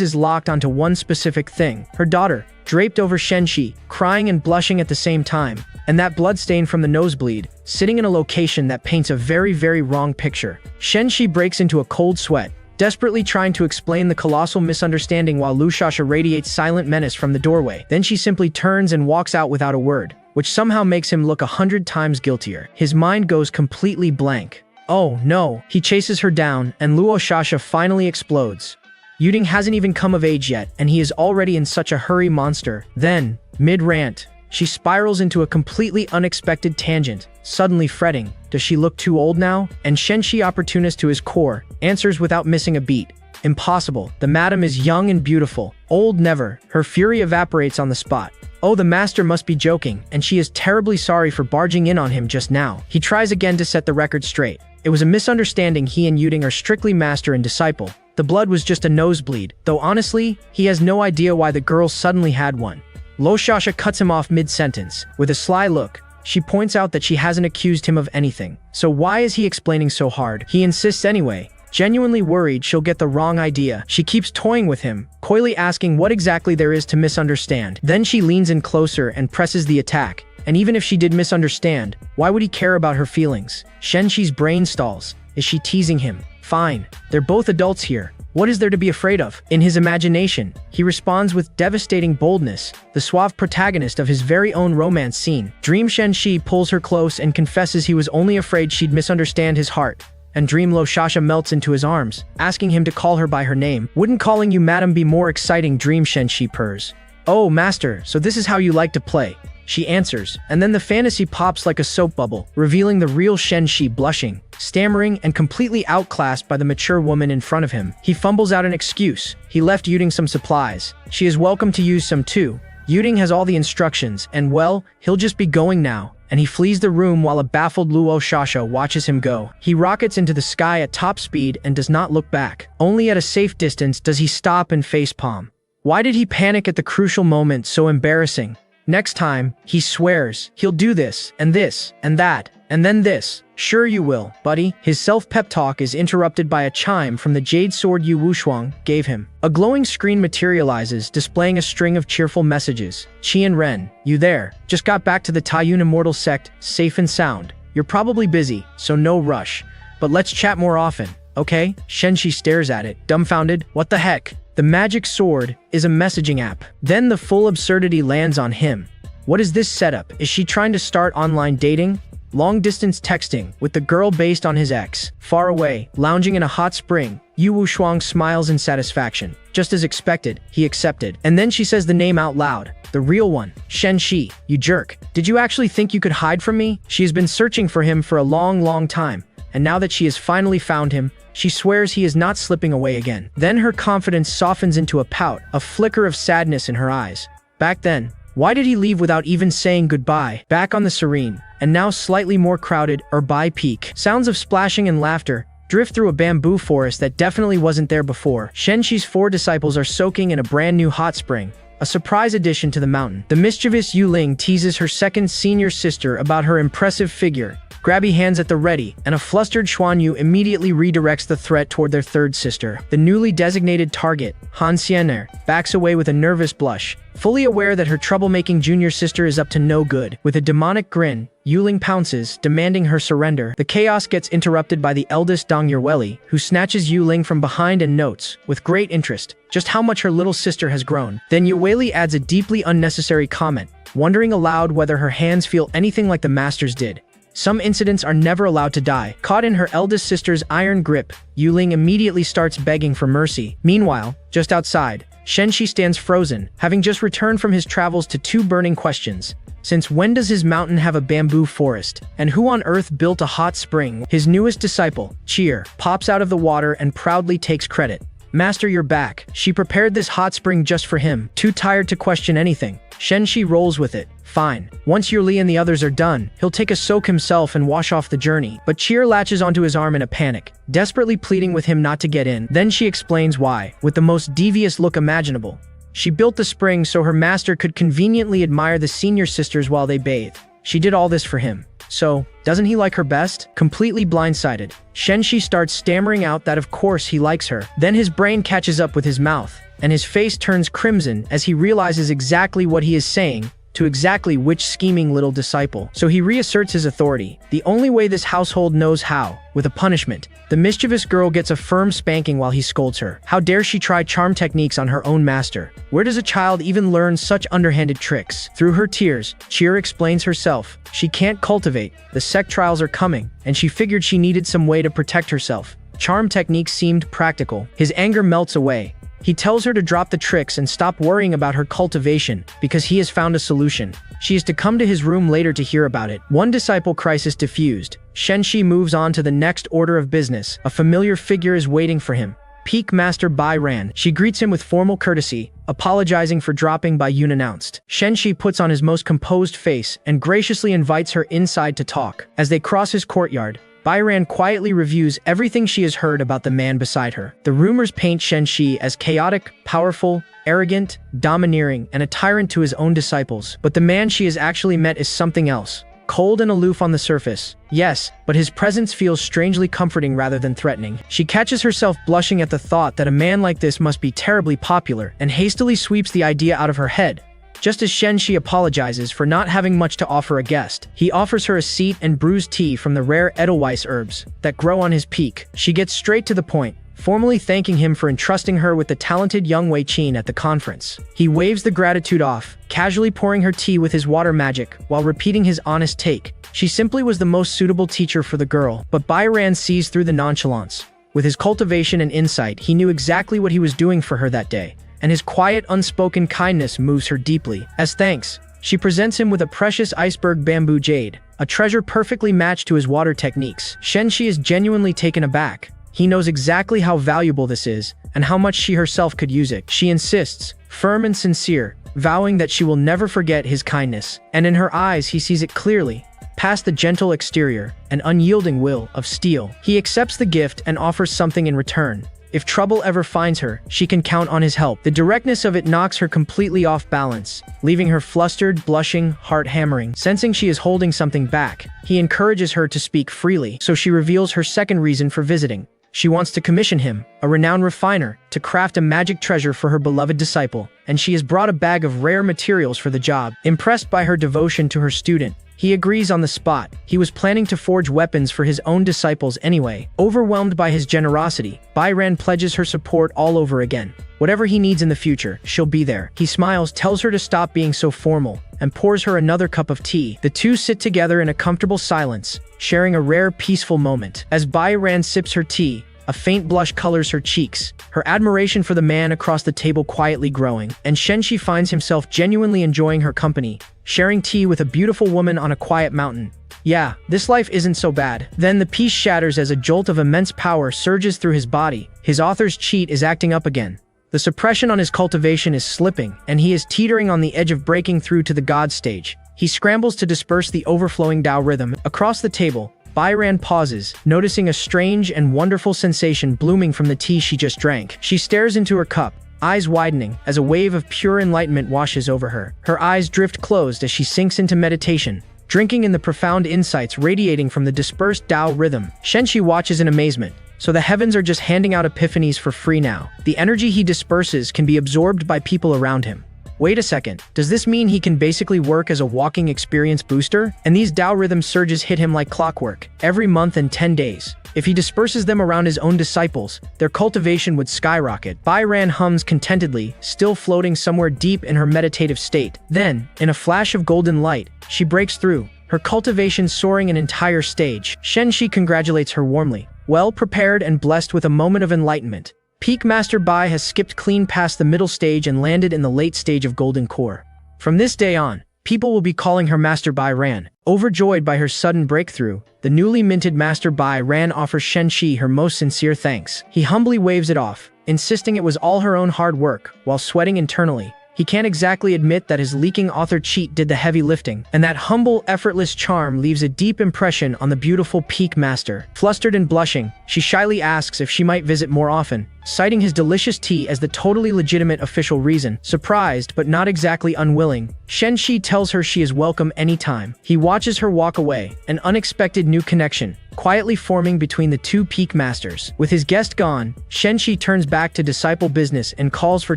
is locked onto one specific thing, her daughter, draped over Shen Shi, crying and blushing at the same time. And that bloodstain from the nosebleed, sitting in a location that paints a very, very wrong picture. Shen Shi breaks into a cold sweat, desperately trying to explain the colossal misunderstanding while Luoshasha radiates silent menace from the doorway. Then she simply turns and walks out without a word, which somehow makes him look 100 times guiltier. His mind goes completely blank. Oh no, he chases her down, and Luoshasha finally explodes. Yuding hasn't even come of age yet, and he is already in such a hurry monster. Then, mid-rant, she spirals into a completely unexpected tangent, suddenly fretting. Does she look too old now? And Shen Shi, opportunist to his core, answers without missing a beat. Impossible. The madam is young and beautiful. Old never. Her fury evaporates on the spot. Oh, the master must be joking, and she is terribly sorry for barging in on him just now. He tries again to set the record straight. It was a misunderstanding. He and Yuding are strictly master and disciple. The blood was just a nosebleed, though honestly, he has no idea why the girl suddenly had one. Luoshasha cuts him off mid-sentence. With a sly look, she points out that she hasn't accused him of anything. So why is he explaining so hard? He insists anyway, genuinely worried she'll get the wrong idea. She keeps toying with him, coyly asking what exactly there is to misunderstand. Then she leans in closer and presses the attack. And even if she did misunderstand, why would he care about her feelings? Shen Shi's brain stalls. Is she teasing him? Fine, they're both adults here. What is there to be afraid of? In his imagination, he responds with devastating boldness, the suave protagonist of his very own romance scene. Dream Shen Shi pulls her close and confesses he was only afraid she'd misunderstand his heart. And Dream Luoshasha melts into his arms, asking him to call her by her name. Wouldn't calling you madam be more exciting? Dream Shen Shi purrs. "Oh, master, so this is how you like to play," she answers, and then the fantasy pops like a soap bubble, revealing the real Shen Shi blushing, stammering, and completely outclassed by the mature woman in front of him. He fumbles out an excuse. He left Yuding some supplies. She is welcome to use some too. Yuding has all the instructions, and well, he'll just be going now. And he flees the room while a baffled Luo Shasha watches him go. He rockets into the sky at top speed and does not look back. Only at a safe distance does he stop and facepalm. Why did he panic at the crucial moment? So embarrassing. Next time, he swears, he'll do this, and that, and then this. Sure you will, buddy. His self-pep talk is interrupted by a chime from the jade sword Yu Wushuang gave him. A glowing screen materializes, displaying a string of cheerful messages. Qian Ren, you there? Just got back to the Taiyun Immortal Sect, safe and sound. You're probably busy, so no rush. But let's chat more often, okay? Shen Shi stares at it, dumbfounded. What the heck? The magic sword is a messaging app. Then the full absurdity lands on him. What is this setup? Is she trying to start online dating? Long-distance texting with the girl based on his ex. Far away, lounging in a hot spring, Yu Wushuang smiles in satisfaction. Just as expected, he accepted. And then she says the name out loud. The real one. Shen Shi, you jerk. Did you actually think you could hide from me? She has been searching for him for a long time. And now that she has finally found him, she swears he is not slipping away again. Then her confidence softens into a pout, a flicker of sadness in her eyes. Back then, why did he leave without even saying goodbye? Back on the serene, and now slightly more crowded, Urbai Peak. Sounds of splashing and laughter drift through a bamboo forest that definitely wasn't there before. Shen Shi's 4 disciples are soaking in a brand new hot spring, a surprise addition to the mountain. The mischievous Yu Ling teases her second senior sister about her impressive figure, grabby hands at the ready, and a flustered Xuan Yu immediately redirects the threat toward their third sister. The newly designated target, Han Xianer, backs away with a nervous blush, fully aware that her troublemaking junior sister is up to no good. With a demonic grin, Yuling pounces, demanding her surrender. The chaos gets interrupted by the eldest Dong Yerweli, who snatches Yuling from behind and notes, with great interest, just how much her little sister has grown. Then Yerweli adds a deeply unnecessary comment, wondering aloud whether her hands feel anything like the master's did. Some incidents are never allowed to die. Caught in her eldest sister's iron grip, Yuling immediately starts begging for mercy. Meanwhile, just outside, Shen Shi stands frozen, having just returned from his travels to 2 burning questions. Since when does his mountain have a bamboo forest? And who on earth built a hot spring? His newest disciple, Cheer, pops out of the water and proudly takes credit. Master, you're back. She prepared this hot spring just for him. Too tired to question anything, Shen Shi rolls with it. Fine. Once Yurli and the others are done, he'll take a soak himself and wash off the journey. But Cheer latches onto his arm in a panic, desperately pleading with him not to get in. Then she explains why, with the most devious look imaginable. She built the spring so her master could conveniently admire the senior sisters while they bathe. She did all this for him. So, doesn't he like her best? Completely blindsided, Shen Shi starts stammering out that of course he likes her. Then his brain catches up with his mouth, and his face turns crimson as he realizes exactly what he is saying to exactly which scheming little disciple. So he reasserts his authority, the only way this household knows how, with a punishment. The mischievous girl gets a firm spanking while he scolds her. How dare she try charm techniques on her own master? Where does a child even learn such underhanded tricks? Through her tears, Cheer explains herself. She can't cultivate, the sect trials are coming, and she figured she needed some way to protect herself. Charm techniques seemed practical. His anger melts away. He tells her to drop the tricks and stop worrying about her cultivation because he has found a solution. She is to come to his room later to hear about it. One disciple crisis diffused. Shen Shi moves on to the next order of business. A familiar figure is waiting for him. Peak Master Bai Ran. She greets him with formal courtesy, apologizing for dropping by unannounced. Shen Shi puts on his most composed face and graciously invites her inside to talk. As they cross his courtyard, Bairan quietly reviews everything she has heard about the man beside her. The rumors paint Shen Shi as chaotic, powerful, arrogant, domineering, and a tyrant to his own disciples. But the man she has actually met is something else. Cold and aloof on the surface, yes, but his presence feels strangely comforting rather than threatening. She catches herself blushing at the thought that a man like this must be terribly popular, and hastily sweeps the idea out of her head. Just as Shen Shi apologizes for not having much to offer a guest, he offers her a seat and brews tea from the rare Edelweiss herbs that grow on his peak. She gets straight to the point, formally thanking him for entrusting her with the talented young Wei Qin at the conference. He waves the gratitude off, casually pouring her tea with his water magic while repeating his honest take. She simply was the most suitable teacher for the girl, but Bai Ran sees through the nonchalance. With his cultivation and insight, he knew exactly what he was doing for her that day, and his quiet, unspoken kindness moves her deeply. As thanks, she presents him with a precious iceberg bamboo jade, a treasure perfectly matched to his water techniques. Shen Shi is genuinely taken aback. He knows exactly how valuable this is, and how much she herself could use it. She insists, firm and sincere, vowing that she will never forget his kindness. And in her eyes he sees it clearly. Past the gentle exterior and unyielding will of steel. He accepts the gift and offers something in return. If trouble ever finds her, she can count on his help. The directness of it knocks her completely off balance, leaving her flustered, blushing, heart hammering. Sensing she is holding something back, he encourages her to speak freely, so she reveals her second reason for visiting. She wants to commission him, a renowned refiner, to craft a magic treasure for her beloved disciple, and she has brought a bag of rare materials for the job. Impressed by her devotion to her student, he agrees on the spot. He was planning to forge weapons for his own disciples anyway. Overwhelmed by his generosity, Bai Ran pledges her support all over again. Whatever he needs in the future, she'll be there. He smiles, tells her to stop being so formal, and pours her another cup of tea. The two sit together in a comfortable silence, sharing a rare, peaceful moment. As Bai Ran sips her tea, a faint blush colors her cheeks, her admiration for the man across the table quietly growing, and Shen Shi finds himself genuinely enjoying her company, sharing tea with a beautiful woman on a quiet mountain. Yeah, this life isn't so bad. Then the peace shatters as a jolt of immense power surges through his body. His author's cheat is acting up again. The suppression on his cultivation is slipping, and he is teetering on the edge of breaking through to the god stage. He scrambles to disperse the overflowing Tao rhythm. Across the table, Bai Ran pauses, noticing a strange and wonderful sensation blooming from the tea she just drank. She stares into her cup, eyes widening as a wave of pure enlightenment washes over her. Her eyes drift closed as she sinks into meditation, drinking in the profound insights radiating from the dispersed Tao rhythm. Shen Shi watches in amazement. So the heavens are just handing out epiphanies for free now. The energy he disperses can be absorbed by people around him. Wait a second, does this mean he can basically work as a walking experience booster? And these Tao rhythm surges hit him like clockwork, every month and 10 days. If he disperses them around his own disciples, their cultivation would skyrocket. Bai Ran hums contentedly, still floating somewhere deep in her meditative state. Then, in a flash of golden light, she breaks through, her cultivation soaring an entire stage. Shen Shi congratulates her warmly, well prepared and blessed with a moment of enlightenment. Peak Master Bai has skipped clean past the middle stage and landed in the late stage of Golden Core. From this day on, people will be calling her Master Bai Ran. Overjoyed by her sudden breakthrough, the newly minted Master Bai Ran offers Shen Shi her most sincere thanks. He humbly waves it off, insisting it was all her own hard work, while sweating internally. He can't exactly admit that his leaking author cheat did the heavy lifting, and that humble, effortless charm leaves a deep impression on the beautiful Peak Master. Flustered and blushing, she shyly asks if she might visit more often, citing his delicious tea as the totally legitimate official reason. Surprised, but not exactly unwilling, Shen Shi tells her she is welcome anytime. He watches her walk away, an unexpected new connection quietly forming between the two Peak Masters. With his guest gone, Shen Shi turns back to disciple business and calls for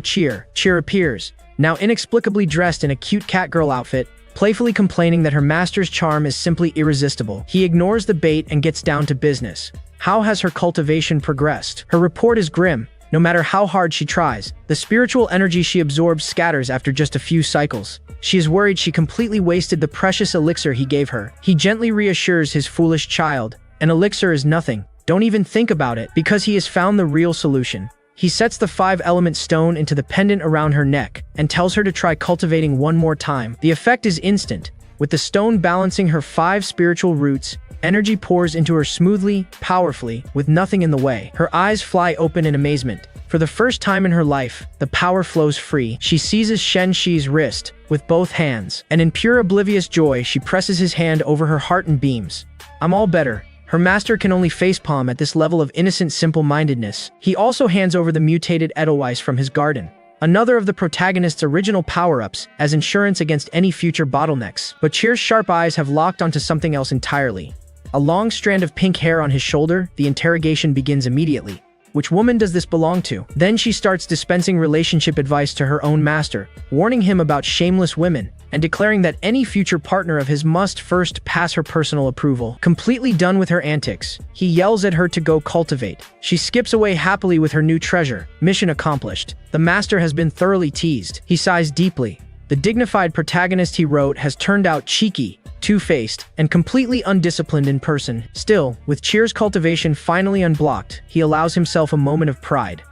Cheer. Cheer appears, now inexplicably dressed in a cute catgirl outfit, playfully complaining that her master's charm is simply irresistible. He ignores the bait and gets down to business. How has her cultivation progressed? Her report is grim. No matter how hard she tries, the spiritual energy she absorbs scatters after just a few cycles. She is worried she completely wasted the precious elixir he gave her. He gently reassures his foolish child, an elixir is nothing, don't even think about it, because he has found the real solution. He sets the 5-element stone into the pendant around her neck and tells her to try cultivating one more time. The effect is instant. With the stone balancing her 5 spiritual roots, energy pours into her smoothly, powerfully, with nothing in the way. Her eyes fly open in amazement. For the first time in her life, the power flows free. She seizes Shen Shi's wrist with both hands, and in pure oblivious joy she presses his hand over her heart and beams. I'm all better. Her master can only facepalm at this level of innocent simple-mindedness. He also hands over the mutated Edelweiss from his garden, another of the protagonist's original power-ups, as insurance against any future bottlenecks. But Cheer's sharp eyes have locked onto something else entirely. A long strand of pink hair on his shoulder, the interrogation begins immediately. Which woman does this belong to? Then she starts dispensing relationship advice to her own master, warning him about shameless women, and declaring that any future partner of his must first pass her personal approval. Completely done with her antics, he yells at her to go cultivate. She skips away happily with her new treasure. Mission accomplished. The master has been thoroughly teased. He sighs deeply. The dignified protagonist he wrote has turned out cheeky, two-faced, and completely undisciplined in person. Still, with Cheer's cultivation finally unblocked, he allows himself a moment of pride.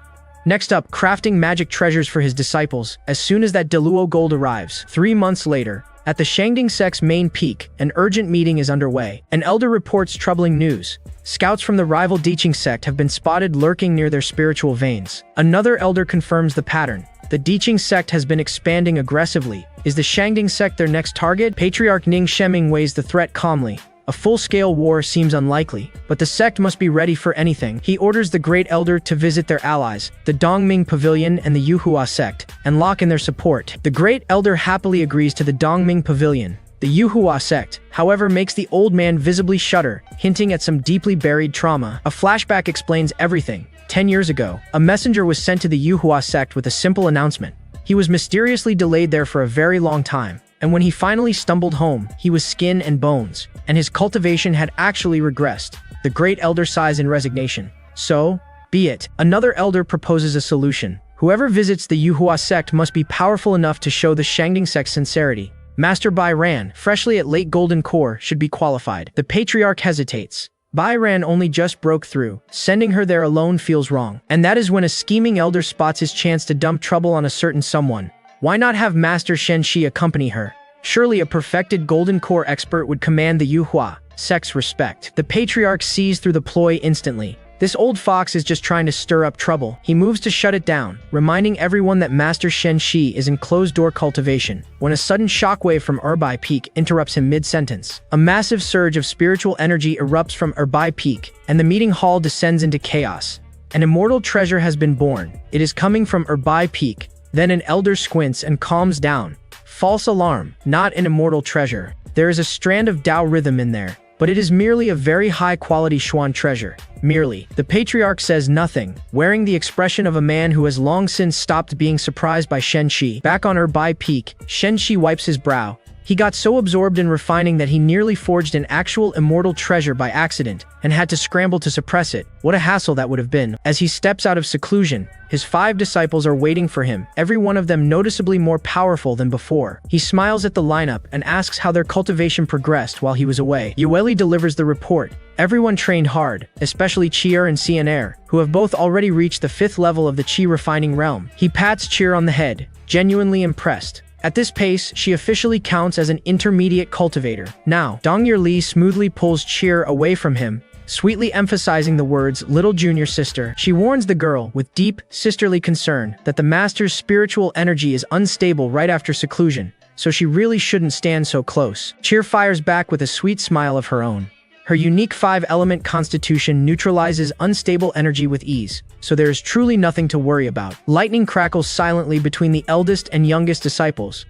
Next up, crafting magic treasures for his disciples as soon as that Deluo gold arrives. 3 months later, at the Shangding sect's main peak, an urgent meeting is underway. An elder reports troubling news. Scouts from the rival Diqing sect have been spotted lurking near their spiritual veins. Another elder confirms the pattern. The Diqing sect has been expanding aggressively. Is the Shangding sect their next target? Patriarch Ning Sheming weighs the threat calmly. A full-scale war seems unlikely, but the sect must be ready for anything. He orders the Great Elder to visit their allies, the Dongming Pavilion and the Yuhua sect, and lock in their support. The Great Elder happily agrees to the Dongming Pavilion. The Yuhua sect, however, makes the old man visibly shudder, hinting at some deeply buried trauma. A flashback explains everything. 10 years ago, a messenger was sent to the Yuhua sect with a simple announcement. He was mysteriously delayed there for a very long time, and when he finally stumbled home, he was skin and bones, and his cultivation had actually regressed. The Great Elder sighs in resignation. So, be it. Another elder proposes a solution. Whoever visits the Yuhua sect must be powerful enough to show the Shangding sect's sincerity. Master Bai Ran, freshly at late Golden Core, should be qualified. The Patriarch hesitates. Bai Ran only just broke through. Sending her there alone feels wrong. And that is when a scheming elder spots his chance to dump trouble on a certain someone. Why not have Master Shen Shi accompany her? Surely a perfected Golden Core expert would command the Yuhua sect's respect. The Patriarch sees through the ploy instantly. This old fox is just trying to stir up trouble. He moves to shut it down, reminding everyone that Master Shen Shi is in closed-door cultivation, when a sudden shockwave from Erbai Peak interrupts him mid-sentence. A massive surge of spiritual energy erupts from Erbai Peak, and the meeting hall descends into chaos. An immortal treasure has been born. It is coming from Erbai Peak. Then an elder squints and calms down. False alarm, not an immortal treasure. There is a strand of Tao rhythm in there, but it is merely a very high-quality Xuan treasure. Merely. The Patriarch says nothing, wearing the expression of a man who has long since stopped being surprised by Shen Shi. Back on Erbai Peak, Shen Shi wipes his brow. He got so absorbed in refining that he nearly forged an actual immortal treasure by accident, and had to scramble to suppress it. What a hassle that would have been. As he steps out of seclusion, his 5 disciples are waiting for him, every one of them noticeably more powerful than before. He smiles at the lineup and asks how their cultivation progressed while he was away. Yueli delivers the report. Everyone trained hard, especially Chier and Cianair, who have both already reached the 5th level of the Qi refining realm. He pats Chier on the head, genuinely impressed. At this pace, she officially counts as an intermediate cultivator. Now, Dongyer Li smoothly pulls Chier away from him, sweetly emphasizing the words, "little junior sister." She warns the girl, with deep, sisterly concern, that the master's spiritual energy is unstable right after seclusion, so she really shouldn't stand so close. Chier fires back with a sweet smile of her own. Her unique 5-element constitution neutralizes unstable energy with ease, so there is truly nothing to worry about. Lightning crackles silently between the eldest and youngest disciples.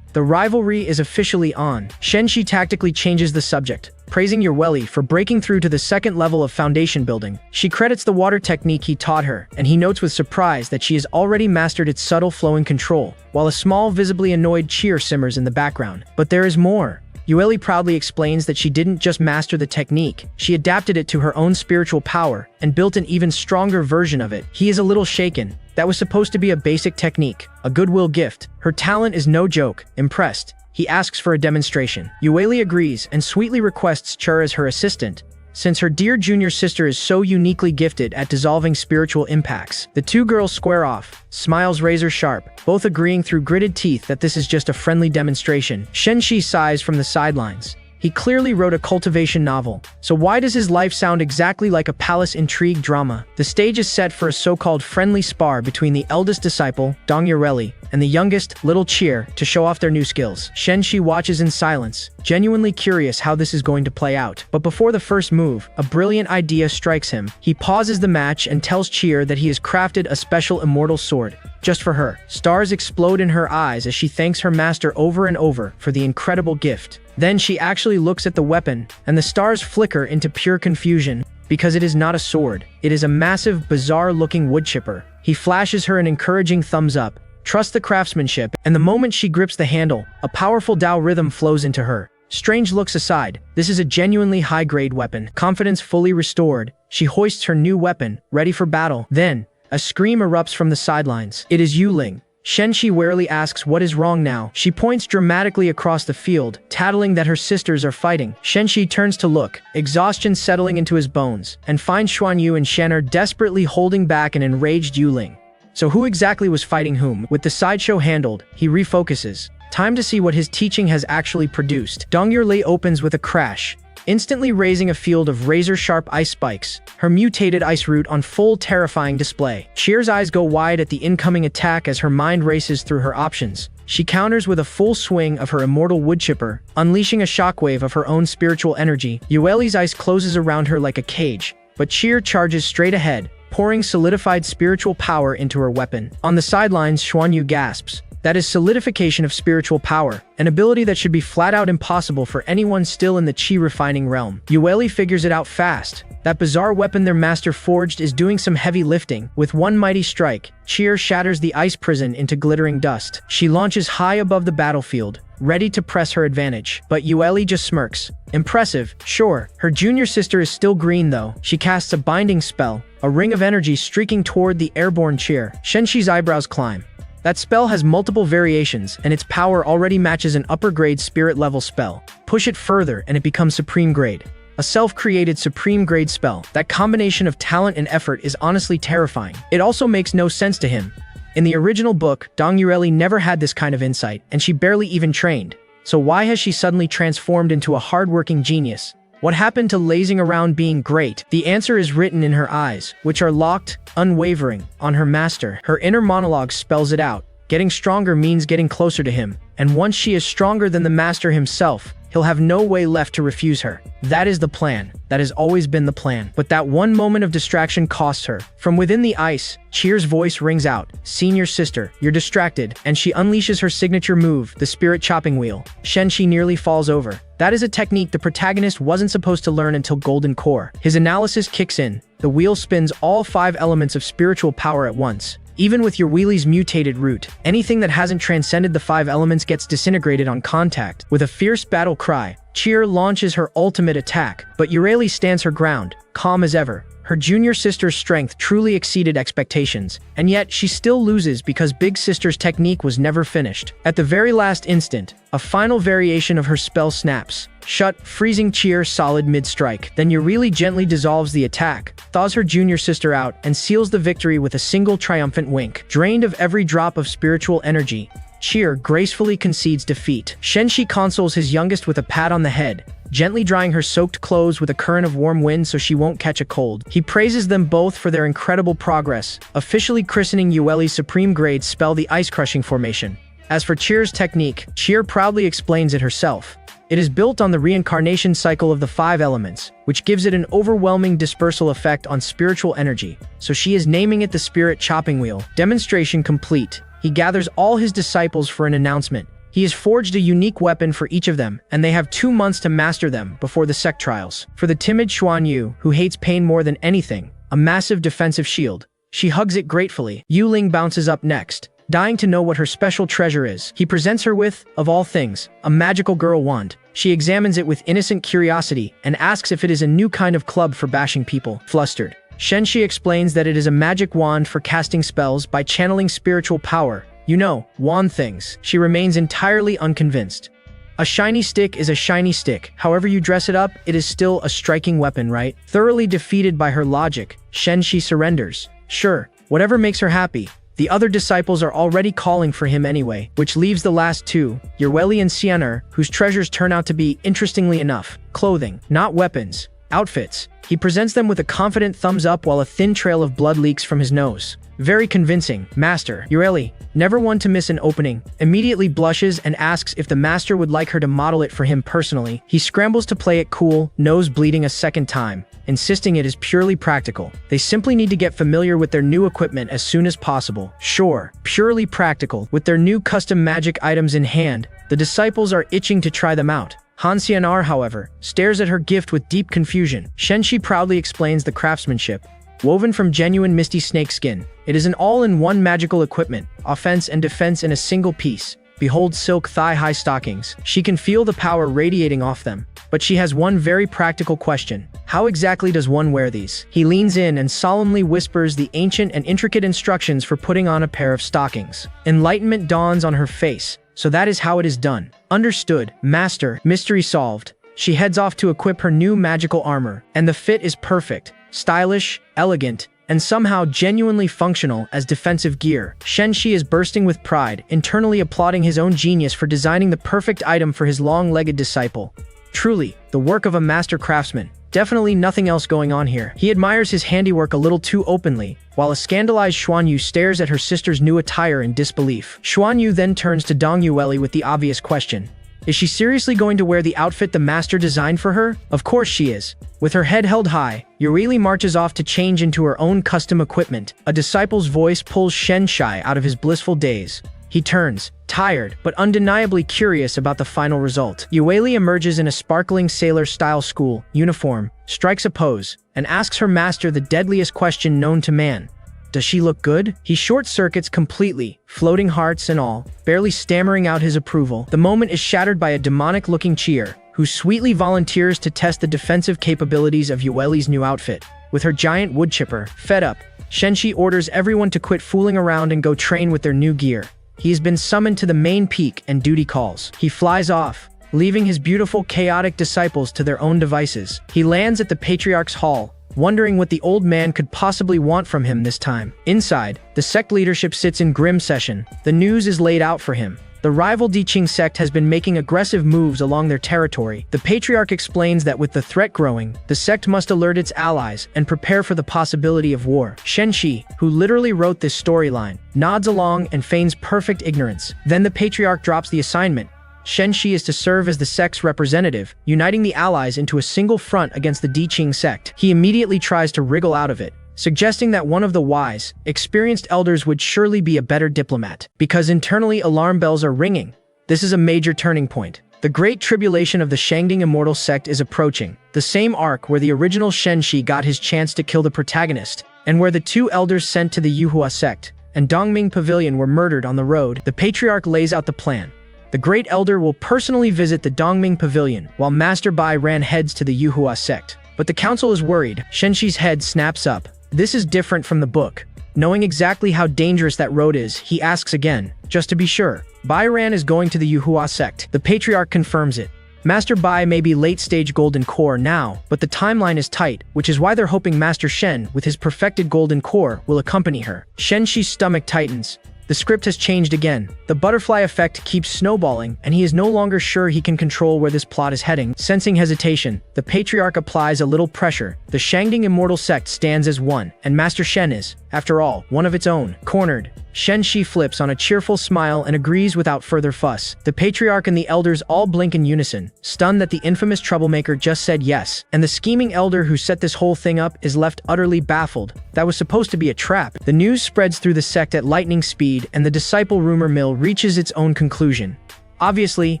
The rivalry is officially on. Shen Shi tactically changes the subject, praising Yueli for breaking through to the 2nd level of foundation building. She credits the water technique he taught her, and he notes with surprise that she has already mastered its subtle flowing control, while a small, visibly annoyed cheer simmers in the background. But there is more. Yueli proudly explains that she didn't just master the technique, she adapted it to her own spiritual power and built an even stronger version of it. He is a little shaken. That was supposed to be a basic technique, a goodwill gift. Her talent is no joke. Impressed, he asks for a demonstration. Yueli agrees and sweetly requests Chur as her assistant, since her dear junior sister is so uniquely gifted at dissolving spiritual impacts. The 2 girls square off, smiles razor sharp, both agreeing through gritted teeth that this is just a friendly demonstration. Shen Shi sighs from the sidelines. He clearly wrote a cultivation novel, so why does his life sound exactly like a palace intrigue drama? The stage is set for a so-called friendly spar between the eldest disciple, Dongyarelli, and the youngest, Little Cheer, to show off their new skills. Shen Shi watches in silence, genuinely curious how this is going to play out. But before the first move, a brilliant idea strikes him. He pauses the match and tells Cheer that he has crafted a special immortal sword, just for her. Stars explode in her eyes as she thanks her master over and over for the incredible gift. Then she actually looks at the weapon, and the stars flicker into pure confusion, because it is not a sword. It is a massive, bizarre-looking wood chipper. He flashes her an encouraging thumbs up, trusts the craftsmanship, and the moment she grips the handle, a powerful Tao rhythm flows into her. Strange looks aside, this is a genuinely high-grade weapon. Confidence fully restored, she hoists her new weapon, ready for battle. Then, a scream erupts from the sidelines. It is Yuling. Shen Shi warily asks what is wrong now. She points dramatically across the field, tattling that her sisters are fighting. Shen Shi turns to look, exhaustion settling into his bones, and finds Xuan Yu and Shen are desperately holding back an enraged Yuling. So who exactly was fighting whom? With the sideshow handled, he refocuses. Time to see what his teaching has actually produced. Dongyurli opens with a crash, instantly raising a field of razor-sharp ice spikes, her mutated ice root on full terrifying display. Cheer's eyes go wide at the incoming attack as her mind races through her options. She counters with a full swing of her immortal woodchipper, unleashing a shockwave of her own spiritual energy. Yueli's ice closes around her like a cage, but Cheer charges straight ahead, pouring solidified spiritual power into her weapon. On the sidelines, Xuanyu gasps. That is solidification of spiritual power, an ability that should be flat-out impossible for anyone still in the chi refining realm. Yueli figures it out fast. That bizarre weapon their master forged is doing some heavy lifting. With one mighty strike, Cheer shatters the ice prison into glittering dust. She launches high above the battlefield, ready to press her advantage. But Yueli just smirks. Impressive, sure. Her junior sister is still green though. She casts a binding spell, a ring of energy streaking toward the airborne Cheer. Shen Shi's eyebrows climb. That spell has multiple variations, and its power already matches an upper-grade spirit-level spell. Push it further, and it becomes Supreme Grade. A self-created Supreme Grade spell. That combination of talent and effort is honestly terrifying. It also makes no sense to him. In the original book, Dongyureli never had this kind of insight, and she barely even trained. So why has she suddenly transformed into a hard-working genius? What happened to lazing around being great? The answer is written in her eyes, which are locked, unwavering, on her master. Her inner monologue spells it out. Getting stronger means getting closer to him, and once she is stronger than the master himself, he'll have no way left to refuse her. That is the plan. That has always been the plan. But that one moment of distraction costs her. From within the ice, Cheer's voice rings out. Senior sister, you're distracted, and she unleashes her signature move, the spirit chopping wheel. Shen Shi nearly falls over. That is a technique the protagonist wasn't supposed to learn until Golden Core. His analysis kicks in. The wheel spins all 5 elements of spiritual power at once. Even with Yueli's mutated root, anything that hasn't transcended the 5 elements gets disintegrated on contact. With a fierce battle cry, Cheer launches her ultimate attack, but Yueli stands her ground, calm as ever. Her junior sister's strength truly exceeded expectations, and yet she still loses because Big Sister's technique was never finished. At the very last instant, a final variation of her spell snaps, shut, freezing Cheer solid mid-strike. Then Yueli gently dissolves the attack, thaws her junior sister out, and seals the victory with a single triumphant wink. Drained of every drop of spiritual energy, Cheer gracefully concedes defeat. Shen Shi consoles his youngest with a pat on the head, gently drying her soaked clothes with a current of warm wind so she won't catch a cold. He praises them both for their incredible progress, officially christening Yueli's Supreme Grade spell the Ice-Crushing Formation. As for Cheer's technique, Cheer proudly explains it herself. It is built on the reincarnation cycle of the 5 elements, which gives it an overwhelming dispersal effect on spiritual energy, so she is naming it the Spirit Chopping Wheel. Demonstration complete. He gathers all his disciples for an announcement. He has forged a unique weapon for each of them, and they have 2 months to master them before the sect trials. For the timid Xuanyu, who hates pain more than anything, a massive defensive shield. She hugs it gratefully. Yuling bounces up next, dying to know what her special treasure is. He presents her with, of all things, a magical girl wand. She examines it with innocent curiosity and asks if it is a new kind of club for bashing people. Flustered, Shen Shi explains that it is a magic wand for casting spells by channeling spiritual power. You know, wand things. She remains entirely unconvinced. A shiny stick is a shiny stick. However you dress it up, it is still a striking weapon, right? Thoroughly defeated by her logic, Shen Shi surrenders. Sure, whatever makes her happy. The other disciples are already calling for him anyway, which leaves the last 2, Yueli and Xianer, whose treasures turn out to be, interestingly enough, clothing, not weapons, outfits. He presents them with a confident thumbs up while a thin trail of blood leaks from his nose. Very convincing, Master. Yueli, never one to miss an opening, immediately blushes and asks if the master would like her to model it for him personally. He scrambles to play it cool, nose bleeding a second time, insisting it is purely practical. They simply need to get familiar with their new equipment as soon as possible. Sure, purely practical. With their new custom magic items in hand, the disciples are itching to try them out. Han Xianar, however, stares at her gift with deep confusion. Shen Shi proudly explains the craftsmanship. Woven from genuine misty snake skin, it is an all-in-one magical equipment, offense and defense in a single piece. Behold silk thigh-high stockings. She can feel the power radiating off them. But she has one very practical question. How exactly does one wear these? He leans in and solemnly whispers the ancient and intricate instructions for putting on a pair of stockings. Enlightenment dawns on her face. So that is how it is done. Understood, Master. Mystery solved. She heads off to equip her new magical armor, and the fit is perfect. Stylish, elegant, and somehow genuinely functional as defensive gear. Shen Shi is bursting with pride, internally applauding his own genius for designing the perfect item for his long-legged disciple. Truly, the work of a master craftsman. Definitely nothing else going on here. He admires his handiwork a little too openly, while a scandalized Xuanyu stares at her sister's new attire in disbelief. Xuanyu then turns to Dong Yueli with the obvious question. Is she seriously going to wear the outfit the master designed for her? Of course she is. With her head held high, Yueli marches off to change into her own custom equipment. A disciple's voice pulls Shen Shi out of his blissful daze. He turns, tired, but undeniably curious about the final result. Yueli emerges in a sparkling sailor-style school uniform, strikes a pose, and asks her master the deadliest question known to man. Does she look good? He short-circuits completely, floating hearts and all, barely stammering out his approval. The moment is shattered by a demonic-looking cheer, who sweetly volunteers to test the defensive capabilities of Yueli's new outfit. With her giant wood chipper, fed up, Shen Shi orders everyone to quit fooling around and go train with their new gear. He has been summoned to the main peak and duty calls. He flies off, leaving his beautiful, chaotic disciples to their own devices. He lands at the Patriarch's hall, wondering what the old man could possibly want from him this time. Inside, the sect leadership sits in grim session. The news is laid out for him. The rival Diqing sect has been making aggressive moves along their territory. The Patriarch explains that with the threat growing, the sect must alert its allies and prepare for the possibility of war. Shen Shi, who literally wrote this storyline, nods along and feigns perfect ignorance. Then the Patriarch drops the assignment. Shen Shi is to serve as the sect's representative, uniting the allies into a single front against the Diqing sect. He immediately tries to wriggle out of it, suggesting that one of the wise, experienced elders would surely be a better diplomat. Because internally alarm bells are ringing. This is a major turning point. The great tribulation of the Shangding Immortal sect is approaching, the same arc where the original Shen Shi got his chance to kill the protagonist, and where the two elders sent to the Yuhua sect and Dongming Pavilion were murdered on the road. The Patriarch lays out the plan. The Great Elder will personally visit the Dongming Pavilion, while Master Bai Ran heads to the Yuhua sect. But the council is worried. Shen Shi's head snaps up. This is different from the book. Knowing exactly how dangerous that road is, he asks again, just to be sure. Bai Ran is going to the Yuhua sect. The Patriarch confirms it. Master Bai may be late-stage Golden Core now, but the timeline is tight, which is why they're hoping Master Shen, with his perfected Golden Core, will accompany her. Shen Shi's stomach tightens. The script has changed again. The butterfly effect keeps snowballing, and he is no longer sure he can control where this plot is heading. Sensing hesitation, the Patriarch applies a little pressure. The Shangding Immortal sect stands as one, and Master Shen is, after all, one of its own. Cornered, Shen Shi flips on a cheerful smile and agrees without further fuss. The Patriarch and the elders all blink in unison, stunned that the infamous troublemaker just said yes, and the scheming elder who set this whole thing up is left utterly baffled. That was supposed to be a trap. The news spreads through the sect at lightning speed, and the disciple rumor mill reaches its own conclusion. Obviously,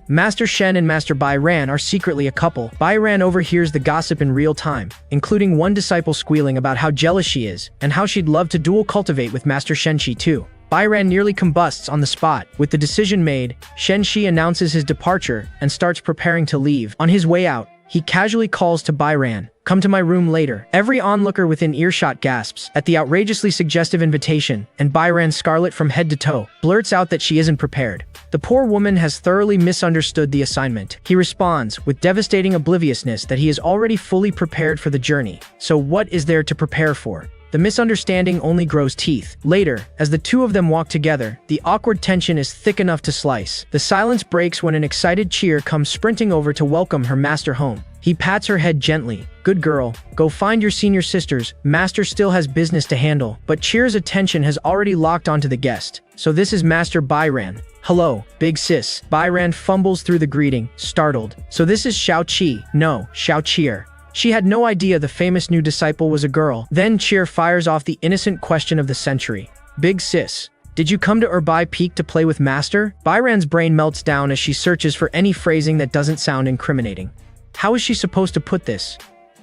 Master Shen and Master Bai Ran are secretly a couple. Bai Ran overhears the gossip in real time, including one disciple squealing about how jealous she is, and how she'd love to dual cultivate with Master Shen Shi too. Bai Ran nearly combusts on the spot. With the decision made, Shen Shi announces his departure and starts preparing to leave. On his way out, he casually calls to Bai Ran, "Come to my room later." Every onlooker within earshot gasps at the outrageously suggestive invitation, and Bai Ran, scarlet from head to toe, blurts out that she isn't prepared. The poor woman has thoroughly misunderstood the assignment. He responds, with devastating obliviousness, that he is already fully prepared for the journey. So what is there to prepare for? The misunderstanding only grows teeth. Later, as the two of them walk together, the awkward tension is thick enough to slice. The silence breaks when an excited Cheer comes sprinting over to welcome her master home. He pats her head gently. "Good girl, go find your senior sisters. Master still has business to handle." But Cheer's attention has already locked onto the guest. So this is Master Bai Ran. "Hello, big sis." Bai Ran fumbles through the greeting, startled. "So this is Xiao Qi." "No, Xiao Cheer." She had no idea the famous new disciple was a girl. Then Cheer fires off the innocent question of the century. "Big sis, did you come to Urbai Peak to play with Master?" Bai Ran's brain melts down as she searches for any phrasing that doesn't sound incriminating. How is she supposed to put this?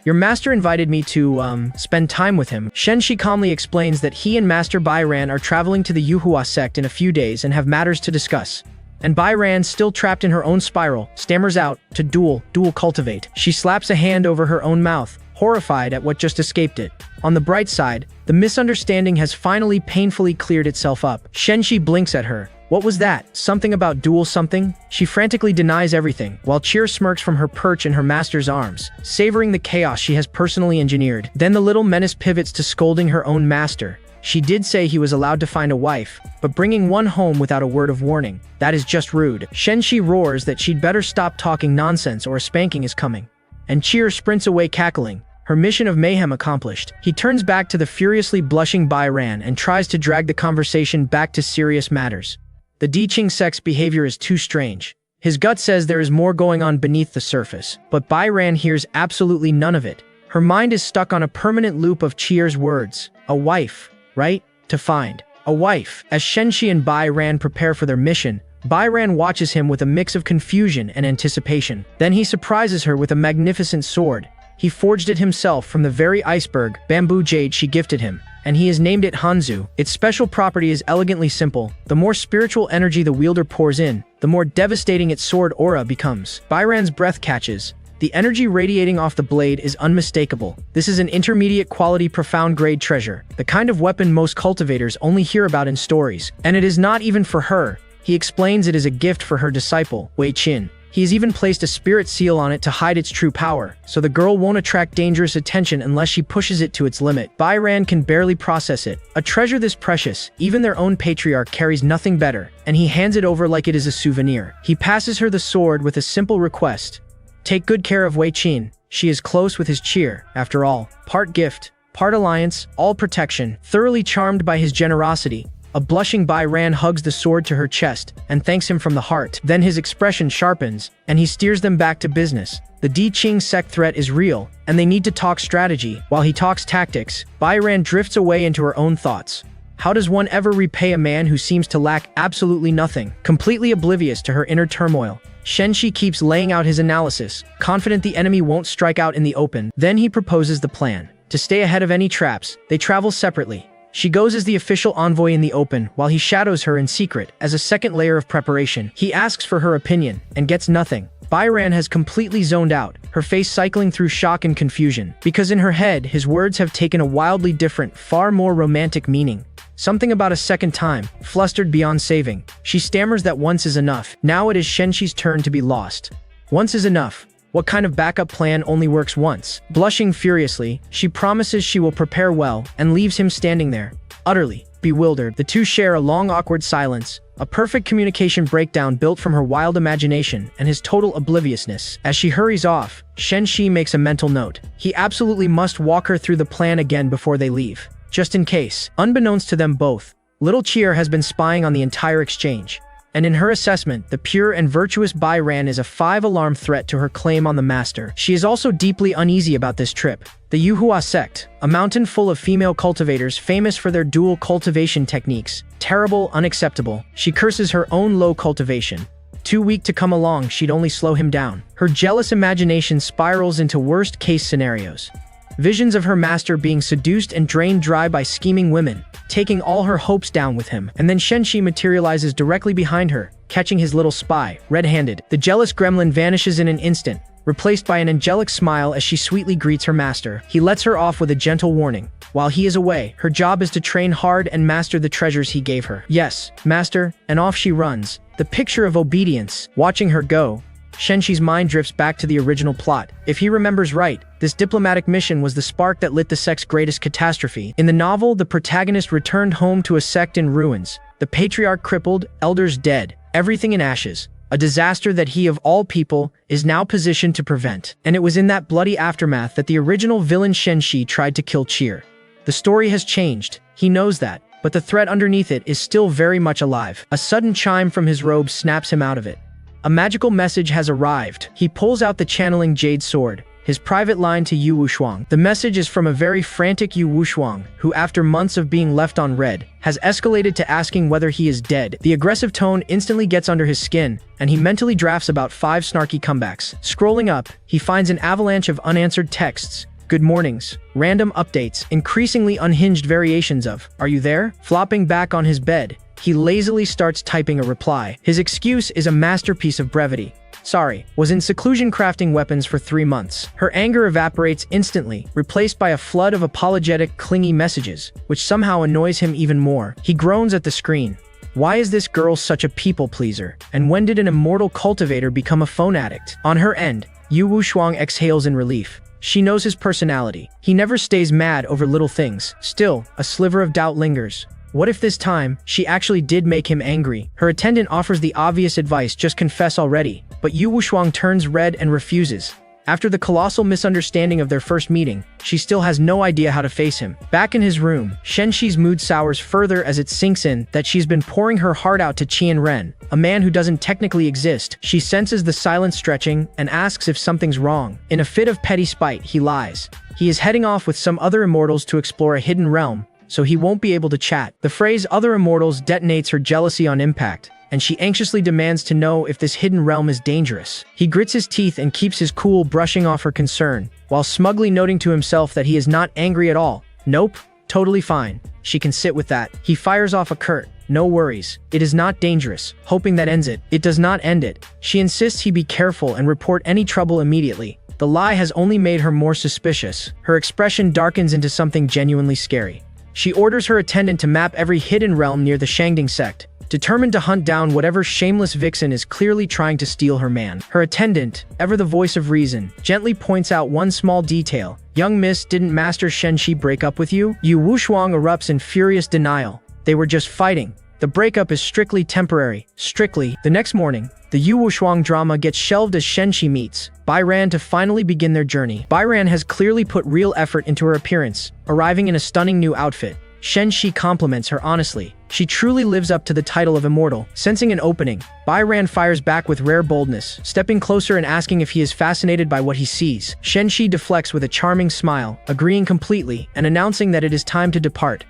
"Your master invited me to, spend time with him." Shen Shi calmly explains that he and Master Bai Ran are traveling to the Yuhua sect in a few days and have matters to discuss. And Bai Ran, still trapped in her own spiral, stammers out, "To dual cultivate." She slaps a hand over her own mouth, horrified at what just escaped it. On the bright side, the misunderstanding has finally painfully cleared itself up. Shen Shi blinks at her, What was that? Something about dual something? She frantically denies everything, while Cheer smirks from her perch in her master's arms, savoring the chaos she has personally engineered. Then the little menace pivots to scolding her own master. She did say he was allowed to find a wife, but bringing one home without a word of warning, that is just rude. Shen Shi roars that she'd better stop talking nonsense or a spanking is coming. And Cheer sprints away cackling, her mission of mayhem accomplished. He turns back to the furiously blushing Bai Ran and tries to drag the conversation back to serious matters. The Diqing sect's behavior is too strange. His gut says there is more going on beneath the surface, but Bai Ran hears absolutely none of it. Her mind is stuck on a permanent loop of Cheer's words. A wife, right? To find. A wife. As Shen Shi and Bai Ran prepare for their mission, Bai Ran watches him with a mix of confusion and anticipation. Then he surprises her with a magnificent sword. He forged it himself from the very iceberg, bamboo jade she gifted him, and he has named it Hanzu. Its special property is elegantly simple. The more spiritual energy the wielder pours in, the more devastating its sword aura becomes. Bai Ran's breath catches. The energy radiating off the blade is unmistakable. This is an intermediate quality profound grade treasure, the kind of weapon most cultivators only hear about in stories. And it is not even for her. He explains it is a gift for her disciple, Wei Qin. He has even placed a spirit seal on it to hide its true power, so the girl won't attract dangerous attention unless she pushes it to its limit. Bai Ran can barely process it. A treasure this precious, even their own patriarch carries nothing better, and he hands it over like it is a souvenir. He passes her the sword with a simple request. Take good care of Wei Qin. She is close with his Cheer, after all. Part gift, part alliance, all protection. Thoroughly charmed by his generosity, a blushing Bai Ran hugs the sword to her chest and thanks him from the heart. Then his expression sharpens, and he steers them back to business. The Diqing sect threat is real, and they need to talk strategy. While he talks tactics, Bai Ran drifts away into her own thoughts. How does one ever repay a man who seems to lack absolutely nothing? Completely oblivious to her inner turmoil, Shen Shi keeps laying out his analysis, confident the enemy won't strike out in the open. Then he proposes the plan. To stay ahead of any traps, they travel separately. She goes as the official envoy in the open, while he shadows her in secret as a second layer of preparation. He asks for her opinion, and gets nothing. Bai Ran has completely zoned out, her face cycling through shock and confusion, because in her head, his words have taken a wildly different, far more romantic meaning. Something about a second time, flustered beyond saving. She stammers that once is enough. Now it is Shen Shi's turn to be lost. Once is enough. What kind of backup plan only works once? Blushing furiously, she promises she will prepare well and leaves him standing there, utterly bewildered. The two share a long awkward silence, a perfect communication breakdown built from her wild imagination and his total obliviousness. As she hurries off, Shen Shi makes a mental note. He absolutely must walk her through the plan again before they leave. Just in case. Unbeknownst to them both, little Cheer has been spying on the entire exchange. And in her assessment, the pure and virtuous Bai Ran is a 5-alarm threat to her claim on the master. She is also deeply uneasy about this trip. The Yuhua sect, a mountain full of female cultivators famous for their dual cultivation techniques. Terrible, unacceptable. She curses her own low cultivation. Too weak to come along, she'd only slow him down. Her jealous imagination spirals into worst-case scenarios. Visions of her master being seduced and drained dry by scheming women, taking all her hopes down with him. And then Shen Shi materializes directly behind her, catching his little spy, red-handed. The jealous gremlin vanishes in an instant, replaced by an angelic smile as she sweetly greets her master. He lets her off with a gentle warning. While he is away, her job is to train hard and master the treasures he gave her. Yes, master, and off she runs. The picture of obedience. Watching her go, Shen Shi's mind drifts back to the original plot. If he remembers right, this diplomatic mission was the spark that lit the sect's greatest catastrophe. In the novel, the protagonist returned home to a sect in ruins, the patriarch crippled, elders dead, everything in ashes. A disaster that he, of all people, is now positioned to prevent. And it was in that bloody aftermath that the original villain Shen Shi tried to kill Cheer. The story has changed, he knows that, but the threat underneath it is still very much alive. A sudden chime from his robe snaps him out of it. A magical message has arrived. He pulls out the channeling jade sword, his private line to Yu Wushuang. The message is from a very frantic Yu Wushuang, who after months of being left on red, has escalated to asking whether he is dead. The aggressive tone instantly gets under his skin, and he mentally drafts about 5 snarky comebacks. Scrolling up, he finds an avalanche of unanswered texts. Good mornings, random updates, increasingly unhinged variations of, "Are you there?" Flopping back on his bed, he lazily starts typing a reply. His excuse is a masterpiece of brevity. Sorry, was in seclusion crafting weapons for 3 months. Her anger evaporates instantly, replaced by a flood of apologetic, clingy messages, which somehow annoys him even more. He groans at the screen. Why is this girl such a people pleaser? And when did an immortal cultivator become a phone addict? On her end, Yu Wushuang exhales in relief. She knows his personality. He never stays mad over little things. Still, a sliver of doubt lingers. What if this time, she actually did make him angry? Her attendant offers the obvious advice, just confess already. But Yu Wushuang turns red and refuses. After the colossal misunderstanding of their first meeting, she still has no idea how to face him. Back in his room, Shen Shi's mood sours further as it sinks in that she's been pouring her heart out to Qian Ren, a man who doesn't technically exist. She senses the silent stretching and asks if something's wrong. In a fit of petty spite, he lies. He is heading off with some other immortals to explore a hidden realm, so he won't be able to chat. The phrase "other immortals" detonates her jealousy on impact, and she anxiously demands to know if this hidden realm is dangerous. He grits his teeth and keeps his cool, brushing off her concern, while smugly noting to himself that he is not angry at all. Nope, totally fine. She can sit with that. He fires off a curt, "No worries. It is not dangerous," hoping that ends it. It does not end it. She insists he be careful and report any trouble immediately. The lie has only made her more suspicious. Her expression darkens into something genuinely scary. She orders her attendant to map every hidden realm near the Shangding sect, determined to hunt down whatever shameless vixen is clearly trying to steal her man. Her attendant, ever the voice of reason, gently points out one small detail. "Young miss, didn't Master Shen Shi break up with you?" Yu Wushuang erupts in furious denial. They were just fighting. The breakup is strictly temporary. Strictly. The next morning, the Yu Wushuang drama gets shelved as Shen Shi meets Bai Ran to finally begin their journey. Bai Ran has clearly put real effort into her appearance, arriving in a stunning new outfit. Shen Shi compliments her honestly. She truly lives up to the title of immortal. Sensing an opening, Bai Ran fires back with rare boldness, stepping closer and asking if he is fascinated by what he sees. Shen Shi deflects with a charming smile, agreeing completely, and announcing that it is time to depart.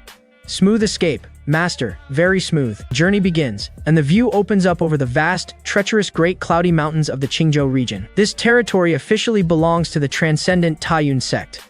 Smooth escape, master, very smooth. Journey begins, and the view opens up over the vast, treacherous Great Cloudy Mountains of the Qingzhou region. This territory officially belongs to the transcendent Taiyun sect,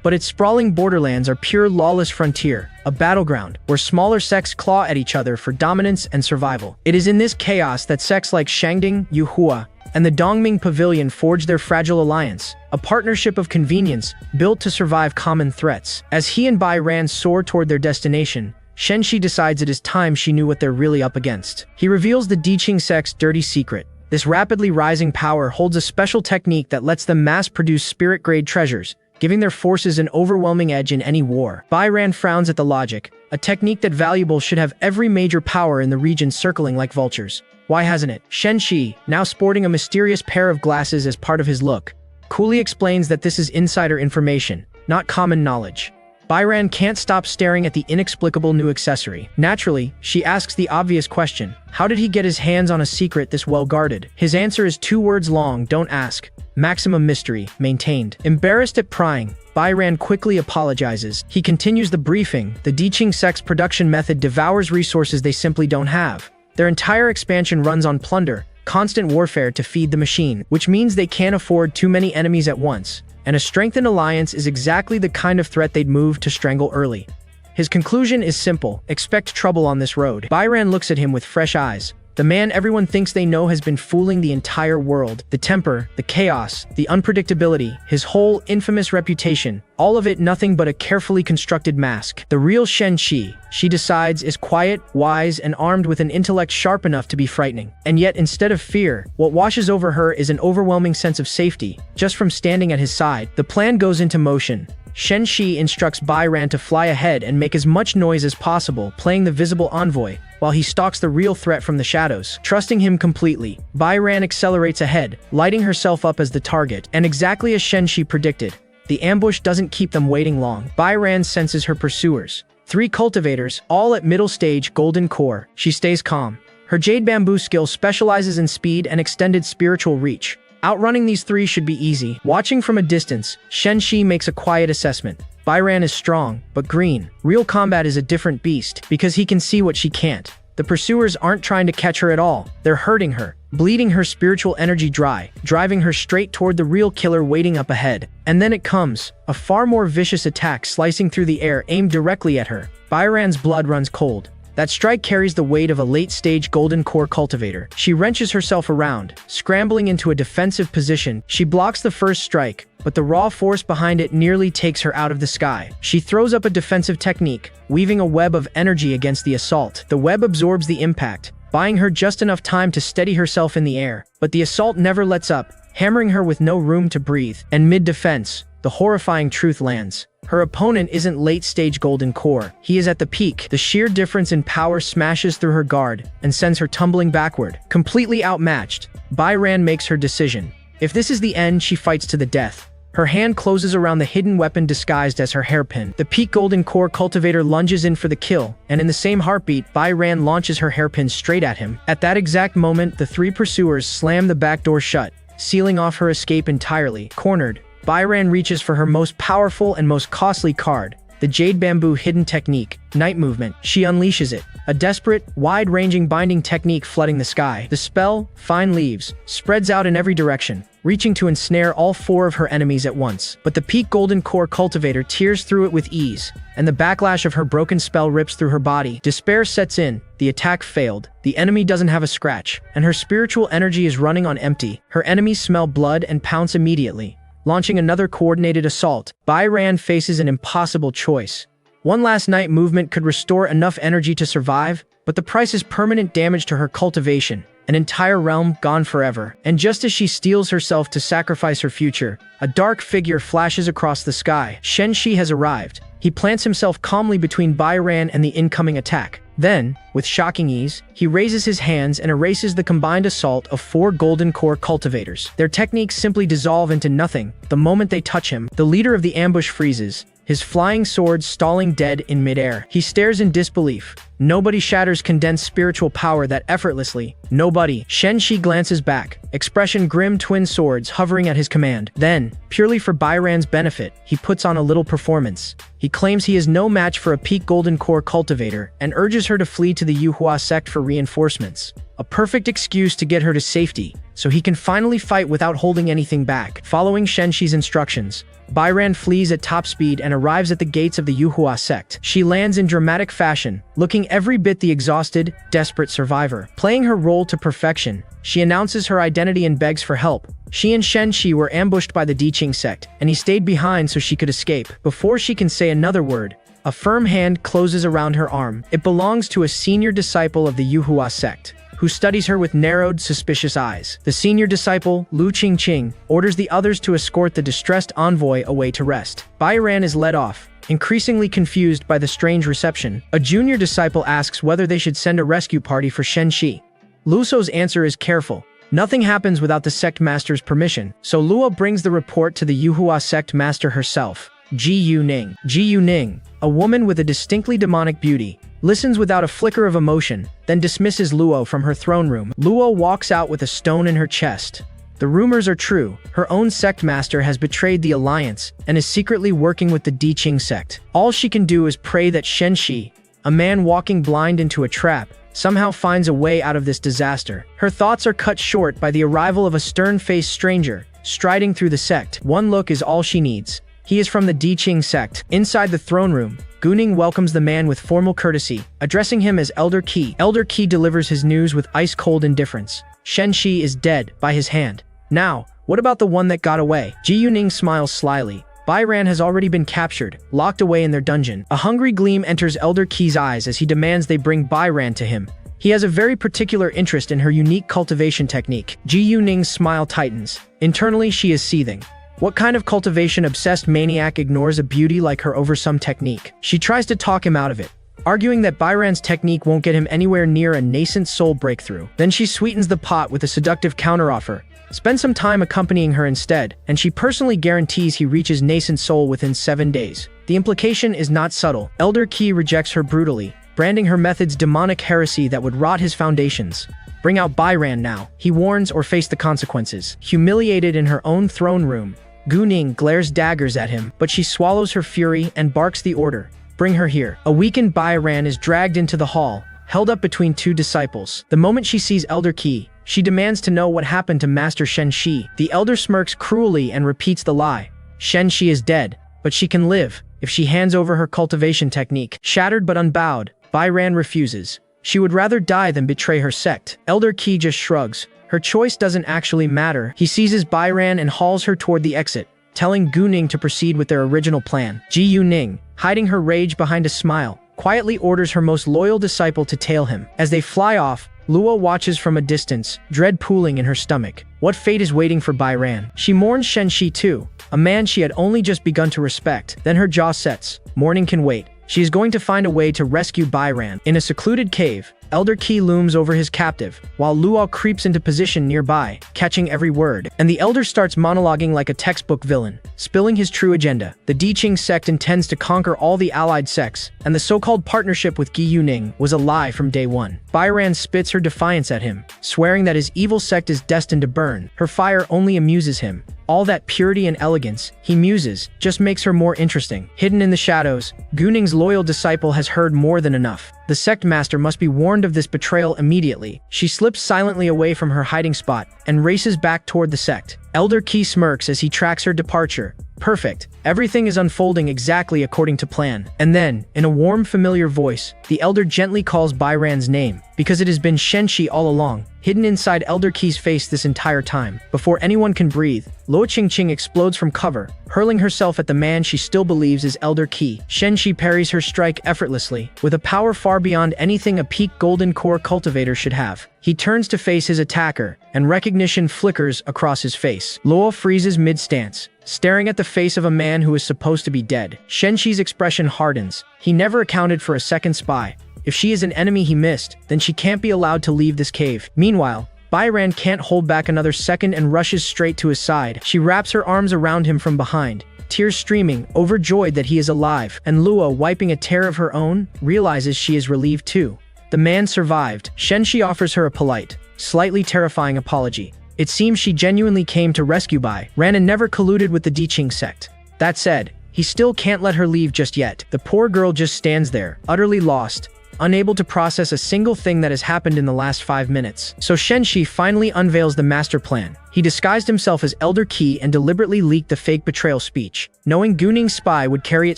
but its sprawling borderlands are pure lawless frontier, a battleground where smaller sects claw at each other for dominance and survival. It is in this chaos that sects like Shangding, Yuhua, and the Dongming Pavilion forge their fragile alliance, a partnership of convenience built to survive common threats. As he and Bai Ran soar toward their destination, Shen Shi decides it is time she knew what they're really up against. He reveals the Diqing sect's dirty secret. This rapidly rising power holds a special technique that lets them mass-produce spirit-grade treasures, giving their forces an overwhelming edge in any war. Bai Ran frowns at the logic, a technique that valuable should have every major power in the region circling like vultures. Why hasn't it? Shen Shi, now sporting a mysterious pair of glasses as part of his look, coolly explains that this is insider information, not common knowledge. Bai Ran can't stop staring at the inexplicable new accessory. Naturally, she asks the obvious question. How did he get his hands on a secret this well guarded? His answer is 2 words long, don't ask. Maximum mystery, maintained. Embarrassed at prying, Bai Ran quickly apologizes. He continues the briefing. The Diqing sect's production method devours resources they simply don't have. Their entire expansion runs on plunder, constant warfare to feed the machine, which means they can't afford too many enemies at once. And a strengthened alliance is exactly the kind of threat they'd move to strangle early. His conclusion is simple: expect trouble on this road. Bai Ran looks at him with fresh eyes. The man everyone thinks they know has been fooling the entire world. The temper, the chaos, the unpredictability, his whole infamous reputation, all of it nothing but a carefully constructed mask. The real Shen Shi, she decides, is quiet, wise, and armed with an intellect sharp enough to be frightening. And yet, instead of fear, what washes over her is an overwhelming sense of safety, just from standing at his side. The plan goes into motion. Shen Shi instructs Bai Ran to fly ahead and make as much noise as possible, playing the visible envoy, while he stalks the real threat from the shadows. Trusting him completely, Bai Ran accelerates ahead, lighting herself up as the target. And exactly as Shen Shi predicted, the ambush doesn't keep them waiting long. Bai Ran senses her pursuers. 3 cultivators, all at middle stage golden core. She stays calm. Her jade bamboo skill specializes in speed and extended spiritual reach. Outrunning these 3 should be easy. Watching from a distance, Shen Shi makes a quiet assessment. Bai Ran is strong, but green. Real combat is a different beast, because he can see what she can't. The pursuers aren't trying to catch her at all. They're hurting her, bleeding her spiritual energy dry, driving her straight toward the real killer waiting up ahead. And then it comes, a far more vicious attack slicing through the air aimed directly at her. Bai Ran's blood runs cold. That strike carries the weight of a late-stage golden core cultivator. She wrenches herself around, scrambling into a defensive position. She blocks the first strike, but the raw force behind it nearly takes her out of the sky. She throws up a defensive technique, weaving a web of energy against the assault. The web absorbs the impact, buying her just enough time to steady herself in the air. But the assault never lets up, hammering her with no room to breathe. And mid-defense, the horrifying truth lands. Her opponent isn't late-stage Golden Core. He is at the peak. The sheer difference in power smashes through her guard and sends her tumbling backward. Completely outmatched, Bai Ran makes her decision. If this is the end, she fights to the death. Her hand closes around the hidden weapon disguised as her hairpin. The peak Golden Core cultivator lunges in for the kill, and in the same heartbeat, Bai Ran launches her hairpin straight at him. At that exact moment, the three pursuers slam the back door shut, sealing off her escape entirely. Cornered, Bai Ran reaches for her most powerful and most costly card, the Jade Bamboo hidden technique, Night Movement. She unleashes it, a desperate, wide-ranging binding technique flooding the sky. The spell, Fine Leaves, spreads out in every direction, reaching to ensnare all four of her enemies at once. But the peak Golden Core cultivator tears through it with ease, and the backlash of her broken spell rips through her body. Despair sets in, the attack failed, the enemy doesn't have a scratch, and her spiritual energy is running on empty. Her enemies smell blood and pounce immediately. Launching another coordinated assault, Bai Ran faces an impossible choice. One last night movement could restore enough energy to survive, but the price is permanent damage to her cultivation, an entire realm gone forever. And just as she steels herself to sacrifice her future, a dark figure flashes across the sky. Shen Shi has arrived. He plants himself calmly between Bai Ran and the incoming attack. Then, with shocking ease, he raises his hands and erases the combined assault of four Golden Core cultivators. Their techniques simply dissolve into nothing the moment they touch him. The leader of the ambush freezes, his flying sword stalling dead in midair. He stares in disbelief. Nobody shatters condensed spiritual power that effortlessly. Nobody. Shen Shi glances back, expression grim, twin swords hovering at his command. Then, purely for Bai Ran's benefit, he puts on a little performance. He claims he is no match for a peak Golden Core cultivator and urges her to flee to the Yuhua sect for reinforcements. A perfect excuse to get her to safety, so he can finally fight without holding anything back. Following Shen Shi's instructions, Bai Ran flees at top speed and arrives at the gates of the Yuhua sect. She lands in dramatic fashion, looking every bit the exhausted, desperate survivor. Playing her role to perfection, she announces her identity and begs for help. She and Shen Shi were ambushed by the Diqing sect, and he stayed behind so she could escape. Before she can say another word, a firm hand closes around her arm. It belongs to a senior disciple of the Yuhua sect, who studies her with narrowed, suspicious eyes. The senior disciple, Lu Qingqing, orders the others to escort the distressed envoy away to rest. Bai Ran is led off, increasingly confused by the strange reception. A junior disciple asks whether they should send a rescue party for Shen Shi. Luo's answer is careful. Nothing happens without the sect master's permission, so Luo brings the report to the Yuhua sect master herself, Ji Yuning. Ji Yuning, a woman with a distinctly demonic beauty, listens without a flicker of emotion, then dismisses Luo from her throne room. Luo walks out with a stone in her chest. The rumors are true. Her own sect master has betrayed the alliance and is secretly working with the Diqing sect. All she can do is pray that Shen Shi, a man walking blind into a trap, somehow finds a way out of this disaster. Her thoughts are cut short by the arrival of a stern-faced stranger, striding through the sect. One look is all she needs. He is from the Diqing sect. Inside the throne room, Guning welcomes the man with formal courtesy, addressing him as Elder Qi. Elder Qi delivers his news with ice-cold indifference. Shen Shi is dead, by his hand. Now, what about the one that got away? Ji Yuning smiles slyly. Bai Ran has already been captured, locked away in their dungeon. A hungry gleam enters Elder Qi's eyes as he demands they bring Bai Ran to him. He has a very particular interest in her unique cultivation technique. Ji Yuning's smile tightens. Internally, she is seething. What kind of cultivation-obsessed maniac ignores a beauty like her over some technique? She tries to talk him out of it, arguing that Bai Ran's technique won't get him anywhere near a nascent soul breakthrough. Then she sweetens the pot with a seductive counteroffer. Spend some time accompanying her instead, and she personally guarantees he reaches nascent soul within 7 days. The implication is not subtle. Elder Qi rejects her brutally, branding her methods demonic heresy that would rot his foundations. Bring out Bai Ran now, he warns, or face the consequences. Humiliated in her own throne room, Guning glares daggers at him, but she swallows her fury and barks the order. Bring her here. A weakened Bai Ran is dragged into the hall, held up between two disciples. The moment she sees Elder Qi, she demands to know what happened to Master Shen Shi. The elder smirks cruelly and repeats the lie. Shen Shi is dead, but she can live if she hands over her cultivation technique. Shattered but unbowed, Bai Ran refuses. She would rather die than betray her sect. Elder Qi just shrugs. Her choice doesn't actually matter. He seizes Bai Ran and hauls her toward the exit, telling Gu Ning to proceed with their original plan. Ji Yu Ning, hiding her rage behind a smile, quietly orders her most loyal disciple to tail him. As they fly off, Luo watches from a distance, dread pooling in her stomach. What fate is waiting for Bai Ran? She mourns Shen Shi too, a man she had only just begun to respect. Then her jaw sets. Mourning can wait. She is going to find a way to rescue Bai Ran. In a secluded cave, Elder Qi looms over his captive, while Luo creeps into position nearby, catching every word. And the Elder starts monologuing like a textbook villain, spilling his true agenda. The Diqing sect intends to conquer all the allied sects, and the so-called partnership with Gi Yuning was a lie from day one. Bai Ran spits her defiance at him, swearing that his evil sect is destined to burn. Her fire only amuses him. All that purity and elegance, he muses, just makes her more interesting. Hidden in the shadows, Gu Ning's loyal disciple has heard more than enough. The sect master must be warned of this betrayal immediately. She slips silently away from her hiding spot and races back toward the sect. Elder Qi smirks as he tracks her departure. Perfect. Everything is unfolding exactly according to plan. And then, in a warm, familiar voice, the Elder gently calls Bai Ran's name, because it has been Shen Shi all along, hidden inside Elder Qi's face this entire time. Before anyone can breathe, Luo Qingqing explodes from cover, hurling herself at the man she still believes is Elder Qi. Shen Shi parries her strike effortlessly, with a power far beyond anything a peak golden core cultivator should have. He turns to face his attacker, and recognition flickers across his face. Luo freezes mid-stance, staring at the face of a man who is supposed to be dead. Shen Shi's expression hardens. He never accounted for a second spy. If she is an enemy he missed, then she can't be allowed to leave this cave. Meanwhile, Bai Ran can't hold back another second and rushes straight to his side. She wraps her arms around him from behind, tears streaming, overjoyed that he is alive. And Luo, wiping a tear of her own, realizes she is relieved too. The man survived. Shen Shi offers her a polite, slightly terrifying apology. It seems she genuinely came to rescue Bai Ran and never colluded with the Diqing sect. That said, he still can't let her leave just yet. The poor girl just stands there, utterly lost, unable to process a single thing that has happened in the last 5 minutes. So Shen Shi finally unveils the master plan. He disguised himself as Elder Qi and deliberately leaked the fake betrayal speech, knowing Gu Ning's spy would carry it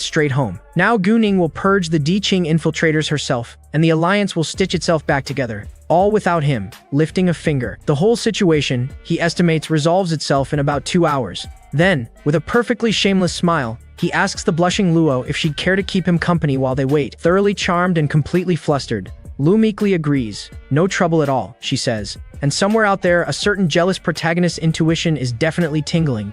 straight home. Now Gu Ning will purge the Diqing infiltrators herself, and the alliance will stitch itself back together. All without him lifting a finger. The whole situation, he estimates, resolves itself in about 2 hours. Then, with a perfectly shameless smile, he asks the blushing Luo if she'd care to keep him company while they wait. Thoroughly charmed and completely flustered, Lu meekly agrees. No trouble at all, she says. And somewhere out there, a certain jealous protagonist's intuition is definitely tingling.